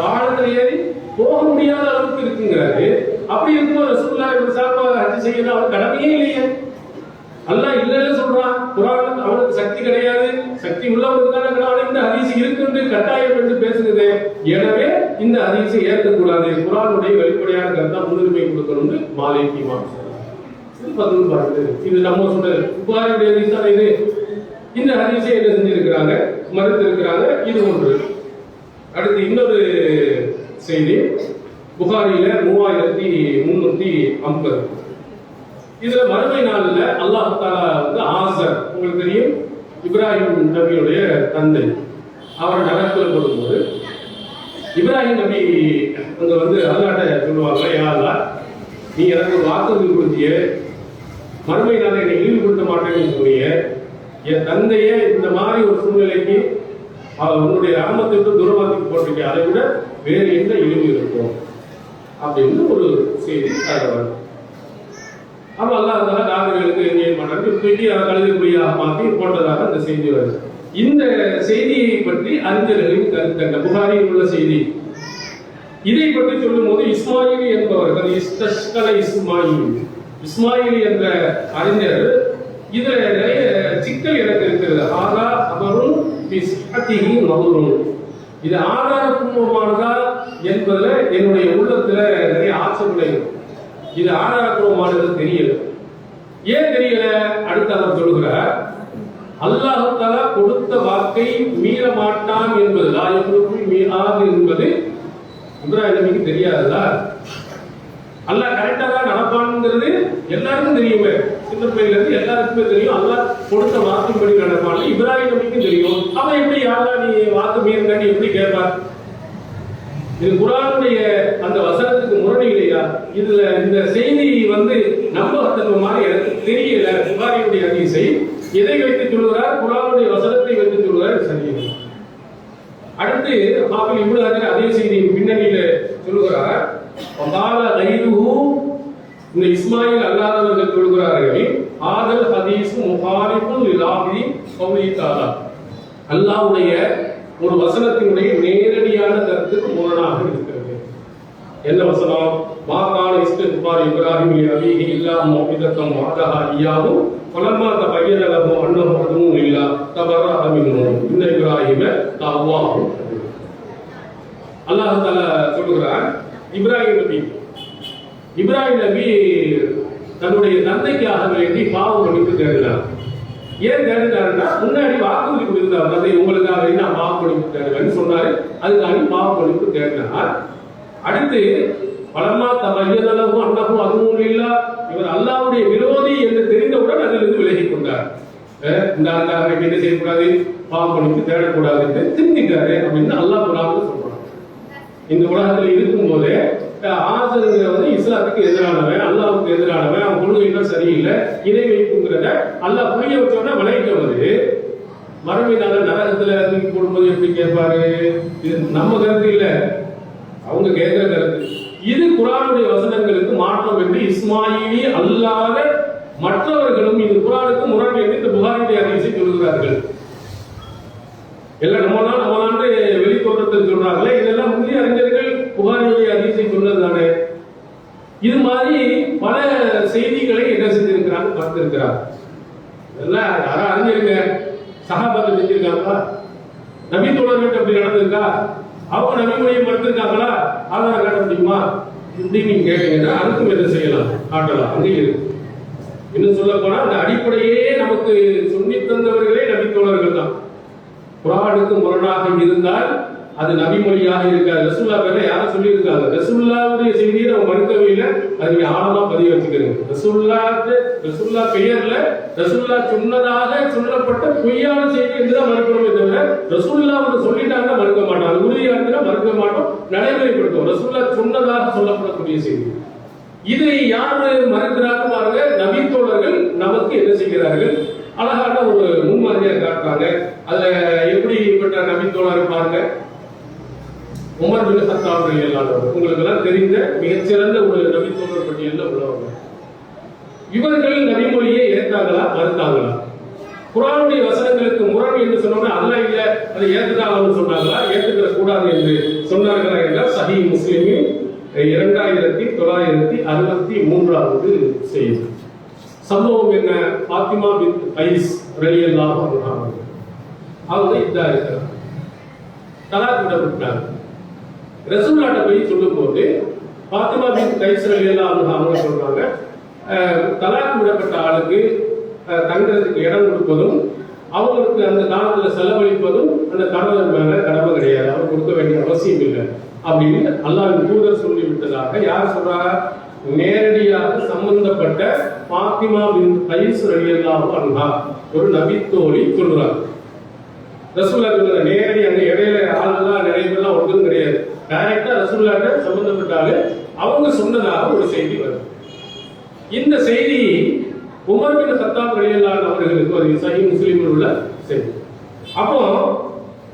வாகனத்தில் ஏறி போக முடியாத அளவுக்கு இருக்குங்கிறாரு. அப்படி இருக்கும்போது ரசூலுல்லாஹி ஸல்லல்லாஹு ஹஜ் செய்யணும் அவர் கடமையே இல்லையே. அல்லாஹ் இல்லைன்னு சொல்றான். குர்ஆன் அவனுக்கு சக்தி கிடையாது, சக்தி உள்ளவனுக்கான இந்த ஹதீஸ் இருக்குன்னு கட்டாயம் என்று பேசுகிறது. எனவே இந்த ஹதீஸை ஏற்கக்கூடாது, குர்ஆனுடைய வெளிப்படையான கருத்தா முன்னுரிமை கொடுக்கணும்னு மாலிக் இமாம் சொல்றாங்க. இது நம்ம சொன்னது புகாரியுடைய ஹதீஸ் தான் இது. இந்த ஹதீஸை என்ன செஞ்சிருக்கிறாங்க, மறுத்து இருக்கிறாங்க. இது ஒன்று. அடுத்து இன்னொரு செய்தி புகாரியில 3350. இதுல மறுமை நாள்ல அல்லாஹ் தஆலா வந்து ஆசர், உங்களுக்கு தெரியும், இப்ராஹிம் நபியுடைய தந்தை, அவர் நரகத்தில் போடும்போது இப்ராஹிம் நபி அங்க வந்து அல்லாஹ்ட்ட சொல்லுவாங்க, யா அல்லாஹ், நீ எனக்கு வாக்குறுதி கொடுத்திய, மறுமை நாளை என்னை இழிவுபடுத்த மாட்டேன்னு சொன்னீங்க, என் தந்தையே இந்த மாதிரி ஒரு சூழ்நிலைக்கு உன்னுடைய ரஹமத்தை விட்டு தூரமாக்கி போட்டிருக்க, அதை விட வேறு எந்த இழிவு இருக்கும் அப்படின்னு ஒரு செய்தி தகவல். அப்ப அல்லாஹ் காவிரிகளுக்கு என்ஜாய் பண்றது தூக்கி அதை கழுதக்கூடியாக மாற்றி போட்டதாக அந்த செய்தி வருது. இந்த செய்தியை பற்றி அறிஞர்களின் கருத்து புகாரியில் உள்ள செய்தி. இதை பற்றி சொல்லும் போது இஸ்மாயில் என்பவர்கள் இஸ்மாயில் என்ற அறிஞர் இதுல நிறைய சிக்கல் எனக்கு இருக்கிறது. ஆகா அவரும் இது ஆதாரப்பூர்வமானதா என்பதுல என்னுடைய உள்ளத்துல நிறைய ஆட்சேபனை. இது ஆதாரப்பூர்வமானது தெரியல. ஏன் தெரியல? அடுத்து அவர் சொல்கிறார், அல்லாஹ் தஆலா கொடுத்த வாக்கை மீற மாட்டான் என்பது என்பது இப்ராஹிம் நபிக்கு தெரியாதா? அல்லாஹ் கரெக்டா தான் நடப்பான்ங்கிறது எல்லாருக்கும் தெரியுமே, சின்ன பிள்ளைல இருந்து எல்லாருக்குமே தெரியும். அல்லாஹ் கொடுத்த வாக்கின்படி நடப்பான்னு இப்ராஹிம் நபிக்கும் தெரியும். அவன் எப்படி யாரா நீ வாக்கு மீறினான்னு எப்படி கேட்பார்? இது குர்ஆனுடைய அந்த வசனத்துக்கு முரணி இல்லையா? இதுல இந்த செய்தி வந்து நம்பகத்தன்மை எனக்கு தெரியல. புகாரியுடைய ஹதீஸை எதை வைத்து சொல்கிறார்? குர்ஆனுடைய வசனத்தை வைத்து சொல்கிறார். சரியில்லை. அடுத்து ஹாஃபிஸ் இப்னு ஹஜர் அதே செய்தியின் பின்னணியில சொல்கிறார், வகால கைருஹு, இந்த இஸ்மாயில் அல்லாதவர்கள் சொல்கிறார்கள், ஆதல் ஹதீஸ் முஹாரிஃபுன் லிலாஹி கௌலி தஆலா, அல்லாஹ்வுடைய ஒரு வசனத்தினுடைய நேரடியான கருத்துக்கு முரணாக இருக்கிறது. என்ன வசனம்? மாகான இஸ்திக்பார் இப்ராஹிம் அபிஹி இல்லா மௌஇதத்தம் வஅதஹா இய்யாஹு ஃபலம்மா தபய்யன லஹு அன்னஹு அதுவும் இல்லா தபர்ரஅ மின்ஹு இன்ன இப்ராஹிம தஅவ்வாஹு. அல்லாஹ் தஆலா சொல்கிறார், இப்ராஹிம் நபி தன்னுடைய தந்தைக்காக வேண்டி பாவ மன்னிப்பு தேடினார். ஏன் தேடினாருன்னா, முன்னாடி வாக்குறுதி கொடுத்தார், தந்தை உங்களுக்காக நான் பாவ மன்னிப்பு தேடுவேன்னு சொன்னாரு. அதுக்காக பாவ மன்னிப்பு தேடினார். அடுத்து பலமா தபய்யனலஹு அன்னஹு அதுவும் இல்லா, இவர் அல்லாஹ்வுடைய விரோதி என்று தெரிந்தவுடன் அதிலிருந்து விலகிக் கொண்டார். இந்த அல்லாஹ் என்ன செய்யக்கூடாது, பாவ மன்னிப்பு தேடக்கூடாது என்று திருந்திட்டாரு அப்படின்னு அல்லாஹ் குர்ஆன்ல சொல்றான். இந்த உலகத்தில் இருக்கும் போதே ஆசருங்கிற வந்து இஸ்லாத்துக்கு எதிரானவன், அல்லாஹ்வுக்கு எதிரானவன், அவன் கொள்கைகள் சரியில்லை, இணை வைப்புங்கிறத அல்லாஹ் புரிய வச்சோன்னா விளைவிட்டவது. மறுமையினால நரகத்துல தூக்கி போடும்போது எப்படி கேட்பாரு? இது நம்ம கருத்து இல்ல, அவங்க கேட்கிற கருத்து. இது குர்ஆனுடைய வசனங்களுக்கு மாற்றம் என்று இஸ்மாயிலி அல்லாத மற்றவர்களும் இது குர்ஆனுக்கு முரண் என்று இந்த புகாரியுடைய ஹதீஸை சொல்கிறார்கள். எல்லாம் நம்மளாண்டு வெளித்தோற்றத்தில் சொல்றாங்களே, இதெல்லாம் முந்தைய அறிஞர்கள் புகாரியுடைய ஹதீஸை சொன்னது தானே. இது மாதிரி பல செய்திகளை என்ன செஞ்சிருக்கிறாங்க, பார்த்திருக்கிறார். இதெல்லாம் யாரா அறிஞருங்க சஹாபாக்கள் செஞ்சிருக்காங்களா? நபி தோழர்கள் அப்படி நடந்திருக்கா? அவங்க நபிமொழியை மறுத்திருக்காங்களா? ஆதாரம் காட்ட முடியுமா? இப்படின்னு நீங்க கேட்டீங்கன்னா அதுக்கும் என்ன செய்யலாம், காட்டலாம். அங்கே இருக்கு. இன்னும் சொல்ல போனா அந்த அடிப்படையே நமக்கு சொல்லி தந்தவர்களே நபி தோழர்கள் தான். குர்ஆனுக்கு முரணாக இருந்தால் அது நபிமொழியாக இருக்காது. ரசூலுல்லாஹ் பேர்ல யாரும் சொல்லி இருக்காங்க, ரசூலுல்லாஹ்வுடைய செய்தியை நம்ம மறுக்கவே இல்லை. அது நீங்க ஆழமா பதிவு வச்சுக்கிறீங்க. ரசூலுல்லாஹ் பெயர்ல ரசூலுல்லாஹ் சொன்னதாக சொல்லப்பட்ட பொய்யான செய்தி என்றுதான் மறுக்கணுமே தவிர ரசூலுல்லாஹ் சொல்லிட்டாங்க மறுக்க மாட்டோம். அது உறுதியா இருந்தா மறுக்க மாட்டோம், நடைமுறைப்படுத்தும். ரசூலுல்லாஹ் சொன்னதாக சொல்லப்படக்கூடிய செய்தி. இதை யாரு மறுக்கிறாங்க பாருங்க. நபி தோழர்கள் நமக்கு என்ன செய்கிறார்கள்? அழகான ஒரு முன்மாதிரியா காட்டுறாங்க. அதுல எப்படிப்பட்ட நபித்தோழர் பாருங்க, உமர் பின் கத்தாப் ரலியல்லாஹு அன்ஹு, உங்களுக்கு எல்லாம் தெரிந்த மிகச்சிறந்த ஒரு நபித்தோழர் பட்டியலில் உள்ளவங்க. இவர்கள் நபிமொழியை ஏற்றாங்களா மறுத்தாங்களா? குர்ஆனுடைய வசனங்களுக்கு முரண் என்று சொன்னோம்னா அதெல்லாம் இல்ல, அதை ஏற்றுக்காங்கன்னு சொன்னாங்களா, ஏற்றுக்கிற கூடாது என்று சொன்னார்களா என்றால் சஹீஹ் முஸ்லிமில் 2963வது செய்தி. சம்பவம் என்ன? ஃபாத்திமா பின்த் கைஸ் ரலியல்லாஹு அன்ஹா அவங்க இதா இருக்கிறாங்க, தலாக் விடப்பட்டாங்க. ரசூலுல்லாஹ் போய் சொல்லும்போது ஃபாத்திமா பின்த் கைஸ் ரலியல்லாஹு அன்ஹா அவங்க சொல்றாங்க, தலாக் விடப்பட்ட ஆளுக்கு தங்குறதுக்கு இடம் கொடுப்பதும் அவங்களுக்கு அந்த காலத்துல செலவழிப்பதும் அந்த கணவன் மேல கடமை கிடையாது, அவர் கொடுக்க வேண்டிய அவசியம் இல்லை அப்படின்னு அல்லாஹ்வின் தூதர் சொல்லி விட்டதாக யார் சொல்றாங்க? நேரடியாக சம்பந்தப்பட்ட ஃபாத்திமா பின்த் கைஸ் ரலியல்லாஹு அன்ஹா ஒரு நபித்தோழி சொல்றாங்க. ரசூலுல்லாஹ் நேரடி அங்க இடையில ஆளுலாம் நிறைய பேர்லாம் ஒன்றும் கிடையாது, டைரக்டா ரசூலுல்லாஹ் சம்பந்தப்பட்டாலே அவங்க சொன்னதாக ஒரு செய்தி வருது. இந்த செய்தி உமர் பின் கத்தாப் ரலியல்லாஹு அவர்களுக்கு ஒரு சஹீஹ் முஸ்லிமில் உள்ள செய்தி. அப்போ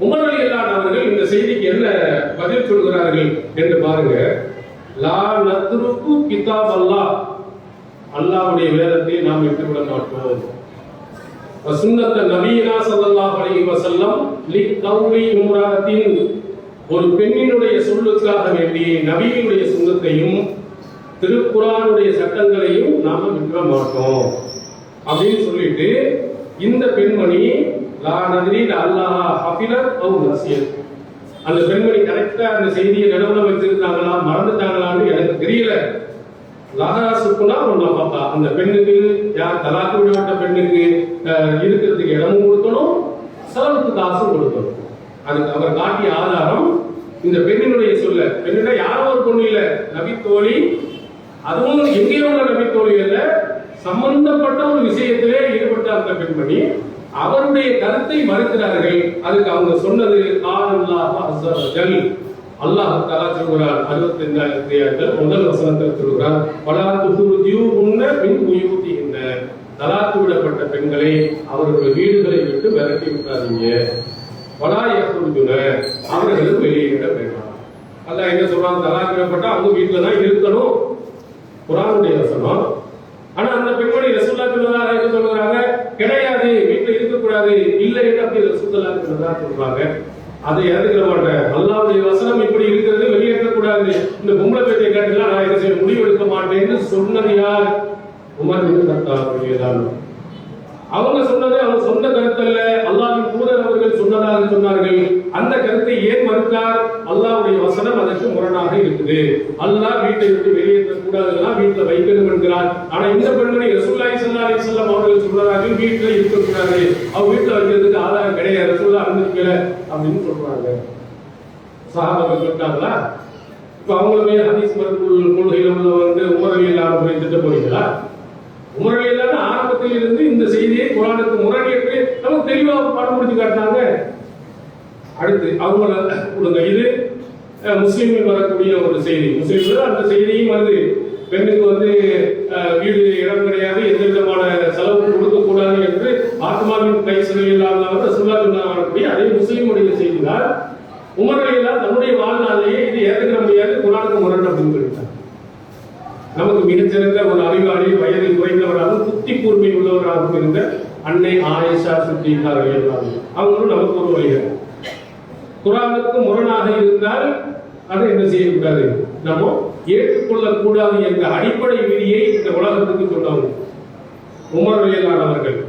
உமர் ரலியல்லாஹு அவர்கள் இந்த செய்திக்கு என்ன பதில் சொல்கிறார்கள் என்று பாருங்க. லா நத்ருக்கு கிதாப் அல்லாஹ், அல்லாஹ்வுடைய வேதத்தை நாம் விட்டுவிட மாட்டோம். வசுன்னத்த நபியினா ஸல்லல்லாஹு அலைஹி வஸல்லம் லிகௌலி இம்ராத்தின், ஒரு பெண்ணினுடைய சொல்லுக்காக வேண்டி நபியினுடைய சுன்னத்தையும் திருக்குர்ஆனுடைய சட்டங்களையும் நாம விட்டுற மாட்டோம் அப்படின்னு சொல்லிட்டு இந்த பெண்மணி லா நத்ரி அல்லாஹ் ஹஃபிலத் அவ் நஸியத், அந்த பெண்மணி கரெக்டா அந்த செய்தியை நடுவுல வச்சிருக்காங்களா மறந்துட்டாங்களான்னு எனக்கு தெரியல. லஹா சுக்குனா ஒன்னா, அந்த பெண்ணுக்கு யார் தலாக்கு விடப்பட்ட பெண்ணுக்கு இருக்கிறதுக்கு இடமும் கொடுக்கணும், செலவுக்கு காசும் கொடுக்கணும். அதுக்கு அவர் காட்டிய ஆதாரம் இந்த பெண்ணினுடைய சொல்ல. பெண்ணிட யாரோ ஒரு பொண்ணு இல்ல, நபித்தோழி, அதுவும் எங்கேயோ உள்ள நபித்தோழி அல்ல, சம்பந்தப்பட்ட ஒரு விஷயத்திலே ஈடுபட்ட அந்த பெண்மணி அவருடைய கருத்தை மறுக்கிறார்கள். அதுக்கு அவங்க சொன்னது அல்லாஹ் தஆலா சொல்கிறார் 65 முதல் வசனத்தில் சொல்கிறார், வலா துஹ்ருஜூஹுன்ன மின் புயூதிஹின்ன, தலாக் விடப்பட்ட பெண்களை அவர்களுடைய வீடுகளை விட்டு விரட்டி விட்டாதீங்க. வலா யஹ்ருஜுன, அவர்களும் வெளியிட வேண்டாம். அல்லாஹ் என்ன சொல்றாங்க? தலாக் விடப்பட்ட அவங்க வீட்டுல தான் இருக்கணும், குர்ஆனுடைய வசனம். ஆனா அந்த பெண்மணி ரசூலுல்லாஹ் என்ன சொல்றாங்க? கிடையாது, வீட்டுல இருக்க கூடாது, இல்லை என்று அப்படி ரசூலுல்லாஹ் சொல்றாங்க. அதை ஏத்துக்கிற மாட்டேன், அல்லாஹ்வுடைய வசனம் இப்படி இருக்கிறது, வெளியேற்ற கூடாது, இந்த பொம்பளை பேச்சை கேட்டுலாம் நான் இதை செய்ய முடிவு எடுக்க மாட்டேன்னு சொன்னது யார்? உமர் பின் கத்தாப் ரலியல்லாஹு அன்ஹு. அவங்க சொன்னது அவங்க சொந்த கருத்தல்ல, அல்லாஹ்வின் தூதர் அவர்கள் சொன்னதாக சொன்னார்கள். அந்த கருத்தை ஏன் மறுத்தார்? அல்லாஹ்வுடைய வசனம் அதற்கு முரணாக இருக்குது. அல்லாஹ் வீட்டை விட்டு வெளியேற்ற கூடாதுன்னா வீட்டுல வைக்கணும் என்கிறார். ஆனா இந்த பெண்மணி ரசூலுல்லாஹி ஸல்லல்லாஹு அலைஹி வஸல்லம் அவர்கள் சொல்றார்கள் வீட்டுல இருக்க கூடாது, அவங்க வீட்டுல வைக்கிறதுக்கு ஆதாரம் கிடையாது, ரசூலுல்லாஹ் அனுமதிக்கல அப்படின்னு சொல்றாங்க. சஹாபாக்கள் சொல்றாங்களா? இப்ப அவங்களுமே ஹதீஸ் மறுப்பு கொள்கையில வந்து உமர் ரலியல்லாஹு அன்ஹு திட்ட போறீங்களா? உமர் ரலியல்லாஹு ஆரம்பத்தில் இருந்து இந்த செய்தியை குர்ஆனுக்கு முரண் என்று நமக்கு தெளிவாக பாடம் முடிச்சு காட்டினாங்க. அடுத்து அவங்கள கொடுங்க, இது முஸ்லீமில் வரக்கூடிய ஒரு செய்தி. முஸ்லீம்ல அந்த செய்தியும் வந்து பெண்ணுக்கு வந்து வீடு இடம் கிடையாது, எந்த விதமான செலவு கொடுக்க கூடாது என்று ஆத்மாவின் கை சிறையில் இல்லாதவர் சொல்லக்கூடிய அதே முஸ்லீமுடைய செய்திதான். உமர் ரலியல்லாஹு தன்னுடைய வாழ்நாளையே இது ஏற்றுக்கிற முடியாது, குர்ஆனுக்கு முரண் அப்படின்னு சொல்லிட்டாங்க. நமக்கு மிகச்சிறந்த ஒரு அறிவாளி, வயதில் குறைந்தவராகவும் புத்தி கூர்மை உள்ளவராகவும் இருந்த அன்னை ஆயிஷா சித்திகா ரலியல்லாஹு அன்ஹா அவங்களும் நமக்கு ஒரு வழிகள். குர்ஆனுக்கு முரணாக இருந்தால் அதை என்ன செய்யக்கூடாது, நம்ம ஏற்றுக்கொள்ளக்கூடாது என்ற அடிப்படை விதியை இந்த உலகத்துக்கு சொன்னவங்க உமர் ரலியல்லாஹு அவர்கள்,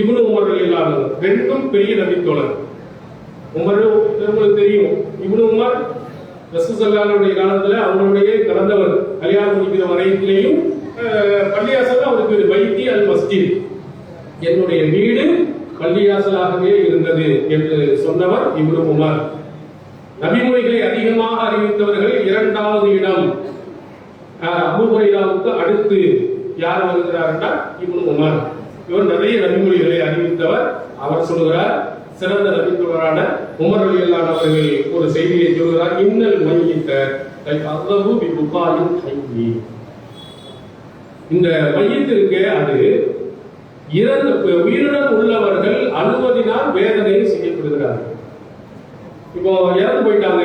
இப்னு உமர் ரலியல்லாஹு அன்ஹு, ரெண்டும் பெரிய நபித்தோழர். உமர் உங்களுக்கு தெரியும், இப்னு உமர் ரசூலுல்லாஹ்வுடைய காலத்துல அவருடைய கடந்தவர் கல்யாணம் முடிக்கிற வரையிலேயும் பள்ளியாசல் அவருக்கு பைத்தி அல் மஸ்ஜித், என்னுடைய வீடு பள்ளியாசலாகவே இருந்தது என்று சொன்னவர் இப்னு உமர். நபிமொழிகளை அதிகமாக அறிவித்தவர்கள் இரண்டாவது இடம் அபூ ஹுரைராவுக்கு அடுத்து யார் வருகிறார் என்றால் இப்னு உமர். இவர் நிறைய நபிமொழிகளை அறிவித்தவர். அவர் சொல்கிறார், சிறந்த நபித்தோழரான உமர் ரலியல்லாஹு அவர்கள் ஒரு செய்தியை சொல்கிறார், இன்னல் மையித்த அல்லாஹு பிபுகாயின் ஹய்யி, இந்த மையத்திற்கு அது உயிருடன் உள்ளவர்கள் அழுவதினால் வேதனை செய்யப்படுகிறார்கள். இப்போ இறந்து போயிட்டாங்க,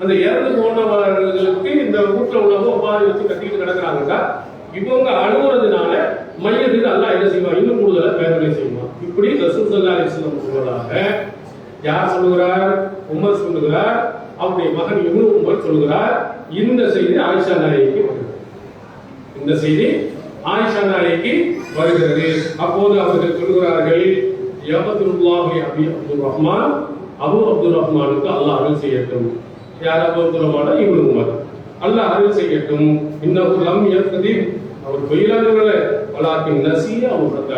அந்த இறந்து போனவர்களுக்கு இந்த வீட்டுல உள்ளவங்க ஒப்பாரி வச்சு கட்டிட்டு கிடக்குறாங்க. இவங்க அழுகுறதுனால மையத்துக்கு அல்லாஹ் என்ன செய்வான், இன்னும் கூடுதலா வேதனை செய்வான். இப்படி ரசூல் ஸல்லல்லாஹு அலைஹி வஸல்லம் சொல்வதாக யார் சொல்லுகிறார்? உமர் சொல்லுகிறார். அவருடைய மகன் இப்னு உமர் சொல்லுகிறார். இந்த செய்தி ஆயிஷா நாயகிக்கு வருகிறது. இந்த செய்தி ஆயிஷா நாயகிக்கு வருகிறது. அப்போது அவர்கள் சொல்கிறார்கள், யபதுல்லாஹி அபி அப்துல் ரஹ்மான், அபு அப்துல் ரஹ்மானுக்கு அல்லாஹ் அருள் செய்யட்டும். யார் அபு அப்துல் ரஹ்மான்? இப்னு உமர். அல்லாஹ் அருள் செய்யட்டும். இன்னஹு லம் யக்திப், அவர் பொய்யாதவர்கள வலாக்கின் நசிய அவரத,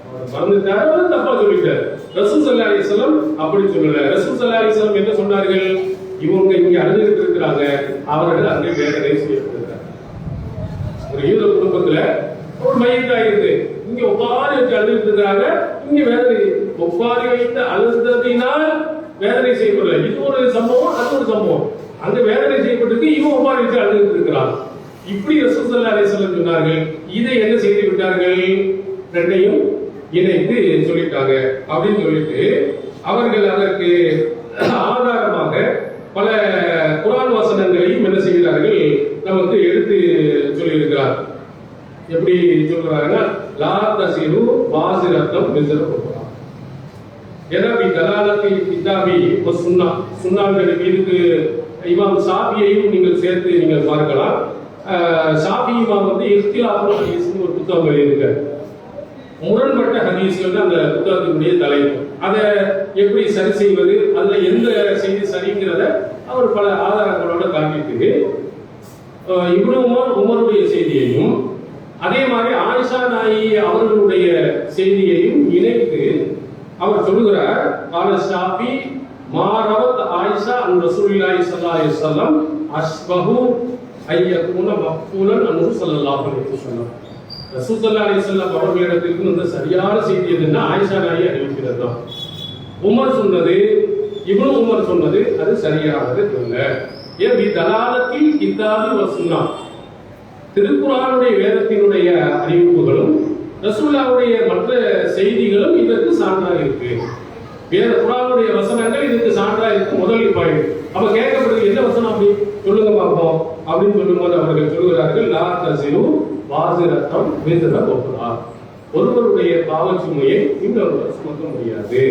அவர் மறந்துட்டார், அவர் தப்பா சொல்லிட்டார். ரசூல் ஸல்லல்லாஹு அலைஹி வஸல்லம் அப்படி சொல்லல. ரசூல் ஸல்லல்லாஹு அலைஹி வஸல்லம் என்ன சொன்னார்கள்? இவங்க இங்க அழுதுட்டு இருக்கிறாங்க, அவர்கள் அங்கே வேதனை செய்யப்படுகிறார். ஒரு யூத குடும்பத்துல ஒரு மையத்தா இருக்கு, இங்க ஒப்பாரி வச்சு அழுதுட்டு இருக்கிறாங்க, இங்க வேதனை ஒப்பாரி வைத்து அழுததினால் வேதனை செய்யப்படல. இது ஒரு சம்பவம், அது ஒரு சம்பவம். அங்க வேதனை செய்யப்பட்டிருக்கு, இவன் ஒப்பாரி வச்சு அழுதுட்டு இருக்கிறான். இப்படி ரசூல் ஸல்லல்லாஹு அலைஹி வஸல்லம் சொன்னார்கள். இதை என்ன செய்து விட்டார்கள்? ரெண்டையும் இணைத்து சொல்லிட்டாங்க. அப்படின்னு சொல்லிட்டு அவர்கள் அதற்கு ஆதாரமாக பல குர்ஆன் வசனங்களையும் என்ன செய்கிறார்கள், நமக்கு எடுத்து சொல்லியிருக்கிறார். எப்படி சொல்றாங்க? லா தஸிரு வாஸிரத்தம் விஸ்ர உக்ரா. எனவே தலாலத்தில் கிதாபி வ சுன்னா, சுன்னாவின் மீதுக்கு இமாம் ஷாஃபியையும் நீங்கள் சேர்த்து நீங்கள் பார்க்கலாம். ஷாஃபி இமாம் வந்து இஃப்திலாஃபுல் ஹதீஸ்னு ஒரு புத்தகம் எழுதியிருக்கார். முரண்பட்ட ஹதீஸ்கள் தான் அந்த புத்தகத்தினுடைய தலைப்பு. அதை எப்படி சரி செய்வது, அதுல எந்த செய்தி சரிங்கிறத அவர் பல ஆதாரங்களோட காட்டிட்டு இப்னு உமருடைய செய்தியையும் அதே மாதிரி ஆயிஷா நாயகி அவர்களுடைய செய்தியையும் இணைத்து அவர் சொல்லுகிறார். கால ஷாஃபி மாரவத் ஆயிஷா அன் ரசூலுல்லாஹி ஸல்லல்லாஹு அலைஹி வஸல்லம் அஸ்பஹு ஐயகுன மஃபூலன் அன்ஹு ஸல்லல்லாஹு அலைஹி வஸல்லம். ரசூல் ஸல்லல்லாஹு அலைஹி வஸல்லம் அவர்களிடத்திற்கு இந்த சரியான செய்தி எதுன்னா ஆயிஷா நாயகி அறிவிக்கிறது தான். உமர் சொன்னது, இப்னு உமர் சொன்னது அது சரியானது இல்ல. ஏன் பி தலாலத்தில் கிதாபி வ சுன்னா, திருக்குர்ஆனுடைய வேதத்தினுடைய அறிவிப்புகளும் ரசூலுல்லாஹ்வுடைய மற்ற செய்திகளும் இதற்கு சான்றாக இருக்கு. வேத குர்ஆனுடைய வசனங்கள் இதுக்கு சான்றாக இருக்கு. முதல் பாயிண்ட். அப்ப கேட்கப்படுது, என்ன வசனம் அப்படி சொல்லுங்க பார்ப்போம் அப்படின்னு சொல்லும்போது அவர்கள் சொல்கிறார்கள், லா தஸிரு வாஸிரத்தம் விஸ்ர உக்ரா, ஒருவருடைய பாவச் சுமையை இன்னொருவர் சுமக்க முடியாது.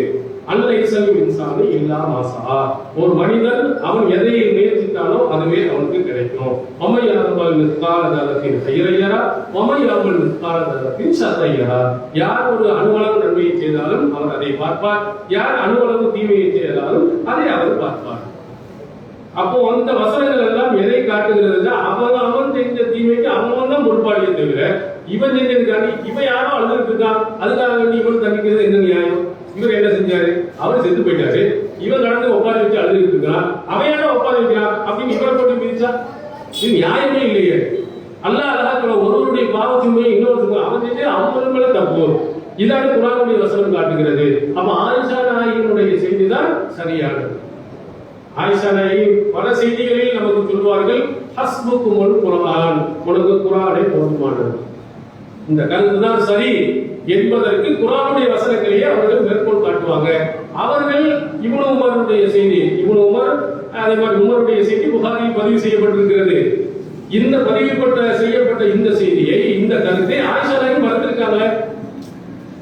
அல்லைஸல் இன்சானு இல்லா மாஸா, ஒரு மனிதன் அவன் எதை முயற்சித்தானோ அதுவே அவனுக்கு கிடைக்கும். வமை யஅமல் மிஸ்கால தரத்தின் கையரா வமை யஅமல் மிஸ்கால தரத்தின் ஷர்ரையரா, யார் ஒரு அணுவளவு நன்மையை செய்தாலும் அவர் அதை பார்ப்பார், யார் அணுவளவு தீமையை செய்தாலும் அதை அவர் பார்ப்பார். அப்போ அந்த வசனங்கள் எல்லாம் எதை காட்டுகிறது? அவன் செஞ்ச தீமைக்கு அவன் தான் பொறுப்பாளியை தவிர இவன் செஞ்சதுக்காண்டி இவன் யாரோ அழுதுட்டு இருக்கான், அதுக்காக வேண்டி இவன் தண்டிக்கிறது என்ன நியாயம்? இவர் என்ன செஞ்சாரு? அவர் செத்து போயிட்டாரு, இவன் கடந்து ஒப்பாரி வச்சு அழுதுட்டு இருக்கான், அவன் யாரோ ஒப்பாரி வைக்கிறான் அப்படின்னு இவரை போட்டு மிதிச்சா இது நியாயமே இல்லையே. அல்லாஹ் அழகா ஒருவருடைய பாவச்சுமையை இன்னொரு அவன் செஞ்சு அவன் மேல தப்பு. இதான குர்ஆனுடைய வசனம் காட்டுகிறது. அப்ப ஆயிஷா நாயகியினுடைய செய்தி தான் சரியானது. ஆயிஷா நாயகி பல செய்திகளில் நமக்கு சொல்வார்கள், ஹஸ்புக்குமுல் குர்ஆன், உனக்கு குர்ஆனே போதுமானது. இந்த கருத்து தான் சரி என்பதற்கு குர்ஆனுடைய வசனங்களையே அவர்கள் மேற்கோள் காட்டுவாங்க. அவர்கள் இப்னு உமருடைய செய்தி, இப்னு உமர் அதே மாதிரி உமருடைய செய்தி புகாரில் பதிவு செய்யப்பட்டிருக்கிறது. இந்த செய்யப்பட்ட இந்த செய்தியை, இந்த கருத்தை ஆயிஷா நாயகி மறுத்திருக்காங்க.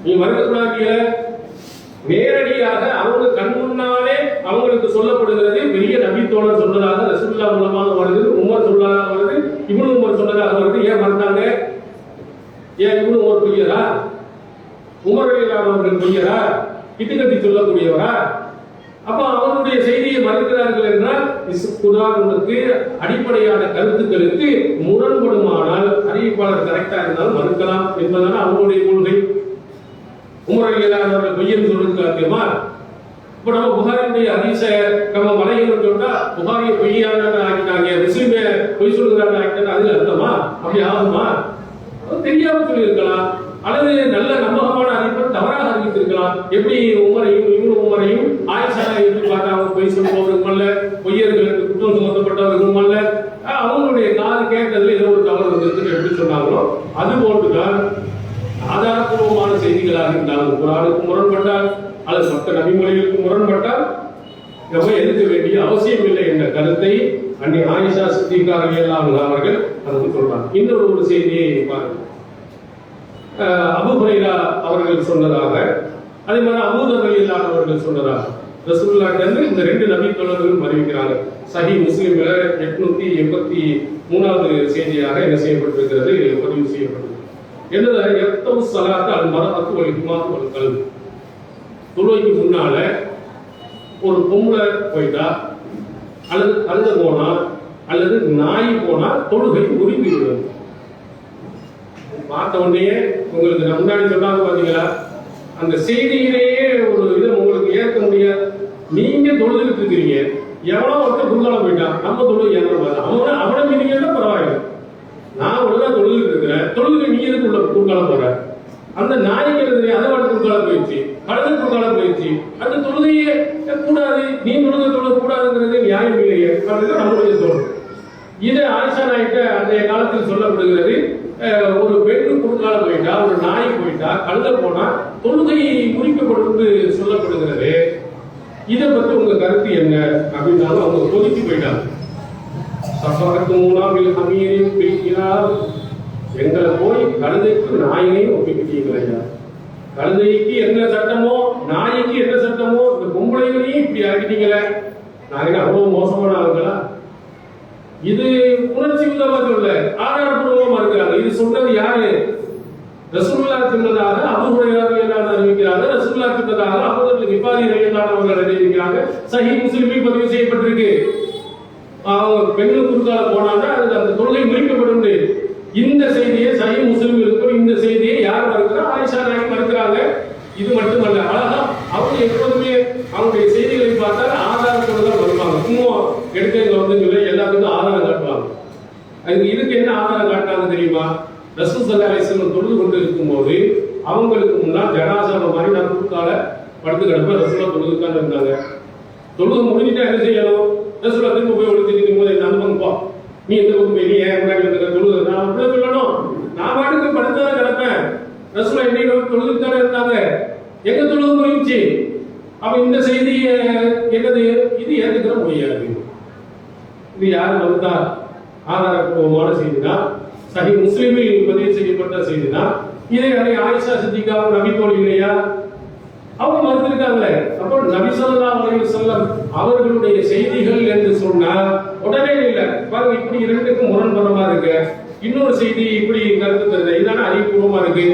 நீ மறுக்கக்கூடாது. நேரடியாக அவங்க கண் முன்னாலே அவங்களுக்கு சொல்லப்படுகிறது. பெரிய நபி தோழர் சொன்னதாக ரசூலுல்லாஹ் மூலமாக வருது, உமர் சொன்னதாக வருது, இப்னு உமர் சொன்னதாக வருது. ஏன் மறந்தாங்க? ஏன் இப்னு உமர் பொய்யரா? உமர் அவர்கள் பொய்யரா? இட்டுக்கட்டி சொல்லக்கூடியவரா? அப்ப அவருடைய செய்தியை மறுக்கிறார்கள் என்றால் குர்ஆனுக்கு அடிப்படையான கருத்துக்களுக்கு முரண்படுமானால் அறிவிப்பாளர் கரெக்டா இருந்தாலும் மறுக்கலாம் என்பதான அவருடைய கொள்கை. உமர் அவர்கள் பொய்யன்னு சொல்றது சாத்தியமா? இப்ப நம்ம புகாரியுடைய ஹதீஸ நம்ம மலையில சொன்னா புகாரியை பொய்யான ஆக்கிட்டாங்க, முஸ்லிமே பொய் சொல்லுகிறாங்க ஆக்கிட்டாங்க, அதுல அர்த்தமா? அப்படி ஆகுமா? தெரியாம சொல்லி இருக்கலாம், அல்லது நல்ல நம்பகமான அறிவிப்பை தவறாக அறிவித்திருக்கலாம். எப்படி இப்னு உமரையும் ஆயிஷா எப்படி பார்த்தாங்க? பொய் சொல்லுபவர்களும் அல்ல, பொய்யர்களுக்கு குற்றம் சுமத்தப்பட்டவர்களும் அல்ல, அவங்களுடைய காது கேட்டதுல ஏதோ ஒரு தவறு வந்து எப்படி சொன்னாங்களோ அது போன்றுதான் ஆதாரப்பூர்வமான செய்திகளாக ஹதீஸாக இருந்தாலும் குர்ஆனுக்கு முரண்பட்டால் அல்லது மற்ற நபிமொழிகளுக்கு முரண்பட்டால் நம்ம எதிர்க்க வேண்டிய அவசியம் இல்லை என்ற கருத்தை அன்னை ஆயிஷா சித்திகா ரலியல்லாஹு அன்ஹா அவர்கள் அதுக்கு சொல்றாங்க. இன்னொரு ஒரு செய்தியை பாருங்கள். அபூ ஹுரைரா அவர்கள் சொன்னதாக, அதே மாதிரி அபூ தர் ரலியல்லாஹு அன்ஹு அவர்கள் சொன்னதாக ரசூலுல்லாஹ் இந்த ரெண்டு நபி தோழர்களும் அறிவிக்கிறாங்க. சஹீஹ் முஸ்லிம்ல 883வது செய்தியாக என்ன செய்யப்பட்டிருக்கிறது, பதிவு செய்யப்பட்டிருக்கிறது. என்னது யக்தவு ஸலாத் அல் மர்அத்து வல் இமாத் வல் கல்ப். தொழுகைக்கு முன்னால ஒரு பொம்பளை போயிட்டா அல்லது கழுத போனா அல்லது நாய் போனா தொழுகை உரிமை விடும். பார்த்த உடனே உங்களுக்கு நான் முன்னாடி சொன்னாங்க பாத்தீங்களா, அந்த செய்தியிலேயே ஒரு இதை உங்களுக்கு ஏற்க முடியாது. நீங்க தொழுதுகிட்டு இருக்கிறீங்க, எவனோ ஒருத்தர் குறுக்கால போயிட்டான், நம்ம தொழுகை ஏற்ற அவனை மீனிங்கன்னா பரவாயில்ல, நான் ஒழுங்கா தொழுதுகிட்டு இருக்கிறேன், தொழுகை நீ எதுக்கு உள்ள குறுக்கால போற, அந்த நாய்க்கு அதை வாட்டு குறுக்கால போயிடுச்சு, கழுத குறுக்கால போயிடுச்சு, அந்த தொழுகையே கூடாது, நீ தொழுக கூடாதுங்கிறது நியாயம் இல்லையே, அதுதான் நம்மளுடைய தோல். இது ஆயிஷா நாய்கிட்ட அன்றைய காலத்தில் சொல்லப்படுகிறது. ஒரு பெண்ணு குறுக்கால போயிட்டா, ஒரு நாய் போயிட்டா, கழுத போனா தொழுகை குறிக்கப்படும் சொல்லப்படுகிறது. இதை பத்தி உங்க கருத்து என்ன அப்படின்னாலும் அவங்க கொதிச்சு போயிட்டாங்க. சஃபருக்கு மூணாவில் அமீரின் பிரிக்கிறார், எங்களை போய் கழுதைக்கு நாயினையும் ஒப்பிக்கிட்டீங்களா? கழுதைக்கு என்ன சட்டமோ நாய்க்கு என்ன சட்டமோ இந்த பொம்பளைகளையும் இப்படி ஆக்கிட்டீங்களே, நாங்க அவ்வளவு மோசமான ஆளுங்களா? இது உணர்ச்சி உள்ளமா சொல்ல, ஆதாரப்பூர்வமா இருக்கிறாங்க. இது சொன்னது யாரு? ரசூலுல்லாஹ் சொன்னதாக அபூ ஹுரைரா ரலியல்லாஹு அறிவிக்கிறாங்க. ரசூலுல்லாஹ் சொன்னதாக அபூ தர் கிஃபாரி ரலியல்லாஹு அவர்கள் அறிவிக்கிறாங்க. சஹீஹ் முஸ்லிமில் பதிவு செய்யப்பட்டிருக்கு. அவங்க பெண்கள் குறுக்கால போனாங்க, அது அந்த தொழுகை முறிக்கப்படும். இந்த செய்தியை சஹீஹ் முஸ்லிமில் இருக்கும். இந்த செய்தியை யார் மறுக்கிறா? ஆயிஷா நாயகி மறுக்கிறாங்க. இது மட்டுமல்ல, அழகா அவங்க எப்போதுமே அவங்களுடைய செய்திகளை பார்த்தால் ஆதாரத்தோடு தான் வருவாங்க. சும்மா எடுக்க வந்து எல்லாத்துக்கும் ஆதாரம் காட்டுவாங்க. இதுக்கு என்ன ஆதாரம் காட்டாங்க தெரியுமா? ரசூல் ஸல்லல்லாஹு அலைஹி வஸல்லம் தொழுது கொண்டு இருக்கும்போது அவங்களுக்கு முன்னால் ஜனாஸா மாதிரி நான் குறுக்கால படுத்து கிடப்ப ரசூலா தொழுதுக்கான இருந்தாங்க. தொழுது முடிஞ்சுட்டா என்ன செய்யணும்? ரசூலா திரும்ப போய் ஒழுங்கிட்டு போது அந்த பக்கம் போ, நீ எந்த பக்கம் போய் நீ ஏன் முன்னாடி வந்து தொழுது நான் அப்படியே சொல்லணும். நான் பாட்டுக்கு படுத்துதான் கிடப்பேன், ரசூலா என்னைக்கு தொழுதுக்கான இருந்தாங்க, எங்க தொழுது முடிஞ்சு. அப்ப இந்த செய்தி என்னது? இது ஏற்றுக்கிற முடியாது. இது யார் வந்தா ஆதாரப்பூர்வமான செய்தினா, சஹீஹ் முஸ்லிமில் பதிவு செய்யப்பட்ட செய்தினா, இதை ஆயிஷா சித்திகா நபி தோழி இல்லையா, அவங்க மறுத்திருக்காங்களே. அப்போ நபி ஸல்லல்லாஹு அலைஹி வஸல்லம் அவர்களுடைய செய்திகள் என்று சொன்னா உடனே இல்ல பாருங்க, இப்படி இரண்டுக்கும் முரண்பரமா இருக்கு. இன்னொரு செய்தி இப்படி கருத்து தருது, இதான அறிவுபூர்வமா இருக்கு.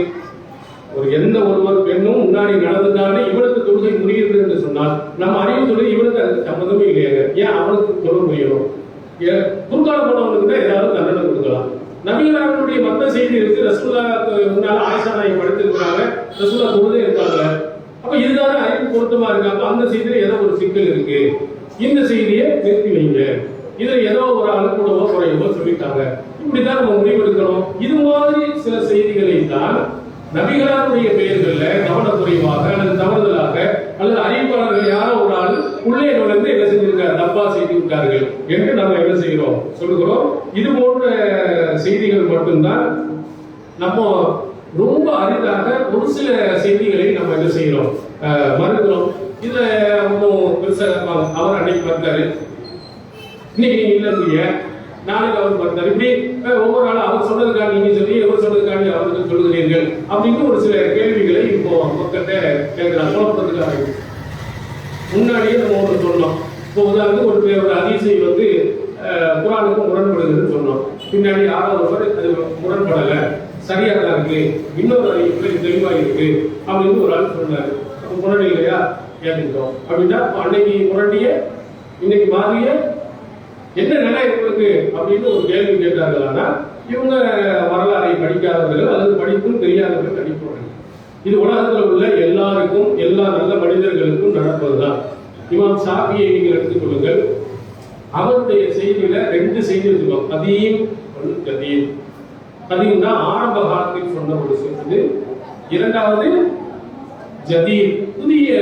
ஒரு எந்த ஒருவர் பெண்ணும் முன்னாடி நடந்துட்டாலே இவனுக்கு தொழுகை முடியுது என்று சொன்னால் நம்ம அறிவு தொழில் இவனுக்கு அதுக்கு சம்மந்தமே இல்லையாங்க. ஏன் அவனுக்கு தொழில் முடியணும்? குறுக்கால போனவனுக்கு தான் ஏதாவது தண்டனை கொடுக்கலாம். நபிகளாருடைய மற்ற செய்தி இருக்கு. ரசூலுல்லாஹ் முன்னால ஆயிஷா நாயகி படுத்திருக்கிறாங்க, ரசூலுல்லாஹ் தொழுதே இருக்காங்க. அப்ப இதுதான அறிவு பொருத்தமா இருக்கு. அப்ப அந்த செய்தியில ஏதோ ஒரு சிக்கல் இருக்கு, இந்த செய்தியை நிறுத்தி வைங்க, இதுல ஏதோ ஒரு அனுக்கூலமோ குறையவோ சொல்லிட்டாங்க, இப்படித்தான் நம்ம முடிவெடுக்கணும். இது மாதிரி சில செய்திகளை தான் நபிகளாருடைய பெயர்கள்ல கவனக்குறைவாக அல்லது தவறுதலாக அல்லது அறிவிப்பாளர்கள் யாரோ ஒரு ஆள் உள்ளே நுழைந்து என்ன செஞ்சிருக்காரு, தப்பா செய்து விட்டார்கள் என்று நம்ம என்ன செய்கிறோம் சொல்லுகிறோம். இது போன்ற செய்திகள் மட்டும்தான் நம்ம ரொம்ப அரிதாக ஒரு சில செய்திகளை நம்ம என்ன செய்கிறோம், மறுக்கிறோம். இதுல ஒன்றும் பெருசாக அவர் அன்னைக்கு பார்த்தாரு, இன்னைக்கு நீங்க இல்லைங்க, நாளைக்கு அவர் பார்த்தாரு, இப்படி ஒவ்வொரு நாளும் அவர் சொன்னதுக்காக நீங்க சொல்லி எவர் சொன்னதுக்காக அவருக்கு சொல்லுகிறீர்கள் அப்படின்னு ஒரு சில கேள்விகளை இப்போ மக்கள்கிட்ட கேட்கிறாங்க. குழப்பத்துக்காக முன்னாடியே நம்ம ஒன்று சொன்னோம். இப்போ உதாரணத்துக்கு ஒரு பேரோட அதிசை வந்து குர்ஆனுக்கு முரண்படுதுன்னு சொன்னோம். பின்னாடி ஆறாவது அது முரண்படலை, சரியா தான் இருக்கு, இன்னொரு அறிவிப்பு தெளிவா இருக்கு அப்படின்னு ஒரு ஆள் சொன்னாரு. அப்ப முரண்டி இல்லையா ஏற்றுக்கிட்டோம் அப்படின்னா அன்னைக்கு முரண்டிய இன்னைக்கு மாறிய என்ன நிலை இருக்கு அப்படின்னு ஒரு கேள்வி கேட்டார்களானா இவங்க வரலாறை படிக்காதவர்கள் அல்லது படிப்பும் தெரியாதவர்கள் கணிப்பார்கள். இது உலகத்தில் உள்ள எல்லாருக்கும் எல்லா நல்ல மனிதர்களுக்கும் நடப்பதுதான். இமாம் ஷாஃபியை நீங்கள் எடுத்துக்கொள்ளுங்கள், அவருடைய செய்தியில ரெண்டு செய்தி வச்சுக்கோம், கதீம் கதீம். கதீம் தான் ஆரம்ப காலத்தில் சொன்ன ஒரு செய்தி, இரண்டாவது ஜதீத் புதிய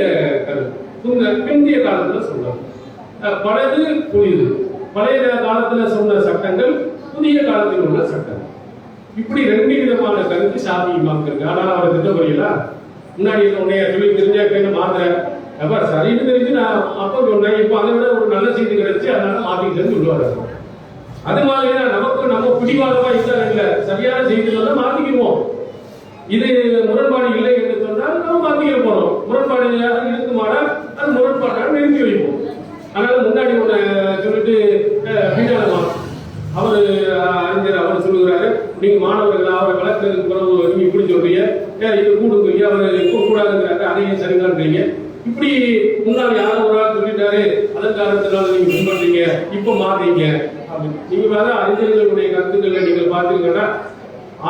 கருத்து, பிந்திய காலத்துல சொன்னார். பழையது புதியது, பழைய காலத்துல சொன்ன சட்டங்கள் புதிய காலத்தில் உள்ள சட்டங்கள், இப்படி ரெண்டு விதமான கருத்து ஷாஃபி இமாம்க்கு இருக்கு. ஆனால் அவர் திட்டப்படியல முன்னாடி உன்னைய சொல்லி தெரிஞ்சா கேட்டு மாத்துறேன் அப்ப சரின்னு தெரிஞ்சு நான் அப்ப சொன்னேன், இப்ப அதை விட ஒரு நல்ல செய்தி கிடைச்சு அதனால மாத்திக்கிட்டேன்னு சொல்லுவாரு. அது மாதிரி நமக்கு நம்ம பிடிவாதமா இல்ல சரியான செய்திகள் தான் மாத்திக்குவோம். இது முரண்பாடு இல்லை என்று சொன்னால் நம்ம மாத்திக்க போறோம். முரண்பாடு இருக்குமானா அது முரண்பாடாக நிறுத்தி வைப்போம். அதனால முன்னாடி ஒண்ணு சொல்லிட்டு பின்னாடி அவரு அறிஞர் அவர் சொல்லுகிறாரு, நீங்க மாணவர்கள் அவரை வளர்த்ததுக்கு பிறகு நீங்க இப்படி சொல்றீங்க, இது கூடுங்க அவரு கூடாதுங்கிறாங்க, அதையும் சரிதான்றீங்க. இப்படி முன்னாடி யாரும் ஒரு ஆள் சொல்லிட்டாரு அதன் காரணத்தினால நீங்க பின்பற்றீங்க, இப்ப மாறீங்க அப்படின்னு. நீங்க வேற அறிஞர்களுடைய கருத்துக்களை நீங்கள் பார்த்தீங்கன்னா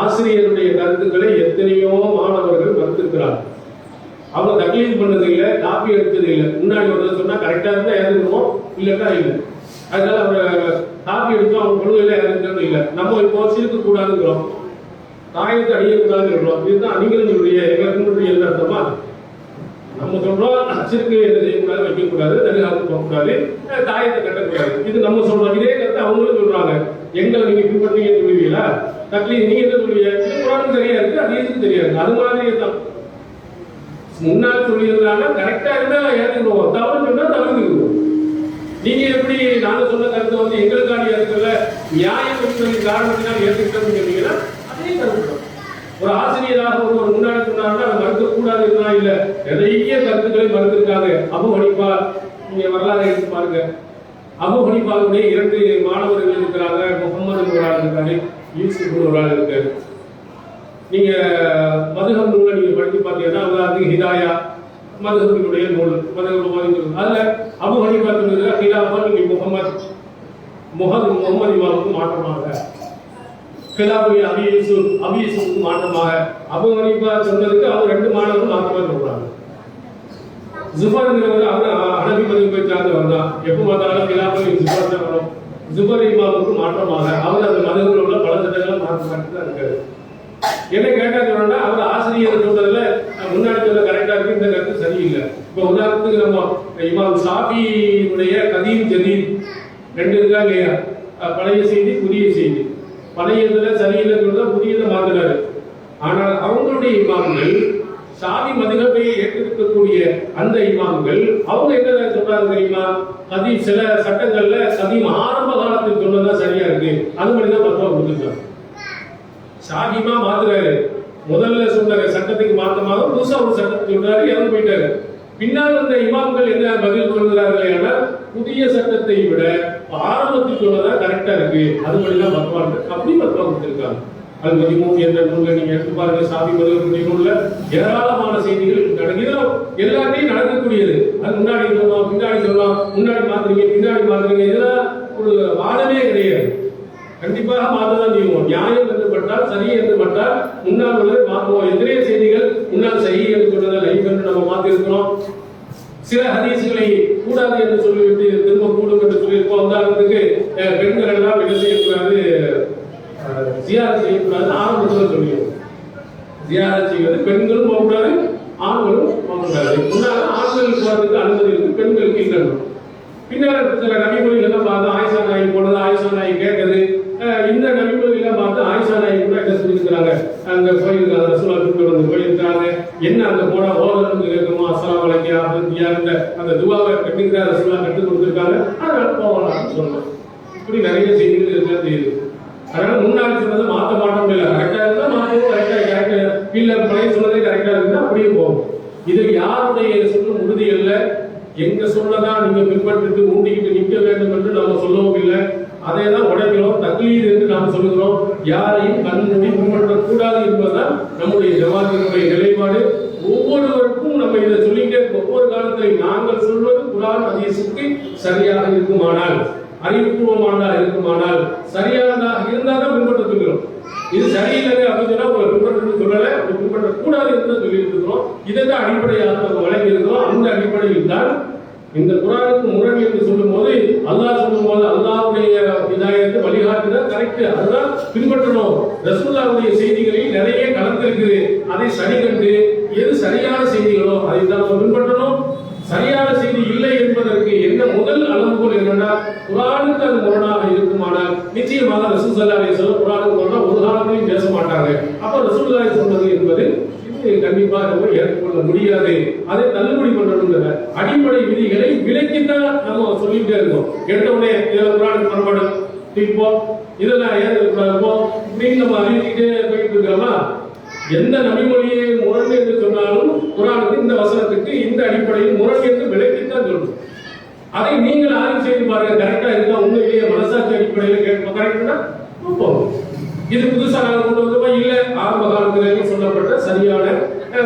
ஆசிரியருடைய கருத்துக்களை எத்தனையோ மாணவர்கள் மறுத்திருக்கிறாங்க. அவங்க தக்லீது பண்ணது இல்லை, காப்பி எடுத்தது இல்லை. முன்னாடி ஒருத்தர் சொன்னா கரெக்டா இருந்தா ஏற்றுக்கணும், இல்லட்டா இல்லை. அதனால அவங்க காப்பி எடுத்தோம், அவங்க கொள்கையில ஏற்றுக்கிறது இல்லை. நம்ம இப்போ சிரிக்க கூடாதுங்கிறோம், தாயத்தை அணியக்கூடாதுன்னு இருக்கிறோம். இதுதான் அணிகளுடைய எங்களுக்கு என்ன அர்த்தமா? நம்ம சொல்றோம் சிறுக்கு என்ன செய்யக்கூடாது, வைக்கக்கூடாது, தனியாக போகக்கூடாது, தாயத்தை கட்டக்கூடாது. இது நம்ம சொல்றோம். இதே கருத்து அவங்களும் சொல்றாங்க. எங்களை நீங்க பின்பற்றீங்கன்னு சொல்லுவீங்களா? தக்லீது நீங்க என்ன சொல்லுவீங்க? குரான் சரியா இருக்கு, அது எதுக்கு தெரியாது. அது மாதிரி தான் முன்னாள் சொல்லியிருந்தாங்க. கரெக்டா இருந்தா ஏற்றுக்குவோம், தவறு சொன்னா தவறுக்குவோம். நீங்க எப்படி நாங்க சொன்ன கருத்தை வந்து எங்களுக்கான ஏற்கல நியாயம் என்பதன் காரணத்தினால் ஏற்றுக்கிட்டோம்னு சொன்னீங்கன்னா அதே கருத்து. ஒரு ஆசிரியராக ஒரு முன்னாடி சொன்னாங்கன்னா அதை மறுக்க கூடாது இல்ல, நிறைய கருத்துக்களை மறுத்திருக்காங்க. அபு ஹனீஃபா, நீங்க வரலாறு எடுத்து பாருங்க. அபு ஹனீஃபாவுடைய 2 மாணவர்கள் இருக்கிறாங்க. முகமது ஒரு ஆள் இருக்காரு, யூசுப் ஒரு ஆள் இருக்காரு. நீங்க மதுஹப் நூலை நீங்க படித்து பார்த்தீங்கன்னா உதாரணத்துக்கு ஹிதாயா மதுஹபினுடைய நூல், மதுஹப் அதுல அபு ஹனீஃபா சொல்லுகிற ஹிலாஃபா நீங்க முகமது இமாமுக்கு மாற்றமாக, கிலாபுல் அபி யூசுஃப்க்கு மாற்றமாக அபு ஹனீஃபா சொன்னதுக்கு அவங்க 2 மாணவர்கள் மாற்றமாக சொல்றாங்க. ஜுஃபர்ங்கிறவர் அவர் ஹனபி மதுஹபை சார்ந்தவர் தான். எப்போ பார்த்தாலும் கிலாபுல் ஜுஃபர் தான் வரும். ஜுஃபர் இமாமுக்கு மாற்றமாக அவர் அந்த மதுஹபில் உள்ள பல சட்டங்களை மாற்றி தான் இருக்காரு. என்ன கேட்டா சொன்னா அவர் ஆசிரியர் சொல்றதுல முன்னாடி சொல்ல கரெக்டா இருக்கு, இந்த கருத்து சரியில்லை. இப்ப உதாரணத்துக்கு நம்ம இமாம் ஷாஃபியுடைய கதீம் ஜதீத் 2 இருக்கா இல்லையா? பழைய செய்தி புதிய செய்தி. பழையதுல சரியில்லைங்கிறத புதியதை மாத்துறாரு. ஆனால் அவங்களுடைய இமாம்கள் ஷாஃபி மதுஹபை ஏற்றிருக்கக்கூடிய அந்த இமாம்கள் அவங்க என்ன சொல்றாங்க தெரியுமா? கதீம் சில சட்டங்கள்ல கதீம் ஆரம்ப காலத்தில் சொன்னதான் சரியா இருக்கு, அது மாதிரிதான் பத்தவா கொடுத்துருக்காங்க. ஷாஃபிமா மாத்துறாரு, முதல்ல சொன்ன சட்டத்துக்கு மாற்றமாக புதுசா ஒரு சட்டத்தை சொல்றாரு, இறந்து போயிட்டாரு. பின்னால் வந்த இமாம்கள் என்ன பதில் சொல்கிறார்கள் என்றால் புதிய சட்டத்தை விட ஆரம்பத்தில் சொன்னதான் கரெக்டா இருக்கு, அது மாதிரிதான் பத்துவாங்க. அப்படி பத்துவா கொடுத்திருக்காங்க. அது மதிமூன் என்ற நூல்ல நீங்க எடுத்து பாருங்க. ஷாஃபி மதுஹப் நூல்ல ஏராளமான செய்திகள் நடக்குது, எல்லாத்தையும் நடக்கக்கூடியது. அது முன்னாடி சொல்லலாம், பின்னாடி சொல்லலாம், முன்னாடி மாத்துறீங்க, பின்னாடி மாத்துறீங்க, இதெல்லாம் ஒரு வாதமே கிடையாது. கண்டிப்பாக மாற்றதான் செய்வோம். நியாயம் என்று பட்டால், சரி என்று பட்டால் முன்னால் உள்ளதை மாற்றுவோம். எத்தனையோ செய்திகள் முன்னால் சரி என்று சொன்னதை லைஃப் என்று நம்ம மாற்றி இருக்கிறோம். சில ஹதீஸ்களை கூடாது என்று சொல்லிவிட்டு திரும்ப கூடும் என்று சொல்லியிருக்கோம். உதாரணத்துக்கு பெண்கள் எல்லாம் என்ன செய்யக்கூடாது, ஜியாரத் செய்யக்கூடாது ஆரம்பத்தில் சொல்லிடுவோம். ஜியாரத் செய்வது பெண்களும் போகக்கூடாது, ஆண்களும் போகக்கூடாது. முன்னால ஆண்கள் போறதுக்கு அனுமதி இருக்கு, பெண்களுக்கு இல்லை. பின்னர் சில நபிமொழிகள்லாம் பார்த்து ஆயிஷா நாயகி போனது, ஆயிஷா நாயகி கேட்கறது. இந்த நபிமொழிகள்லாம் பார்த்து ஆயிஷா நாயகி கூட என்ன சொல்லியிருக்கிறாங்க, அங்க போயிருக்காங்க, ரசூலா கூப்பிட்டு வந்து போயிருக்காங்க. என்ன அங்க போனா ஓதன்னு கேட்கணுமோ, அஸ்ஸலாமு அலைக்கும் அந்த துவாவை கட்டுங்கிற ரசூலா கற்றுக் கொடுத்துருக்காங்க, அதனால போகலாம்னு சொல்லணும். இப்படி நிறைய செய்திகள் இருக்க தெரியுது. அதனால முன்னாடி சொன்னதை மாற்ற மாட்டோம் இல்லை. கரெக்டா இருந்தா மாற்றவும், கரெக்டா இல்ல பழைய சொன்னதே கரெக்டா இருந்தா அப்படியே போகும். இது யாருடைய சொல்லும் உறுதி இல்லை. எங்க சொல்லதான் நீங்க பின்பற்றிட்டு மூண்டிக்கிட்டு நிற்க வேண்டும் என்று நாம சொல்லவும் இல்லை. அதை தான் உடைக்கிறோம், தக்லீத் என்று நாம் சொல்லுகிறோம். யாரையும் கண்மூடி பின்பற்றக்கூடாது என்பதுதான் நம்முடைய ஜமாத்தினுடைய நிலைப்பாடு. ஒவ்வொருவருக்கும் நம்ம இதை சொல்லிட்டே ஒவ்வொரு காலத்திலையும் நாங்கள் சொல்வது குர்ஆன் ஹதீஸுக்கு சரியாக இருக்குமானால், அறிவுபூர்வமானதாக இருக்குமானால், சரியானதாக இருந்தால் தான் பின்பற்ற சொல்கிறோம். இது சரியில்லை அப்படின்னு சொன்னா உங்களை பின்பற்ற சொல்லலை, பின்பற்றக்கூடாது என்று சொல்லிட்டு இருக்கிறோம். இதை தான் அடிப்படையாக நம்ம வழங்கி இருக்கிறோம். அந்த அடிப்படையில் தான் இந்த குர்ஆனுக்கு முரண் என்று சொல்லும் போது, அல்லாஹ் சொல்லும் போது அல்லாஹ்வுடைய ஹிதாயத்தை வழிகாட்டுதான் கரெக்ட், அதுதான் பின்பற்றணும். ரசூலுல்லாஹ்வுடைய செய்திகளில் நிறைய கலந்திருக்குது, அதை சரி கண்டு எது சரியான செய்திகளோ அதை தான் நம்ம பின்பற்றணும். சரியான செய்தி இல்லை என்பதற்கு என்ன முதல் அளவுகோல் என்னன்னா, குர்ஆனுக்கு அது முரணாக இருக்குமானால் நிச்சயமாக ரசூல் ஸல்லல்லாஹு அலைஹி வஸல்லம் குர்ஆனுக்கு முரணா ஒரு காலத்திலும் பேச மாட்டாங்க. அப்ப ரசூலுல்லாஹ் சொன்னது என்பது இது கண்டிப்பாக நம்ம ஏற்றுக்கொள்ள கொடுக்க முடியாது, அதை தள்ளுபடி பண்ணணுங்கிற அடிப்படை விதிகளை விலக்கித்தான் நம்ம சொல்லிட்டே இருக்கோம். எடுத்த உடனே குர்ஆன் பரம்பரை தீர்ப்போம், இதெல்லாம் ஏற்போம் அப்படின்னு நம்ம அறிவிக்கிட்டே போயிட்டு இருக்கோமா? எந்த நபிமொழியை முரண் என்று சொன்னாலும் குர்ஆனுக்கு இந்த வசனத்துக்கு இந்த அடிப்படையில் முரண் என்று விலக்கித்தான் சொல்லணும். அதை நீங்கள் ஆய்வு செய்து பாருங்க, கரெக்டா இருக்கா, உண்மையிலேயே மனசாட்சி அடிப்படையில் கேட்போம், கரெக்டா போகும். இது புதுசா நாங்க கொண்டு வந்தோமா? இல்ல, ஆரம்ப காலத்திலேயே சொல்லப்பட்ட சரியான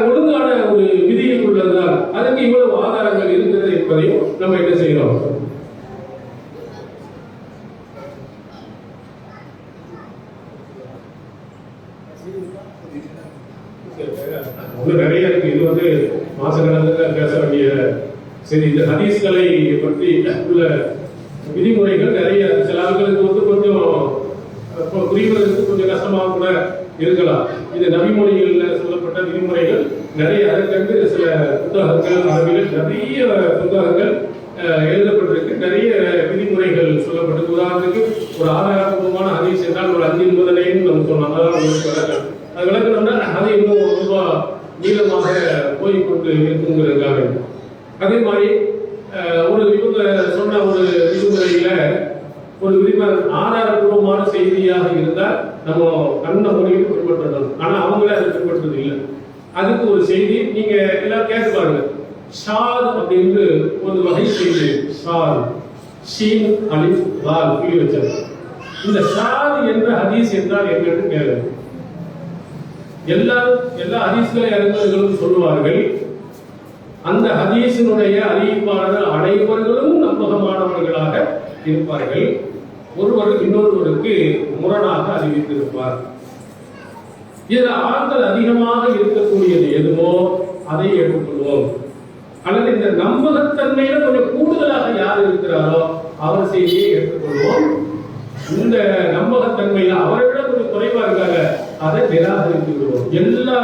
ஒழுங்கான ஒரு விதியில் உள்ளதுதான். அதுக்கு இவ்வளவு ஆதாரங்கள் இருக்கிறது என்பதையும் நம்ம என்ன செய்யறோம். நிறைய இருக்கு. இது வந்து மாசக்கணக்கில் பேச வேண்டிய சரி. இந்த ஹதீஸ்களை பற்றி உள்ள விதிமுறைகள் நிறைய, சில ஆட்களுக்கு வந்து கொஞ்சம் புரிவதற்கு கொஞ்சம் கஷ்டமாக கூட இருக்கலாம். இது நபிமொழிகளில் சொல்லப்பட்ட விதிமுறைகள் நிறைய. அதற்கென்று சில புத்தகங்கள், அரபில் நிறைய புத்தகங்கள் எழுதப்பட்டிருக்கு. நிறைய விதிமுறைகள் சொல்லப்பட்டிருக்கு. உதாரணத்துக்கு ஒரு ஆதாரபூர்வமான ஹதீஸ் என்றால் ஒரு 5 நிபந்தனைன்னு நம்ம சொல்லலாம். அதான் அது விளக்கணும்னா அதை இன்னும் ரொம்ப நீளமாக போய்கொண்டு இருக்குங்கிறதுக்காக. அதே மாதிரி ஒரு இவங்க சொன்ன ஒரு விதிமுறையில ஒரு ஆதாரபூர்வமான செய்தியாக இருந்தால் நம்ம கண்ண மொழியில் பின்பற்றணும். ஆனா அவங்களே அதை பின்பற்றது இல்லை. அதுக்கு ஒரு செய்தி நீங்க எல்லாம் கேட்டு பாருங்க. ஷாத் அப்படின்னு ஒரு வகை செய்தி. ஷாத், ஷீன், அலிஃப், தால் புள்ளி வச்சது. இந்த ஷாத் என்ற ஹதீஸ் என்றால் என்னன்னு கேளுங்க. எல்லா ஹதீஸ்களை அறிஞர்களும் சொல்லுவார்கள், அந்த ஹதீஸினுடைய அறிவிப்பாளர்கள் அனைவர்களும் நம்பகமானவர்களாக இருப்பார்கள். ஒருவர் இன்னொருவருக்கு முரணாக அறிவித்திருப்பார். இதில் ஆட்கள் அதிகமாக இருக்கக்கூடியது எதுவோ அதை ஏற்றுக்கொள்வோம். அல்லது இந்த நம்பகத்தன்மையில கொஞ்சம் கூடுதலாக யார் இருக்கிறாரோ அவர் செய்தியை ஏற்றுக்கொள்வோம். இந்த நம்பகத்தன்மையில அவரை விட கொஞ்சம் குறைவா இருக்காங்க, அதை நிராகரித்து விடுவோம். எல்லா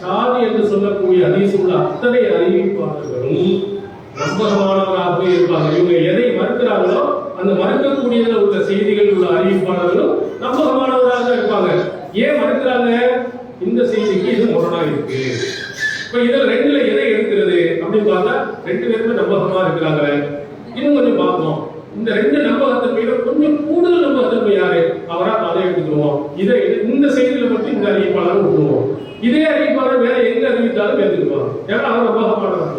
சாதி என்று சொல்லக்கூடிய ஹதீஸ் உள்ள அத்தனை அறிவிப்பாளர்களும் நம்பகமானவராகவே இருப்பாங்க. இவங்க எதை மறுக்கிறார்களோ அந்த மறுக்கக்கூடியதுல உள்ள செய்திகள் உள்ள அறிவிப்பாளர்களும் நம்பகமானவராக இருப்பாங்க. ஏன் மறுக்கிறாங்க? இந்த செய்திக்கு இது முரணா இருக்கு. இப்ப இதுல ரெண்டுல எதை எடுக்கிறது அப்படின்னு பார்த்தா 2 பேருமே நம்பகமா இருக்கிறாங்க. இன்னும் கொஞ்சம் பார்ப்போம். இந்த 2 நம்பகத்தன்மையில கொஞ்சம் கூடுதல் நம்பகத்தன்மை யாரு, அவரா அதை எடுத்துக்குவோம். இதை இந்த செய்தியில மட்டும் இந்த அறிவிப்பாளர் விட்டுருவோம். இதே அறிவிப்பாளர் வேற எங்க அறிவித்தாலும் எடுத்துக்குவோம். ஏன்னா அவர் நம்பகமானவர்.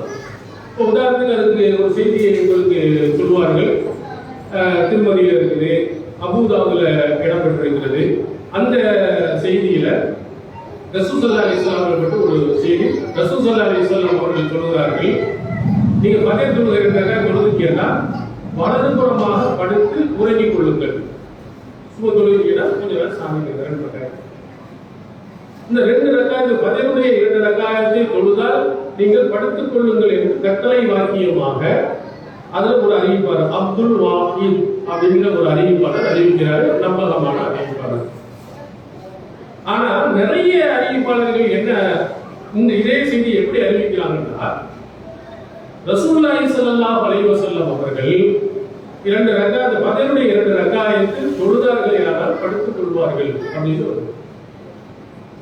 இப்போ உதாரணத்துக்கு அதுக்கு ஒரு செய்தியை உங்களுக்கு சொல்லுவார்கள். திருமதியில இருக்குது, அபூதாவுல இடம்பெற்றிருக்கிறது. அந்த செய்தியில ரசூல் ஸல்லல்லாஹு அலைஹி வஸல்லம் பற்றி ஒரு செய்தி. ரசூல் ஸல்லல்லாஹு அலைஹி வஸல்லம் அவர்கள் சொல்கிறார்கள், நீங்க பகல் தொழுகைக்காக தொழுதுக்கீங்கன்னா வலதுபுறமாக படுத்து உறங்கிக் கொள்ளுங்கள். சுப தொழுகைனா கொஞ்சம் நேரம் சாமி ரக்காயத். இந்த 2 ரக்காயத்து பதிலுடைய 2 ரக்காயத்தை தொழுதால் நீங்கள் படுத்துக் கொள்ளுங்கள் என்று கட்டளை வாக்கியமாக அதில் ஒரு அறிவிப்பாளர் அப்துல் வாஹித் அப்படிங்கிற ஒரு அறிவிப்பாளர் அறிவிக்கிறார். நம்பகமான அறிவிப்பாளர். ஆனா நிறைய அறிவிப்பாளர்கள் என்ன இந்த இதே செய்தி எப்படி அறிவிக்கிறாங்கன்னா, ரசூலுல்லாஹி ஸல்லல்லாஹு அலைஹி வஸல்லம் அவர்கள் 2 ரக்காத் பதிலுடைய 2 ரக்காயத்து தொழுதார்கள் என்றால் படுத்துக் கொள்வார்கள் அப்படின்னு வருது.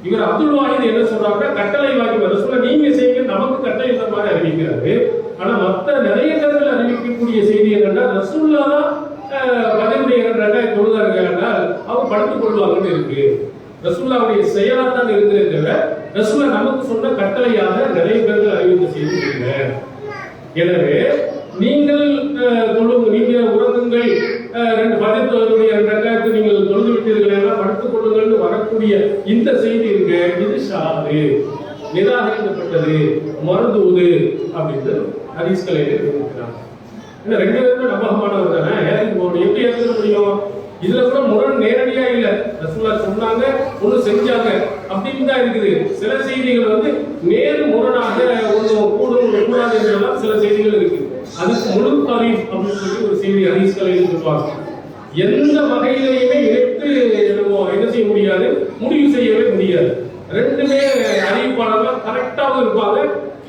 இவர் அப்துல் வாஹித் என்ன சொல்றாங்க, கட்டளை வாக்கி ரசூலுல்லாஹ் நீங்க செய்யுங்க நமக்கு கட்டளை இந்த மாதிரி அறிவிக்கிறாரு. ஆனா மற்ற நிறைய கருத்துல அறிவிக்கக்கூடிய செய்தி என்னன்னா, ரசூலுல்லாஹ் தான் பதிலுடைய 2 ரக்காயத் தொழுதார்கள் என்றால் அவர் படுத்துக் கொள்வாங்கன்னு இருக்கு. ரசூலுல்லாஹ்வுடைய செயலாத்தான் இருக்கிறதே தவிர ரசூலுல்லாஹ் நமக்கு சொன்ன கட்டளையாக நிறைய பேர்கள் அறிவித்த செய்தி இல்லை. எனவே நீங்கள் தொழுங்க, நீங்க உறங்குங்கள், 2 பதிலுடைய 2 ரக்காயத்தை நீங்கள் தொழுது விட்டீர்கள் எல்லாம் படுத்துக் கொள்ளுங்கள் வரக்கூடிய இந்த செய்தி இருக்கு. இது ஷாது, நிராகரிக்கப்பட்டது, மருந்துவது அப்படின்னு ஹதீஸ்களை இருக்கிறாங்க. இந்த 2 பேருமே நம்பகமானவர் தானே, எப்படி ஏற்றுக்க முடியும்? இதுல கூட முரண் நேரடியா இல்ல. ரசூலுல்லாஹ் சொன்னாங்க, ஒண்ணு செஞ்சாங்க அப்படின்னு தான் இருக்குது. சில செய்திகள் வந்து நேர் முரணாக ஒண்ணு கூடாது என்றெல்லாம் சில செய்திகள் இருக்கு. அதுக்கு முழு தாரீஃப் அப்படின்னு சொல்லி ஒரு செய்தி ஹதீஸ்களை சொல்லுவாங்க. எந்த வகையிலையுமே இணைத்து என்ன செய்ய முடியாது, முடிவு செய்யவே முடியாது. 2மே அறிவிப்பாளர்கள் கரெக்டாக இருப்பாங்க.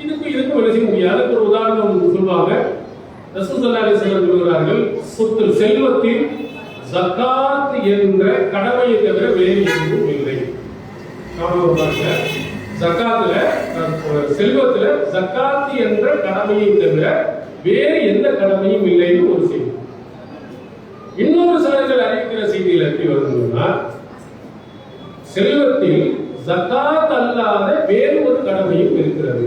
இதுக்கும் என்ன செய்ய முடியாது. ஒரு உதாரணம் சொல்லுவாங்க. ரசூல் ஸல்லல்லாஹு அலைஹி வஸல்லம் சொல்கிறார்கள், சொத்து செல்வத்தில் ஜகாத் என்ற கடமையை தவிர வேறு எதுவும் இல்லை. ஜக்காத்துல செல்வத்துல ஜக்காத் என்ற கடமையை தவிர வேறு எந்த கடமையும் இல்லைன்னு ஒரு செய்தி. இன்னொரு சாலைகள் அறிவிக்கிற செய்தியில் எப்படி வருதுன்னா, செல்வத்தில் ஜக்காத் அல்லாத வேறு ஒரு கடமையும் இருக்கிறது.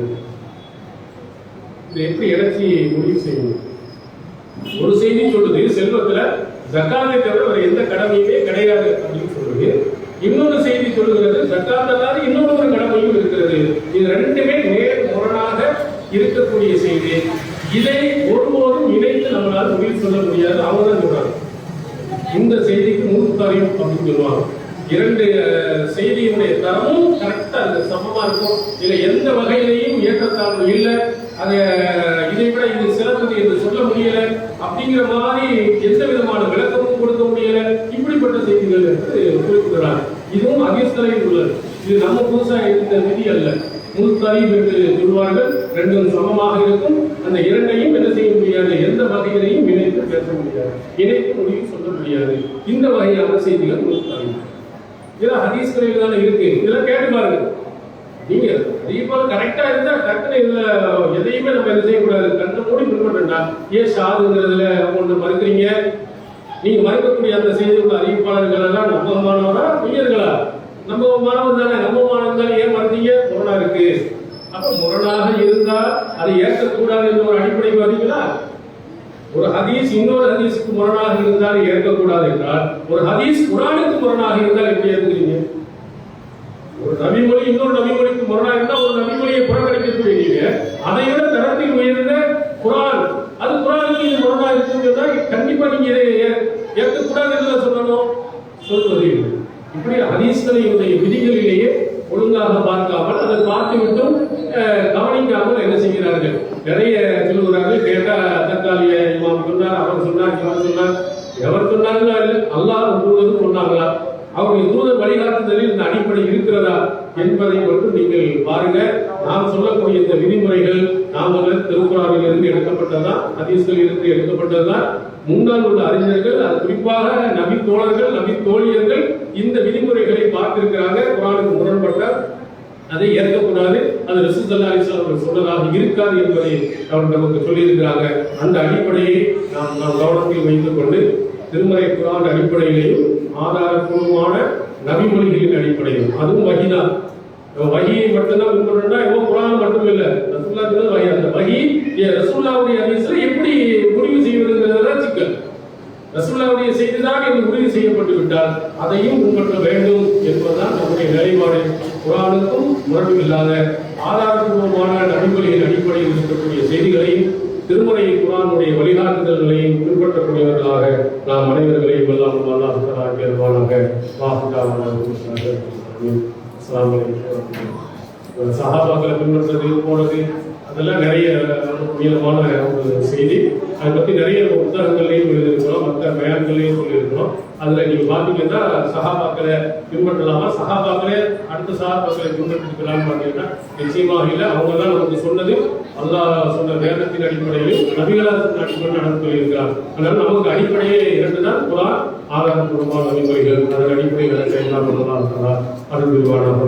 இது எப்படி இணைச்சி முடிவு செய்யணும்? ஒரு செய்தி சொல்லுது செல்வத்துல ஜக்காத்தை தவிர வேற எந்த கடமையுமே கிடையாது அப்படின்னு சொல்லுது. இன்னொரு செய்தி சொல்லுகிறது ஜக்காத் அல்லாத இன்னொரு ஒரு கடமையும் இருக்கிறது. இது ரெண்டுமே நேர் முரணாக இருக்கக்கூடிய செய்தி. இதை ஒருபோதும் இணைத்து நம்மளால் முடிவு சொல்ல முடியாது. அவங்க தான் சொல்றாங்க இந்த செய்திக்கு முன்தரியும் அப்படின்னு சொல்லுவாங்க. இரண்டு செய்தியினுடைய தரமும் கரெக்டா சமமா இருக்கும். இதுல எந்த வகையிலையும் ஏற்றத்தாழ்வு இல்லை. அதை இதை விட இது சிறந்தது என்று சொல்ல முடியல அப்படிங்கிற மாதிரி எந்த விதமான விளக்கமும் கொடுக்க முடியல. இப்படிப்பட்ட செய்திகள் என்று குறிப்பிடுறாங்க. இதுவும் ஹதீஸ்களில் உள்ளது. இது நம்ம புதுசா இருந்த விதி அல்ல. முன்தரீப் என்று சொல்வார்கள். ரெண்டும் சமமாக இருக்கும். அந்த இரண்டையும் என்ன செய்ய முடியாது, எந்த வகையிலையும் இணைத்து பேச முடியாது, இணைத்து முடிவு சொல்ல முடியாது. இந்த வகையான செய்திகள் முன்தரீப். இதெல்லாம் ஹதீஸ்களில் தானே இருக்கு. இதெல்லாம் கேட்டு பாருங்க. நீங்க அதே போல கரெக்டா இருந்தா டக்குனு இதுல எதையுமே நம்ம என்ன செய்யக்கூடாது, கண்ணை மூடி பின்பற்றா. ஏன் ஷாதுங்கிறதுல ஒன்று மறுக்கிறீங்க? நீங்க மறுக்கக்கூடிய அந்த செய்திகள் அறிவிப்பாளர்கள் எல்லாம் நம்பகமானவரா பொய்யர்களா? நம்பகமானவர் தானே. நம்பகமானவர் தானே ஏன் மறுத்தீங்க? முரணா இருக்கு. அப்ப முரணாக இருந்தா அதை ஏற்கக்கூடாது என்ற ஒரு அடிப்படை வரீங்களா? ஒரு ஹதீஸ் இன்னொரு ஹதீஸுக்கு முரணாக இருந்தால் ஏற்கக்கூடாது என்றால், ஒரு ஹதீஸ் குர்ஆனுக்கு முரணாக இருந்தால் எப்படி ஏற்கிறீங்க? ஒரு நபிமொழி இன்னொரு நபிமொழிக்கு முரணாக இருந்தால் ஒரு நபிமொழியை புறக்கணிக்கக்கூடிய நீங்க அதை விட தரத்தில் உயர்ந்த குர்ஆன், அது குர்ஆனுக்கு இது முரணாக இருக்குன்னா கண்டிப்பா நீங்க இதை ஏற்கக்கூடாது என்று சொல்லணும், சொல்வது இல்லை. இப்படி ஹதீஸ்களினுடைய விதிகளிலேயே ஒழுங்காக பார்க்காமல் அதை பார்த்து விட்டும் கவனிக்காமல் என்ன செய்கிறார்கள், நிறைய சொல்லுகிறார்கள். கேட்டா தற்காலிக இமாம் சொன்னார், அவர் சொன்னார், இவர் சொன்னார். எவர் சொன்னாங்களா இல்லை, அல்லாஹ் முழுவதும் சொன்னாங்களா, அவருடைய தூதர் வழிகாட்டுதலில் இந்த அடிப்படை இருக்கிறதா என்பதை மட்டும் நீங்கள் பாருங்க. நாம் சொல்லக்கூடிய இந்த விதிமுறைகள் நாம திருக்குறானில் இருந்து எடுக்கப்பட்டதுதான், ஹதீஸ்களில் இருந்து எடுக்கப்பட்டதுதான். முன்னால் உள்ள அறிஞர்கள், அது குறிப்பாக நபி தோழர்கள், நபி தோழியர்கள் இந்த விதிமுறைகளை பார்த்திருக்கிறாங்க. குர்ஆனுக்கு முரண்பட்ட அதை ஏற்கக்கூடாது, அது ரசூல் ஸல்லல்லாஹு அலைஹி வஸல்லம் சொன்னதாக இருக்காது என்பதை அவர் நமக்கு சொல்லியிருக்கிறாங்க. அந்த அடிப்படையை நாம் கவனத்தில் வைத்துக் கொண்டு திருமறை குர்ஆன் அடிப்படையிலேயும் ஆதாரப்பூர்வமான நபிமொழிகளின் அடிப்படையில், அதுவும் வஹிதான். வஹியை மட்டும்தான் பின்பற்றா, குர்ஆன் மட்டும் இல்லை, ரசூலுல்லாஹ் சொன்னது வஹி. அந்த வஹி ரசூலுல்லாஹ்வுடைய ஹதீஸ்ல எப்படி முடிவு செய்வதுங்கிறதுதான் சிக்கல். ரசூலுல்லாஹ்வுடைய செய்திதான் என்று முடிவு செய்யப்பட்டு விட்டால் அதையும் பின்பற்ற வேண்டும் என்பதுதான் நம்முடைய நிலைப்பாடு. குர்ஆனுக்கும் முரண் இல்லாத ஆதாரப்பூர்வமான நபிமொழியின் அடிப்படையில் இருக்கக்கூடிய செய்திகளையும் திருமறை குர்ஆனுடைய வழிகாட்டுதல்களையும் பின்பற்றக்கூடியவர்களாக நாம் அனைவர்களையும் எல்லாம் அல்லாஹ் தஆலா கேள்வானாக. சஹாபாக்களை பின்பற்றது போனது அதெல்லாம் நிறைய முக்கியமான ஒரு செய்தி. அதை பற்றி நிறைய புத்தகங்களையும் எழுதியிருக்கிறோம், மற்ற பயான்களையும் சொல்லியிருக்கிறோம். அதில் நீங்கள் பார்த்தீங்கன்னா சஹாபாக்களை பின்பற்றலாமா, சஹாபாக்களே அடுத்த சஹாபாக்களை பின்பற்றிருக்கலாம்னு பார்த்தீங்கன்னா நிச்சயமாக இல்லை. அவங்க தான் நமக்கு சொன்னது அல்லாஹ் சொன்ன வேதத்தின் அடிப்படையில் நபிகளாரின் அடிப்படையில் நடந்து சொல்லியிருக்கிறார். அதனால நமக்கு அடிப்படையே இரண்டு தான், குர்ஆன் ஆதாரப்பூர்வமான நபிமொழிகள். அதன் அடிப்படையில் செயல்படாமல் அருள் புரிவானாக.